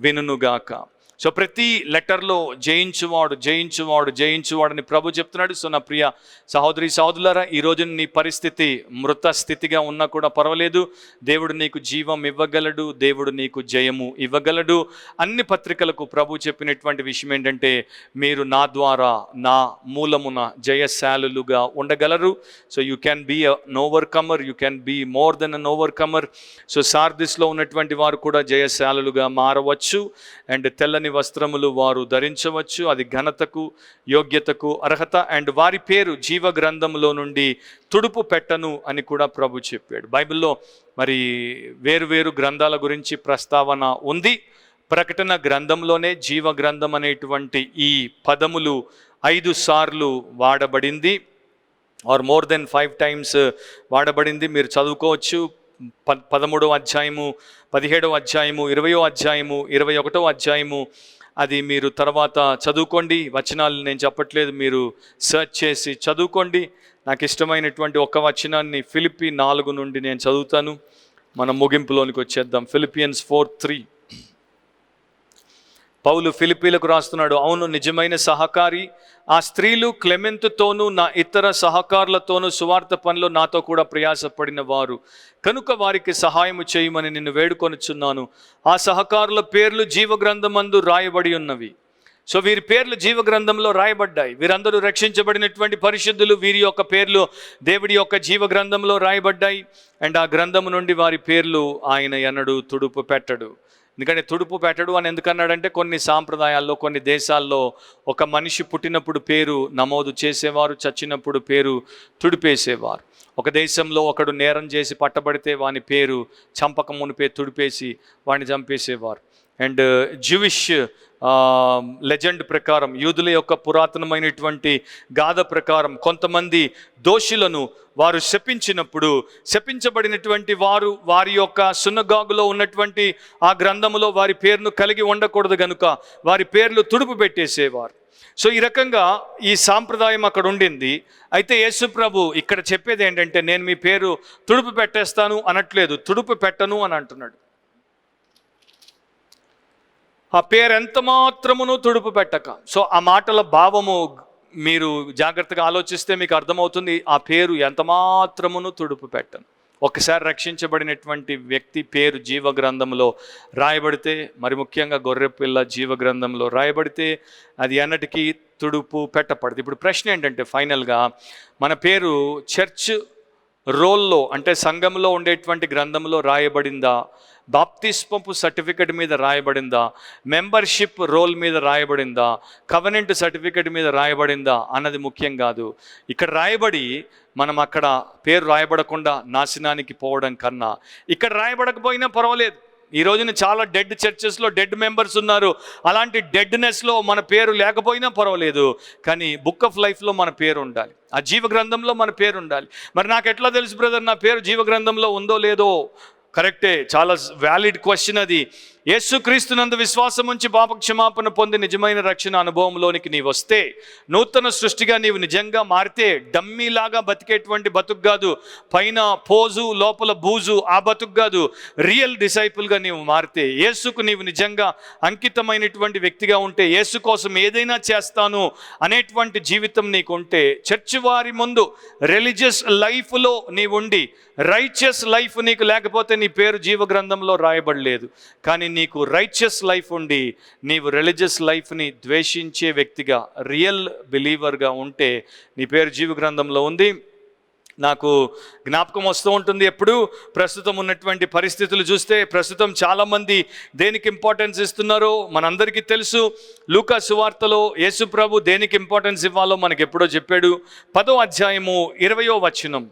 వినుగాక. సో ప్రతి లెటర్లో జయించువాడని ప్రభు చెప్తున్నాడు. సో నా ప్రియ సహోదరి సహోదరులారా, ఈరోజు నీ పరిస్థితి మృత స్థితిగా ఉన్నా కూడా పర్వాలేదు, దేవుడు నీకు జీవం ఇవ్వగలడు, దేవుడు నీకు జయము ఇవ్వగలడు. అన్ని పత్రికలకు ప్రభు చెప్పినటువంటి విషయం ఏంటంటే, మీరు నా ద్వారా నా మూలమున జయశాలులుగా ఉండగలరు. So you can be an overcomer, you can be more than an overcomer. So సార్దిస్లో ఉన్నటువంటి వారు కూడా జయశాలులుగా మారవచ్చు. అండ్ తెల్లని వస్త్రములు వారు ధరించవచ్చు, అది ఘనతకు యోగ్యతకు అర్హత. అండ్ వారి పేరు జీవ గ్రంథములో నుండి తుడుపు పెట్టను అని కూడా ప్రభు చెప్పాడు. బైబిల్లో మరి వేరు గ్రంథాల గురించి ప్రస్తావన ఉంది. ప్రకటన గ్రంథంలోనే జీవ గ్రంథం అనేటువంటి ఈ పదములు 5 సార్లు వాడబడింది, ఆర్ మోర్ దెన్ 5 times వాడబడింది. మీరు చదువుకోవచ్చు. 13వ అధ్యాయము, 17వ అధ్యాయము, 20వ అధ్యాయము, 21వ అధ్యాయము. అది మీరు తర్వాత చదువుకోండి. వచనాలు నేను చెప్పట్లేదు, మీరు సెర్చ్ చేసి చదువుకోండి. నాకు ఇష్టమైనటువంటి ఒక వచనాన్ని ఫిలిప్పీ 4 నుండి నేను చదువుతాను. మనం ముగింపులోనికి వచ్చేద్దాం. ఫిలిపియన్స్ 4:3. పౌలు ఫిలిప్పీలకు రాస్తున్నాడు, అవును నిజమైన సహకారి ఆ స్త్రీలు క్లెమెంతుతోనూ నా ఇతర సహకారులతోనూ సువార్త పనిలో నాతో కూడా ప్రయాసపడిన వారు కనుక వారికి సహాయము చేయమని నిన్ను వేడుకొనుచున్నాను. ఆ సహకారుల పేర్లు జీవగ్రంథమందు రాయబడి ఉన్నవి. సో వీరి పేర్లు జీవ గ్రంథంలో రాయబడ్డాయి. వీరందరూ రక్షించబడినటువంటి పరిశుద్ధులు. వీరి యొక్క పేర్లు దేవుడి యొక్క జీవ గ్రంథంలో రాయబడ్డాయి. అండ్ ఆ గ్రంథము నుండి వారి పేర్లు ఆయన ఎన్నడూ తుడుపు పెట్టడు. ఎందుకంటే తుడుపు పెట్టడు అని ఎందుకన్నాడంటే, కొన్ని సాంప్రదాయాల్లో కొన్ని దేశాల్లో ఒక మనిషి పుట్టినప్పుడు పేరు నమోదు చేసేవారు, చచ్చినప్పుడు పేరు తుడిపేసేవారు. ఒక దేశంలో ఒకడు నేరం చేసి పట్టబడితే వాని పేరు చంపక మునిపే తుడిపేసి వాడిని చంపేసేవారు. అండ్ జ్యూయిష్ లెజెండ్ ప్రకారం, యూదుల యొక్క పురాతనమైనటువంటి గాథ ప్రకారం, కొంతమంది దోషులను వారు శపించినప్పుడు శపించబడినటువంటి వారు వారి యొక్క సున్నగాగులో ఉన్నటువంటి ఆ గ్రంథములో వారి పేరును కలిగి ఉండకూడదు కనుక వారి పేర్లు తుడుపు పెట్టేసేవారు. సో ఈ రకంగా ఈ సాంప్రదాయం అక్కడ ఉండింది. అయితే యేసు ప్రభు ఇక్కడ చెప్పేది ఏంటంటే, నేను మీ పేరు తుడుపు పెట్టేస్తాను అనట్లేదు, తుడుపు పెట్టను అని అంటున్నాడు. ఆ పేరు ఎంత మాత్రమును తుడుపు పెట్టక. సో ఆ మాటల భావము మీరు జాగ్రత్తగా ఆలోచిస్తే మీకు అర్థమవుతుంది. ఆ పేరు ఎంత మాత్రమును తుడుపు పెట్టను. ఒకసారి రక్షించబడినటువంటి వ్యక్తి పేరు జీవ గ్రంథంలో రాయబడితే, మరి ముఖ్యంగా గొర్రెపిల్ల జీవ గ్రంథంలో రాయబడితే అది ఎన్నటికీ తుడుపు పెట్టపడదు. ఇప్పుడు ప్రశ్న ఏంటంటే, ఫైనల్గా మన పేరు చర్చ్ రోల్లో అంటే సంఘంలో ఉండేటువంటి గ్రంథంలో రాయబడిందా, బాప్తిస్మపు సర్టిఫికెట్ మీద రాయబడిందా, మెంబర్షిప్ రోల్ మీద రాయబడిందా, కవెనెంట్ సర్టిఫికెట్ మీద రాయబడిందా అన్నది ముఖ్యం కాదు. ఇక్కడ రాయబడి మనం అక్కడ పేరు రాయబడకుండా నాశనానికి పోవడం కన్నా ఇక్కడ రాయబడకపోయినా పర్వాలేదు. ఈ రోజున చాలా డెడ్ చర్చెస్లో డెడ్ మెంబర్స్ ఉన్నారు. అలాంటి డెడ్నెస్లో మన పేరు లేకపోయినా పర్వాలేదు, కానీ బుక్ ఆఫ్ లైఫ్లో మన పేరు ఉండాలి, ఆ జీవ గ్రంథంలో మన పేరు ఉండాలి. మరి నాకు ఎట్లా తెలుసు బ్రదర్ నా పేరు జీవ గ్రంథంలో ఉందో లేదో? కరెక్టే, చాలా వ్యాలిడ్ క్వశ్చన్ అది. యేసుక్రీస్తునందు విశ్వాసం ఉంచి పాప క్షమాపణ పొంది నిజమైన రక్షణ అనుభవంలోనికి నీవు వస్తే, నూతన సృష్టిగా నీవు నిజంగా మారితే, డమ్మీలాగా బతికేటువంటి బతుకు కాదు, పైన పోజు లోపల బూజు ఆ బతుకు కాదు, రియల్ డిసైపుల్గా నీవు మారితే, యేసుకు నీవు నిజంగా అంకితమైనటువంటి వ్యక్తిగా ఉంటే, యేసు కోసం ఏదైనా చేస్తాను అనేటువంటి జీవితం నీకు ఉంటే, చర్చి వారి ముందు రిలీజియస్ లైఫ్లో నీవు ఉండి రైచియస్ లైఫ్ నీకు లేకపోతే నీ పేరు జీవ గ్రంథంలో రాయబడలేదు. కానీ నీకు రైచియస్ లైఫ్ ఉండి నీవు రిలీజియస్ లైఫ్ని ద్వేషించే వ్యక్తిగా, రియల్ బిలీవర్గా ఉంటే నీ పేరు జీవ గ్రంథంలో ఉంది. నాకు జ్ఞాపకం వస్తూ ఉంటుంది ఎప్పుడు ప్రస్తుతం ఉన్నటువంటి పరిస్థితులు చూస్తే, ప్రస్తుతం చాలామంది దేనికి ఇంపార్టెన్స్ ఇస్తున్నారో మనందరికీ తెలుసు. లూకా సువార్తలో యేసు ప్రభు దేనికి ఇంపార్టెన్స్ ఇవ్వాలో మనకు ఎప్పుడో చెప్పాడు. 10వ అధ్యాయము 20వ వచనం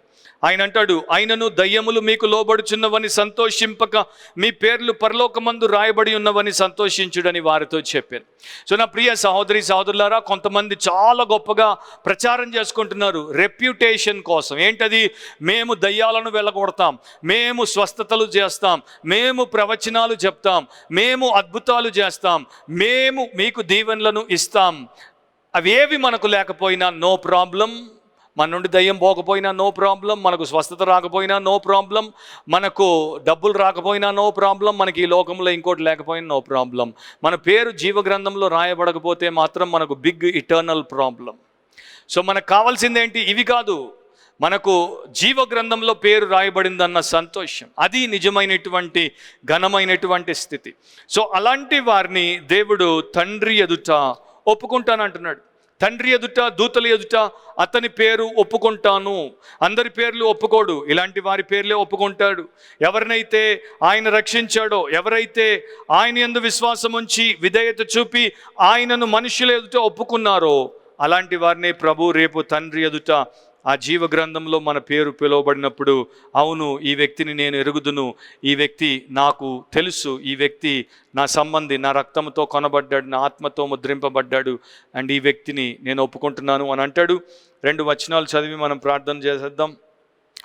ఆయన అంటాడు, ఆయనను దయ్యములు మీకు లోబడుచున్నవని సంతోషింపక మీ పేర్లు పరలోకమందు రాయబడి ఉన్నవని సంతోషించుడని వారితో చెప్పాను. సో నా ప్రియ సహోదరి సహోదరులారా, కొంతమంది చాలా గొప్పగా ప్రచారం చేసుకుంటున్నారు రెప్యుటేషన్ కోసం. ఏంటది? మేము దయ్యాలను వెళ్ళగొడతాం, మేము స్వస్థతలు చేస్తాం, మేము ప్రవచనాలు చెప్తాం, మేము అద్భుతాలు చేస్తాం, మేము మీకు దీవెనలను ఇస్తాం. అవేవి మనకు లేకపోయినా నో ప్రాబ్లం, మన నుండి దయ్యం పోకపోయినా నో ప్రాబ్లం, మనకు స్వస్థత రాకపోయినా నో ప్రాబ్లం, మనకు డబ్బులు రాకపోయినా నో ప్రాబ్లం, మనకి ఈ లోకంలో ఇంకోటి లేకపోయినా నో ప్రాబ్లం. మన పేరు జీవ గ్రంథంలో రాయబడకపోతే మాత్రం మనకు బిగ్ ఇటర్నల్ ప్రాబ్లం. సో మనకు కావాల్సింది ఏంటి? ఇవి కాదు, మనకు జీవ గ్రంథంలో పేరు రాయబడిందన్న సంతోషం, అది నిజమైనటువంటి ఘనమైనటువంటి స్థితి. సో అలాంటి వారిని దేవుడు తండ్రి ఎదుట ఒప్పుకుంటానంటున్నాడు. తండ్రి ఎదుట, దూతల ఎదుట అతని పేరు ఒప్పుకుంటాను. అందరి పేర్లు ఒప్పుకోడు, ఇలాంటి వారి పేర్లే ఒప్పుకుంటాడు. ఎవరినైతే ఆయన రక్షించాడో, ఎవరైతే ఆయన యందు విశ్వాసం ఉంచి విధేయత చూపి ఆయనను మనుషుల ఎదుట ఒప్పుకున్నారో అలాంటి వారిని ప్రభు రేపు తండ్రి ఎదుట ఆ జీవ గ్రంథంలో మన పేరు పిలువబడినప్పుడు, అవును ఈ వ్యక్తిని నేను ఎరుగుదును, ఈ వ్యక్తి నాకు తెలుసు, ఈ వ్యక్తి నా సంబంధి, నా రక్తంతో కొనబడ్డాడు, నా ఆత్మతో ముద్రింపబడ్డాడు, అండ్ ఈ వ్యక్తిని నేను ఒప్పుకుంటున్నాను అని అంటాడు. 2 వచనాలు చదివి మనం ప్రార్థన చేసేద్దాం.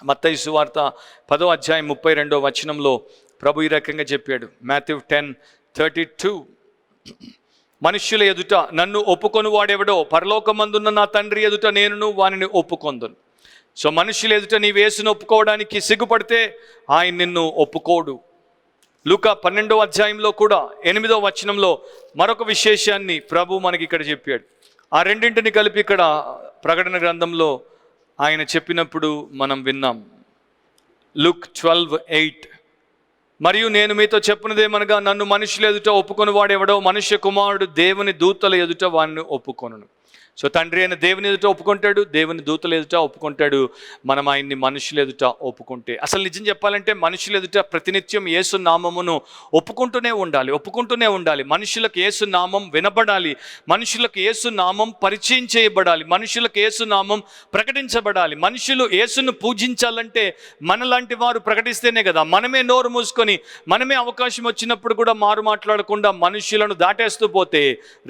మత్తయి సువార్త 10వ అధ్యాయం 32వ వచనంలో ప్రభు ఈ రకంగా చెప్పాడు. మాథ్యూ 10:32, మనుష్యుల ఎదుట నన్ను ఒప్పుకొని వాడెవడో పరలోకమందున్న నా తండ్రి ఎదుట నేను వానిని ఒప్పుకొందును. సో మనుష్యుల ఎదుట నీ యేసును ఒప్పుకోవడానికి సిగ్గుపడితే ఆయన నిన్ను ఒప్పుకోడు. లూకా 12వ అధ్యాయంలో కూడా 8వ వచనంలో మరొక విశేషాన్ని ప్రభు మనకి ఇక్కడ చెప్పాడు. ఆ రెండింటిని కలిపి ఇక్కడ ప్రకటన గ్రంథంలో ఆయన చెప్పినప్పుడు మనం విన్నాం. Luke 12:8, మరియు నేను మీతో చెప్పినదేమనగా నన్ను మనుషుల ఎదుట ఒప్పుకొని వాడెవడో మనుష్య కుమారుడు దేవుని దూతల ఎదుట వాడిని ఒప్పుకొనును. సో తండ్రి అయిన దేవుని ఎదుట ఒప్పుకుంటాడు, దేవుని దూతల ఎదుట ఒప్పుకుంటాడు. మనం ఆయన్ని మనుషుల ఎదుట ఒప్పుకుంటే, అసలు నిజం చెప్పాలంటే మనుషుల ఎదుట ప్రతినిత్యం యేసు నామమును ఒప్పుకుంటూనే ఉండాలి. మనుషులకు యేసు నామం వినబడాలి, మనుషులకు యేసు నామం పరిచయం చేయబడాలి, మనుషులకు యేసు నామం ప్రకటించబడాలి. మనుషులు యేసును పూజించాలంటే మనలాంటి వారు ప్రకటిస్తేనే కదా. మనమే నోరు మూసుకొని, మనమే అవకాశం వచ్చినప్పుడు కూడా మారు మాట్లాడకుండా మనుషులను దాటేస్తూ పోతే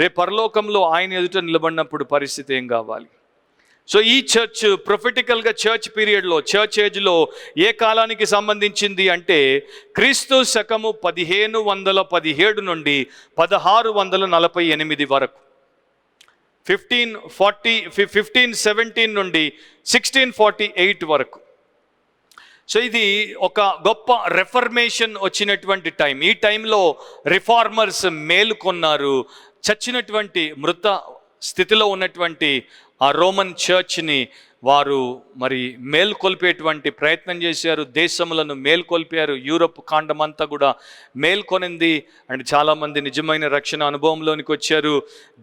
రేపు పరలోకంలో ఆయన ఎదుట నిలబడినప్పుడు పరిస్థితి ఏం కావాలి? సో ఈ చర్చ్ ప్రొఫెటికల్గా చర్చ్ పీరియడ్లో, చర్చ్ ఏజ్లో ఏ కాలానికి సంబంధించింది అంటే క్రీస్తు శకము 1517 నుండి 1648 వరకు, 1517 నుండి 1648 వరకు. సో ఇది ఒక గొప్ప రెఫర్మేషన్ వచ్చినటువంటి టైం. ఈ టైంలో రిఫార్మర్స్ మేలుకొన్నారు. చచ్చినటువంటి మృత స్థితిలో ఉన్నటువంటి ఆ రోమన్ చర్చ్ని వారు మరి మేల్కొల్పేటువంటి ప్రయత్నం చేశారు. దేశములను మేల్కొల్పారు. యూరప్ ఖండమంతా కూడా మేల్కొనింది. అండ్ చాలామంది నిజమైన రక్షణ అనుభవంలోనికి వచ్చారు.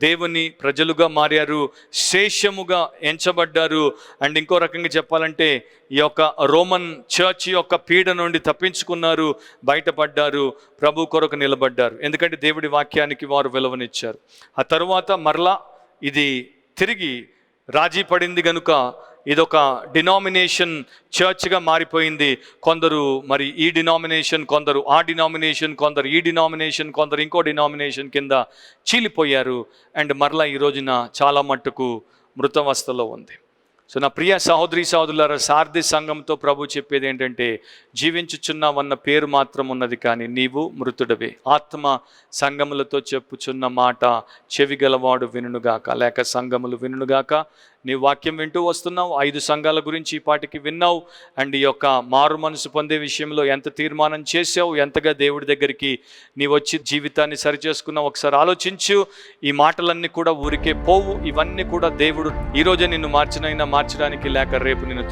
దేవుని ప్రజలుగా మారారు. శేషముగా ఎంచబడ్డారు. అండ్ ఇంకో రకంగా చెప్పాలంటే ఈ యొక్క రోమన్ చర్చ్ యొక్క పీడ నుండి తప్పించుకున్నారు, బయటపడ్డారు, ప్రభు కొరకు నిలబడ్డారు. ఎందుకంటే దేవుడి వాక్యానికి వారు విలువనిచ్చారు. ఆ తరువాత మరలా ఇది తిరిగి రాజీ పడింది కనుక ఇదొక డినామినేషన్ చర్చ్గా మారిపోయింది. కొందరు మరి ఈ డినామినేషన్, కొందరు ఆ డినామినేషన్, కొందరు ఈ డినామినేషన్, కొందరు ఇంకో డినామినేషన్ కింద చీలిపోయారు. అండ్ మరలా ఈ రోజున చాలా మట్టుకు మృతవస్థలో ఉంది. సో నా ప్రియ సహోదరి సహోదరులారా, సార్ది సంఘంతో ప్రభు చెప్పేది ఏంటంటే, జీవించుచున్నావన్న పేరు మాత్రం ఉన్నది, కానీ నీవు మృతుడవే. ఆత్మ సంఘములతో చెప్పుచున్న మాట చెవిగలవాడు వినుగాక, లేక సంఘములు వినుగాక. నీ వాక్యం వింటూ వస్తున్నావు. 5 సంఘాల గురించి ఈ పాటికి విన్నావు. అండ్ ఈ యొక్క మారు మనసు పొందే విషయంలో ఎంత తీర్మానం చేసావు, ఎంతగా దేవుడి దగ్గరికి నీ వచ్చి జీవితాన్ని సరిచేసుకున్నావు ఒకసారి ఆలోచించు. ఈ మాటలన్నీ కూడా ఊరికే పోవు. ఇవన్నీ కూడా దేవుడు ఈరోజే నిన్ను మార్చడానికి, లేక రేపు నిన్ను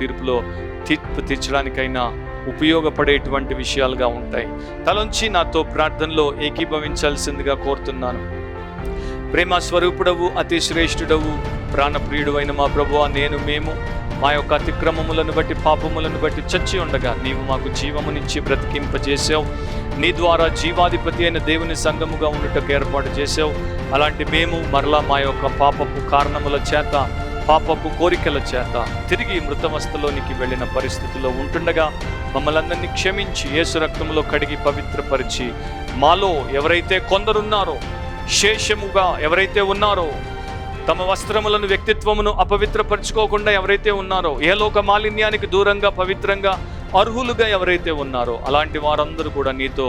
తీర్పు తీర్చడానికైనా ఉపయోగపడేటువంటి విషయాలుగా ఉంటాయి. తలొంచి నాతో ప్రార్థనలో ఏకీభవించాల్సిందిగా కోరుతున్నాను. ప్రేమ స్వరూపుడవు, అతి శ్రేష్ఠుడవు, ప్రాణప్రియుడు అయిన మా ప్రభువా, మేము మా యొక్క అతిక్రమములను బట్టి, పాపములను బట్టి చచ్చి ఉండగా నీవు మాకు జీవమునిచ్చి బ్రతికింపజేసావు. నీ ద్వారా జీవాధిపతి అయిన దేవుని సంఘముగా ఉండుటకు ఏర్పాటు చేసావు. అలాంటి మేము మరలా మా యొక్క పాపపు కారణముల చేత, పాపపు కోరికల చేత తిరిగి మృతవస్థలోనికి వెళ్ళిన పరిస్థితిలో ఉంటుండగా మమ్మల్ని అందరినీ క్షమించి యేసు రక్తములో కడిగి పవిత్రపరిచి, మాలో ఎవరైతే కొందరున్నారో, శేషముగా ఎవరైతే ఉన్నారో, తమ వస్త్రములను, వ్యక్తిత్వమును అపవిత్రపరచుకోకుండా ఎవరైతే ఉన్నారో, ఏ లోక మాలిన్యానికి దూరంగా పవిత్రంగా అర్హులుగా ఎవరైతే ఉన్నారో, అలాంటి వారందరూ కూడా నీతో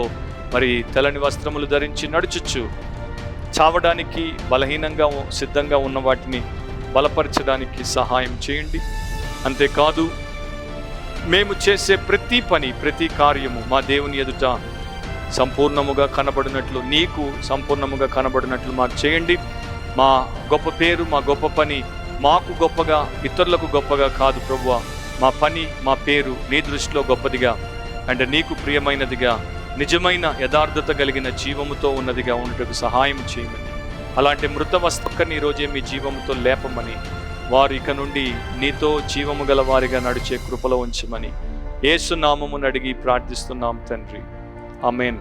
మరి తెల్లని వస్త్రములు ధరించి నడుచుచ్చు చావడానికి బలహీనంగా సిద్ధంగా ఉన్న వాటిని బలపరచడానికి సహాయం చేయండి. అంతేకాదు, మేము చేసే ప్రతి పని, ప్రతి కార్యము మా దేవుని ఎదుట సంపూర్ణముగా కనబడినట్లు, నీకు సంపూర్ణముగా కనబడినట్లు మాకు చేయండి. మా గొప్ప పేరు, మా గొప్ప పని మాకు గొప్పగా, ఇతరులకు గొప్పగా కాదు ప్రభువా. మా పని, మా పేరు నీ దృష్టిలో గొప్పదిగా, అంటే నీకు ప్రియమైనదిగా, నిజమైన యథార్థత కలిగిన జీవముతో ఉన్నదిగా ఉండటకు సహాయం చేయమని, అలాంటి మృతవస్థని ఈరోజే మీ జీవముతో లేపమని, వారు ఇక నుండి నీతో జీవము గల వారిగా నడిచే కృపలో ఉంచమని యేసు నామమును అడిగి ప్రార్థిస్తున్నాం తండ్రి. ఆమేన్.